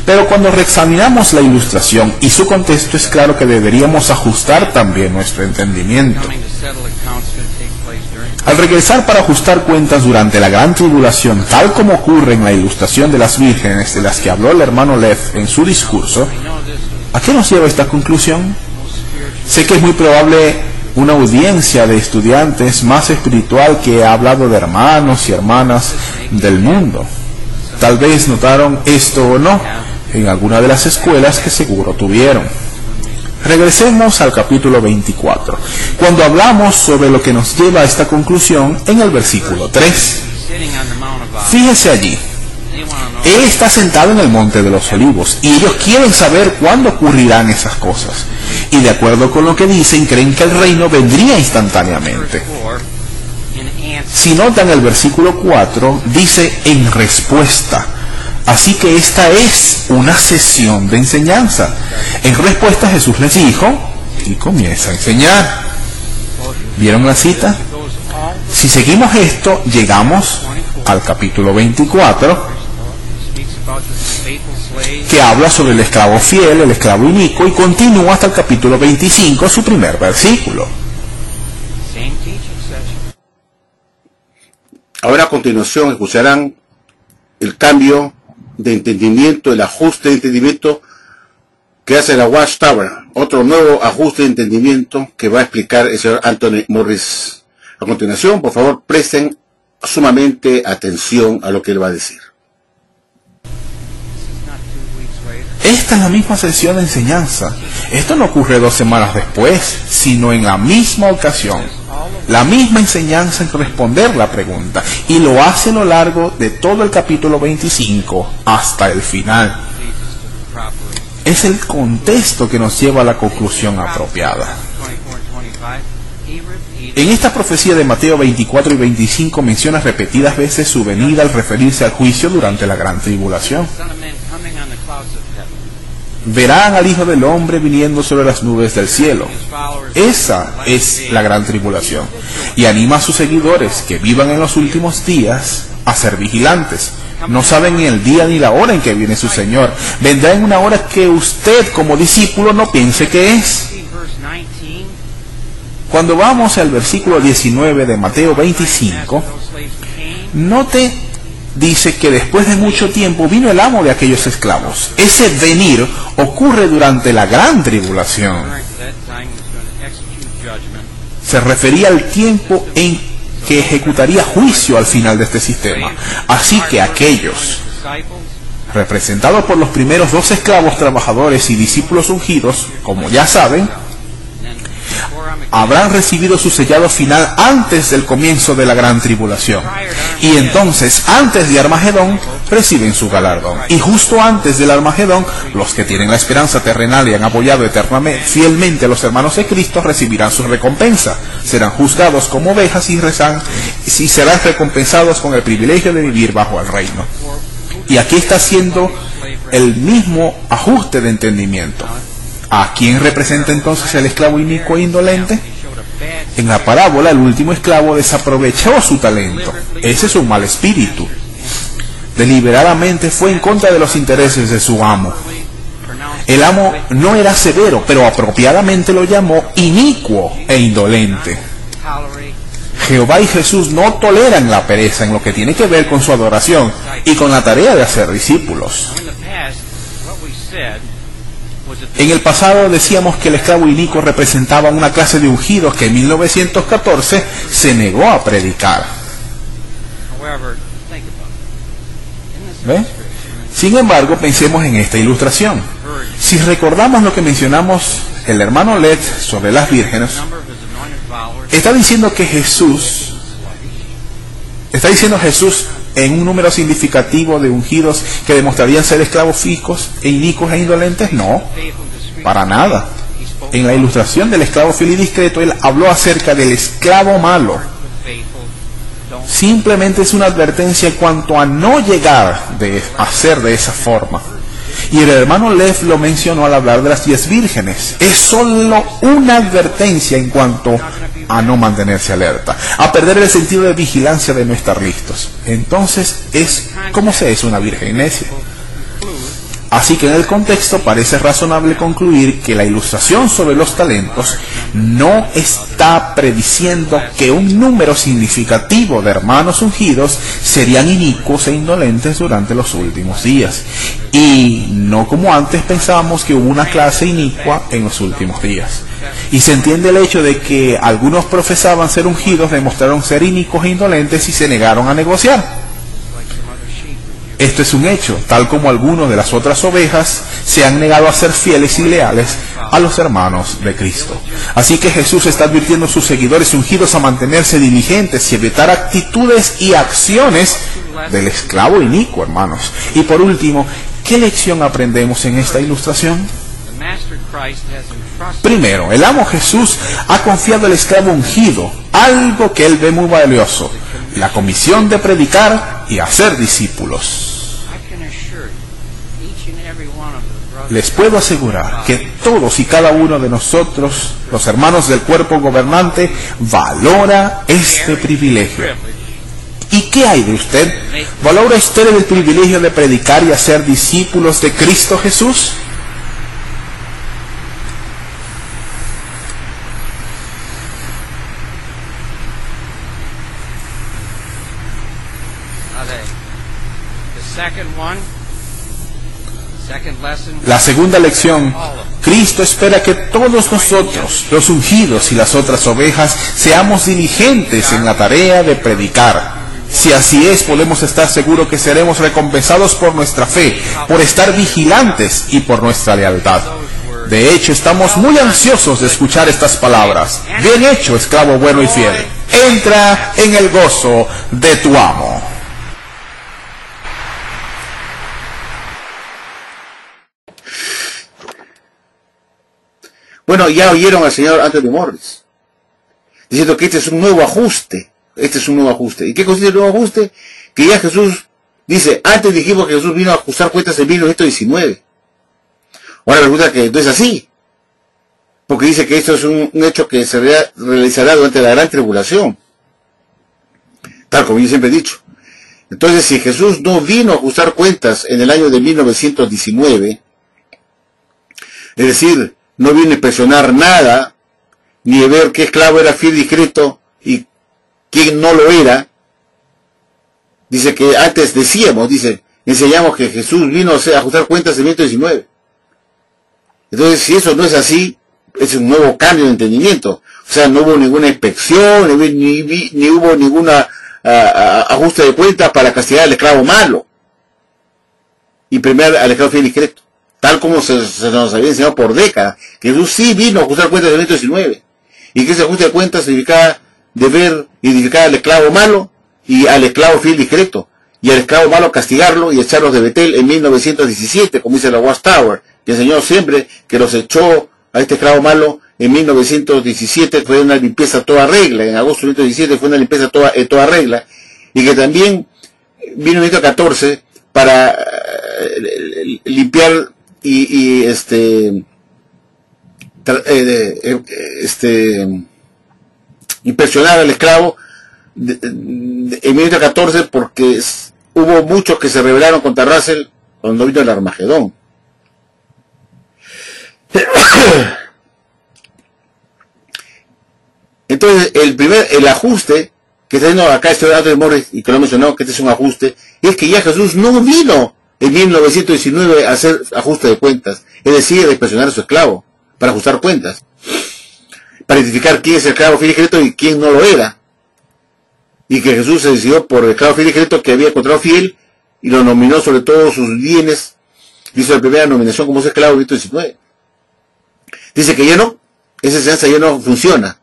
C: Pero cuando reexaminamos la ilustración y su contexto, es claro que deberíamos ajustar también nuestro entendimiento. Al regresar para ajustar cuentas durante la gran tribulación, tal como ocurre en la ilustración de las vírgenes de las que habló el hermano Lev en su discurso, ¿a qué nos lleva esta conclusión? Sé que es muy probable una audiencia de estudiantes más espiritual que ha hablado de hermanos y hermanas del mundo. Tal vez notaron esto o no en alguna de las escuelas que seguro tuvieron. Regresemos al capítulo 24, cuando hablamos sobre lo que nos lleva a esta conclusión en el versículo 3. Fíjese allí. Él está sentado en el monte de los olivos y ellos quieren saber cuándo ocurrirán esas cosas. Y de acuerdo con lo que dicen, creen que el reino vendría instantáneamente. Si notan el versículo 4, dice en respuesta. Así que esta es una sesión de enseñanza. En respuesta Jesús les dijo y comienza a enseñar. ¿Vieron la cita? Si seguimos esto, llegamos al capítulo 24, que habla sobre el esclavo fiel, el esclavo inicuo, y continúa hasta el capítulo 25, su primer versículo.
B: Ahora a continuación escucharán el cambio de entendimiento, el ajuste de entendimiento que hace la Watchtower, otro nuevo ajuste de entendimiento que va a explicar el señor Anthony Morris. A continuación, por favor, presten sumamente atención a lo que él va a decir.
C: Esta es la misma sesión de enseñanza. Esto no ocurre 2 semanas después, sino en la misma ocasión. La misma enseñanza en responder la pregunta, y lo hace a lo largo de todo el capítulo 25 hasta el final. Es el contexto que nos lleva a la conclusión apropiada. En esta profecía de Mateo 24 y 25 menciona repetidas veces su venida al referirse al juicio durante la gran tribulación. Verán al Hijo del Hombre viniendo sobre las nubes del cielo. Esa es la gran tribulación. Y anima a sus seguidores que vivan en los últimos días a ser vigilantes. No saben ni el día ni la hora en que viene su Señor. Vendrá en una hora que usted como discípulo no piense que es. Cuando vamos al versículo 19 de Mateo 25, note, dice que después de mucho tiempo vino el amo de aquellos esclavos. Ese venir ocurre durante la gran tribulación. Se refería al tiempo en que ejecutaría juicio al final de este sistema. Así que aquellos, representados por los primeros 2 esclavos trabajadores y discípulos ungidos, como ya saben, habrán recibido su sellado final antes del comienzo de la gran tribulación. Y entonces, antes de Armagedón, reciben su galardón. Y justo antes del Armagedón, los que tienen la esperanza terrenal y han apoyado eternamente, fielmente a los hermanos de Cristo, recibirán su recompensa. Serán juzgados como ovejas y serán recompensados con el privilegio de vivir bajo el reino. Y aquí está haciendo el mismo ajuste de entendimiento. ¿A quién representa entonces el esclavo inicuo e indolente? En la parábola, el último esclavo desaprovechó su talento. Ese es un mal espíritu. Deliberadamente fue en contra de los intereses de su amo. El amo no era severo, pero apropiadamente lo llamó inicuo e indolente. Jehová y Jesús no toleran la pereza en lo que tiene que ver con su adoración y con la tarea de hacer discípulos. En el pasado decíamos que el esclavo inicuo representaba una clase de ungidos que en 1914 se negó a predicar. ¿Ve? Sin embargo, pensemos en esta ilustración. Si recordamos lo que mencionamos el hermano Led sobre las vírgenes, está diciendo Jesús en un número significativo de ungidos que demostrarían ser esclavos fijos e inicuos e indolentes. No, para nada. En la ilustración del esclavo fiel y discreto, él habló acerca del esclavo malo. Simplemente es una advertencia en cuanto a no llegar a ser de esa forma. Y el hermano Lev lo mencionó al hablar de las 10 vírgenes. Es solo una advertencia en cuanto a no mantenerse alerta, a perder el sentido de vigilancia de no estar listos. Entonces ¿cómo se es una virgen necia? Así que en el contexto parece razonable concluir que la ilustración sobre los talentos no está prediciendo que un número significativo de hermanos ungidos serían inicuos e indolentes durante los últimos días, y no como antes pensábamos que hubo una clase inicua en los últimos días. Y se entiende el hecho de que algunos profesaban ser ungidos, demostraron ser inicuos e indolentes y se negaron a negociar. Esto es un hecho, tal como algunos de las otras ovejas se han negado a ser fieles y leales a los hermanos de Cristo. Así que Jesús está advirtiendo a sus seguidores ungidos a mantenerse diligentes y evitar actitudes y acciones del esclavo inicuo, hermanos. Y por último, ¿qué lección aprendemos en esta ilustración? Primero, el amo Jesús ha confiado al esclavo ungido algo que él ve muy valioso: la comisión de predicar y hacer discípulos. Les puedo asegurar que todos y cada uno de nosotros, los hermanos del cuerpo gobernante, valora este privilegio. ¿Y qué hay de usted? ¿Valora usted el privilegio de predicar y hacer discípulos de Cristo Jesús? La segunda lección: Cristo espera que todos nosotros, los ungidos y las otras ovejas, seamos diligentes en la tarea de predicar. Si así es, podemos estar seguros que seremos recompensados por nuestra fe, por estar vigilantes y por nuestra lealtad. De hecho, estamos muy ansiosos de escuchar estas palabras: bien hecho, esclavo bueno y fiel, entra en el gozo de tu amo.
B: Bueno, ya oyeron al señor Anthony Morris diciendo que este es un nuevo ajuste. ¿Y qué consiste el nuevo ajuste? Que ya Jesús dice, antes dijimos que Jesús vino a ajustar cuentas en 1919. Ahora resulta que no es así, porque dice que esto es un hecho que se realizará durante la gran tribulación, tal como yo siempre he dicho. Entonces, si Jesús no vino a ajustar cuentas en el año de 1919, es decir, no vino a inspeccionar nada, ni a ver qué esclavo era fiel y discreto y quién no lo era. Dice que antes enseñamos que Jesús vino a ajustar cuentas en 1919. Entonces, si eso no es así, es un nuevo cambio de entendimiento. O sea, no hubo ninguna inspección, ni hubo ninguna ajuste de cuentas para castigar al esclavo malo y premiar al esclavo fiel y discreto, tal como se nos había enseñado por décadas, que Jesús sí vino a ajustar cuentas en 1919, y que ese ajuste de cuentas significaba deber identificar al esclavo malo y al esclavo fiel y discreto, y al esclavo malo castigarlo y echarlos de Betel en 1917, como dice la Watchtower, que enseñó siempre que los echó a este esclavo malo en 1917, fue una limpieza a toda regla. En agosto de 1917 fue una limpieza a toda regla, y que también vino en 1914 para limpiar y impresionar al esclavo en 1914, porque hubo muchos que se rebelaron contra Russell cuando vino el Armagedón. Entonces, el ajuste que está haciendo acá este Anthony Morris, y que lo he mencionado, que este es un ajuste, es que ya Jesús no vino en 1919 a hacer ajuste de cuentas, es decir, a inspeccionar a su esclavo, para ajustar cuentas, para identificar quién es el esclavo fiel y secreto y quién no lo era. Y que Jesús se decidió por el esclavo fiel y secreto que había encontrado fiel, y lo nominó sobre todos sus bienes, hizo la primera nominación como ese esclavo en 1919. Dice que ya no, esa enseñanza ya no funciona.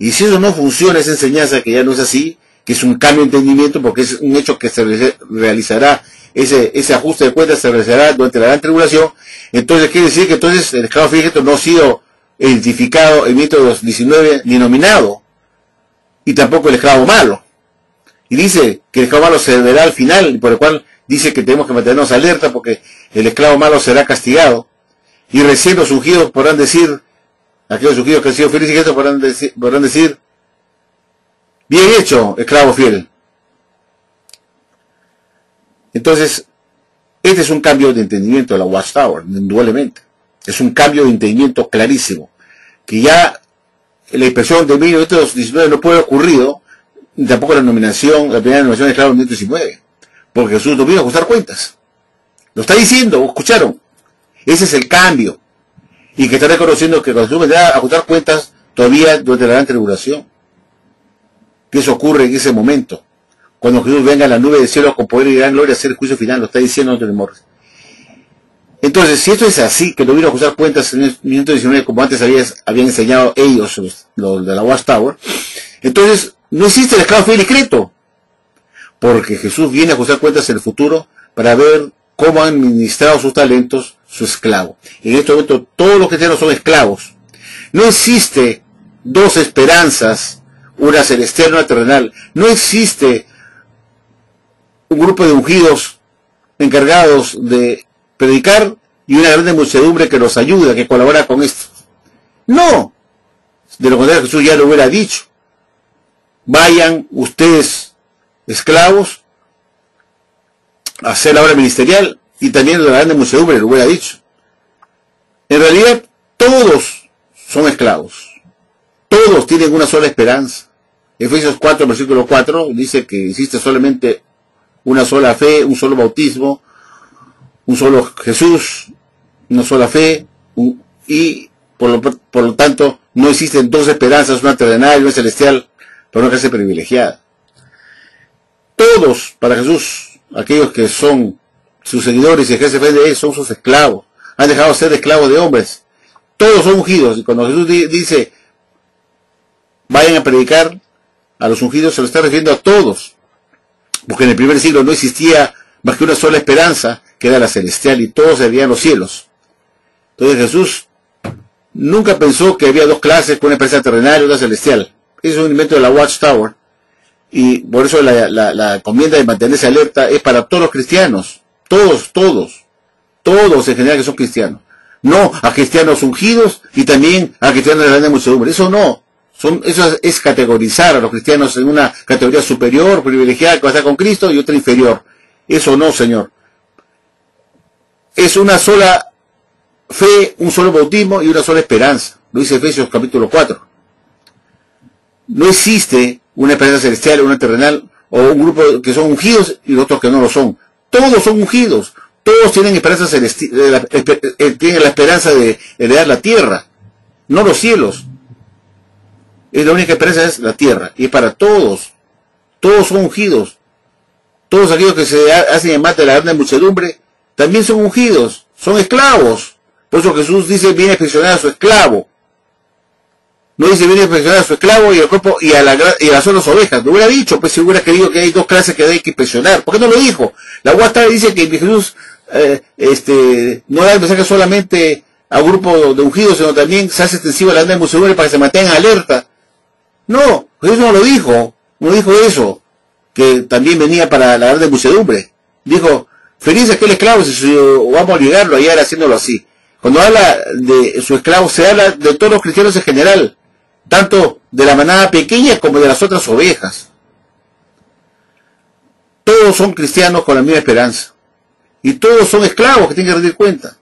B: Y si eso no funciona, esa enseñanza que ya no es así, que es un cambio de entendimiento, porque es un hecho que se realizará, ese ajuste de cuentas se realizará durante la gran tribulación, entonces quiere decir que entonces el esclavo fiel no ha sido identificado en 1919 ni nominado, y tampoco el esclavo malo. Y dice que el esclavo malo se verá al final, y por el cual dice que tenemos que mantenernos alerta, porque el esclavo malo será castigado, y recién los ungidos podrán decir, aquellos ungidos que han sido fieles y secretos podrán decir, bien hecho, esclavo fiel. Entonces, este es un cambio de entendimiento de la Watchtower, indudablemente. Es un cambio de entendimiento clarísimo, que ya la impresión de 1919 no puede haber ocurrido, ni tampoco la primera nominación de esclavo en 1919, porque Jesús no vino a ajustar cuentas. Lo está diciendo, ¿escucharon? Ese es el cambio. Y que está reconociendo que cuando Jesús vendrá a ajustar cuentas todavía durante la gran tribulación. Que eso ocurre en ese momento. Cuando Jesús venga a la nube del cielo con poder y gran gloria a hacer el juicio final, lo está diciendo Anthony Morris. Entonces, si esto es así, que no vino a ajustar cuentas en 1919, como antes habían enseñado ellos, los de la Watchtower, entonces no existe el esclavo fiel y secreto. Porque Jesús viene a ajustar cuentas en el futuro para ver cómo han administrado sus talentos su esclavo. En este momento todos los cristianos son esclavos. No existe dos esperanzas, una celestial y una terrenal. No existe un grupo de ungidos encargados de predicar y una grande muchedumbre que los ayuda, que colabora con esto. No. De lo contrario, Jesús ya lo hubiera dicho. Vayan ustedes, esclavos, a hacer la obra ministerial, y también la grande muchedumbre lo hubiera dicho. En realidad, todos son esclavos. Todos tienen una sola esperanza. Efesios 4, versículo 4, dice que existe solamente una sola fe, un solo bautismo, un solo Jesús, una sola fe, y por lo tanto no existen dos esperanzas, una terrenal y una celestial, para una clase privilegiada. Todos, para Jesús, aquellos que son sus seguidores y ejercen fe de él, son sus esclavos. Han dejado de ser esclavos de hombres. Todos son ungidos. Y cuando Jesús dice, vayan a predicar a los ungidos, se lo está refiriendo a todos. Porque en el primer siglo no existía más que una sola esperanza, que era la celestial, y todos serían los cielos. Entonces Jesús nunca pensó que había dos clases, una esperanza terrenal y una celestial. Ese es un invento de la Watchtower. Y por eso la encomienda de mantenerse alerta es para todos los cristianos. Todos en general que son cristianos. No a cristianos ungidos y también a cristianos de la grande muchedumbre. Eso no. Eso es categorizar a los cristianos en una categoría superior, privilegiada, que va a estar con Cristo, y otra inferior. Eso no, Señor. Es una sola fe, un solo bautismo y una sola esperanza. Lo dice Efesios capítulo 4. No existe una esperanza celestial, una terrenal, o un grupo que son ungidos y otros que no lo son. Todos son ungidos. Todos tienen esperanza celestial, tienen la esperanza de heredar la tierra, no los cielos. La única esperanza es la tierra, y para todos. Todos son ungidos. Todos aquellos que se hacen llamar de la grande muchedumbre también son ungidos, son esclavos. Por eso Jesús dice, viene a inspeccionar a su esclavo. No dice, viene a inspeccionar a su esclavo y al cuerpo y a las otras ovejas. Lo hubiera dicho, pues si hubiera querido que hay dos clases que hay que inspeccionar. ¿Por qué no lo dijo? La Watchtower dice que Jesús no da el mensaje solamente a un grupo de ungidos, sino también se hace extensivo a la grande muchedumbre para que se mantengan alerta. No, Jesús no lo dijo. No dijo eso, que también venía para la grande muchedumbre. Dijo, Feliz aquel esclavo si vamos a obligarlo a llegar haciéndolo así. Cuando habla de su esclavo, se habla de todos los cristianos en general, tanto de la manada pequeña como de las otras ovejas. Todos son cristianos con la misma esperanza. Y todos son esclavos que tienen que rendir cuenta.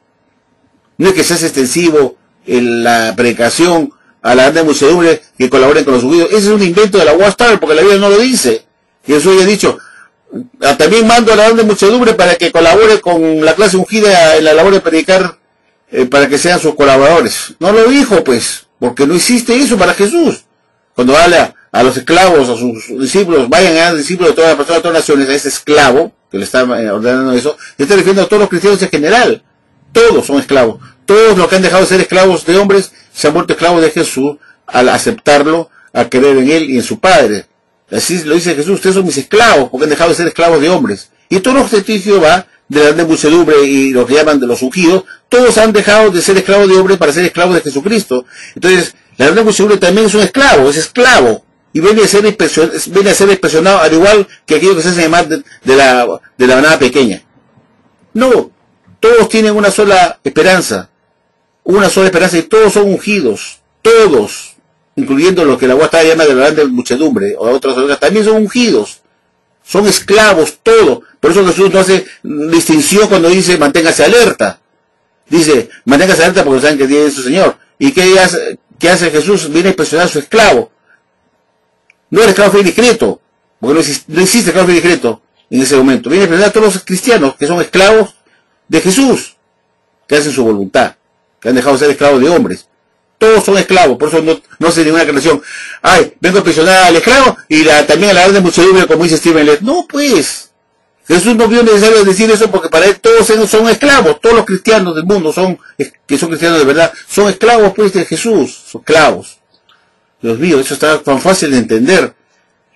B: No es que se hace extensivo en la predicación a la grande muchedumbre que colaboren con los judíos. Ese es un invento de la Watchtower, porque la Biblia no lo dice. Jesús ya ha dicho, también mando a la grande muchedumbre para que colabore con la clase ungida en la labor de predicar, para que sean sus colaboradores. No lo dijo, pues, porque no existe eso para Jesús. Cuando habla a los esclavos, a sus discípulos, vayan a ser discípulos de todas las personas, de todas las naciones, a ese esclavo, que le está ordenando eso, se está refiriendo a todos los cristianos en general. Todos son esclavos. Todos los que han dejado de ser esclavos de hombres se han vuelto esclavos de Jesús al aceptarlo, a creer en Él y en su Padre. Así lo dice Jesús, ustedes son mis esclavos, porque han dejado de ser esclavos de hombres. Y todo lo que va de la grande muchedumbre y lo que llaman de los ungidos, todos han dejado de ser esclavos de hombres para ser esclavos de Jesucristo. Entonces, la grande muchedumbre también es un esclavo, es esclavo. Y viene a ser expresionado al igual que aquello que se hace llamar de la manada pequeña. No, todos tienen una sola esperanza y todos son ungidos, todos, incluyendo los que la Watchtower llama de la grande muchedumbre o otras ovejas, también son ungidos, son esclavos, todos. Por eso Jesús no hace distinción cuando dice manténgase alerta. Dice, manténgase alerta porque saben que tiene su Señor. ¿Y qué hace Jesús? Viene a impresionar a su esclavo. No el esclavo fiel y discreto, porque no existe esclavo fiel y discreto en ese momento. Viene a impresionar a todos los cristianos que son esclavos de Jesús, que hacen su voluntad, que han dejado de ser esclavos de hombres. Todos son esclavos, por eso no hace ninguna aclaración. Ay, vengo a impresionar al esclavo y también a la grande muchedumbre, como dice Stephen Lett. No, pues, Jesús no vio necesario decir eso porque para él todos son esclavos. Todos los cristianos del mundo que son cristianos de verdad, son esclavos pues de Jesús, son esclavos. Dios mío, eso está tan fácil de entender.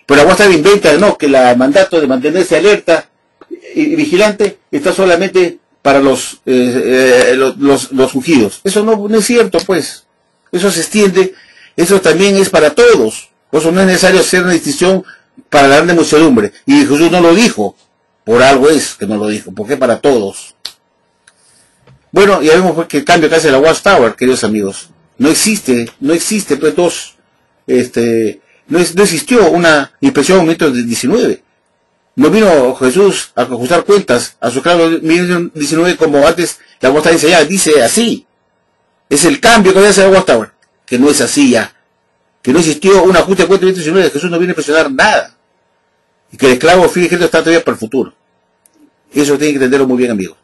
B: Pero la Watchtower inventa, no, que el mandato de mantenerse alerta y vigilante está solamente para los ungidos. Eso no es cierto, pues. Eso se extiende, eso también es para todos. Por eso no es necesario hacer una distinción para la grande muchedumbre. Y Jesús no lo dijo, por algo es que no lo dijo, porque es para todos. Bueno, ya vemos pues, que el cambio que hace la Watchtower, queridos amigos. No existe, pues no existió una impresión en 1919. No vino Jesús a ajustar cuentas a su esclavo en 1919 como antes la Watchtower dice así. Es el cambio que hace la Watchtower, que no es así ya. Que no existió un ajuste de cuentas en 1919, Jesús no viene a impresionar nada. Y que el esclavo fiel y discreto está todavía para el futuro. Eso tienen que entenderlo muy bien, amigos.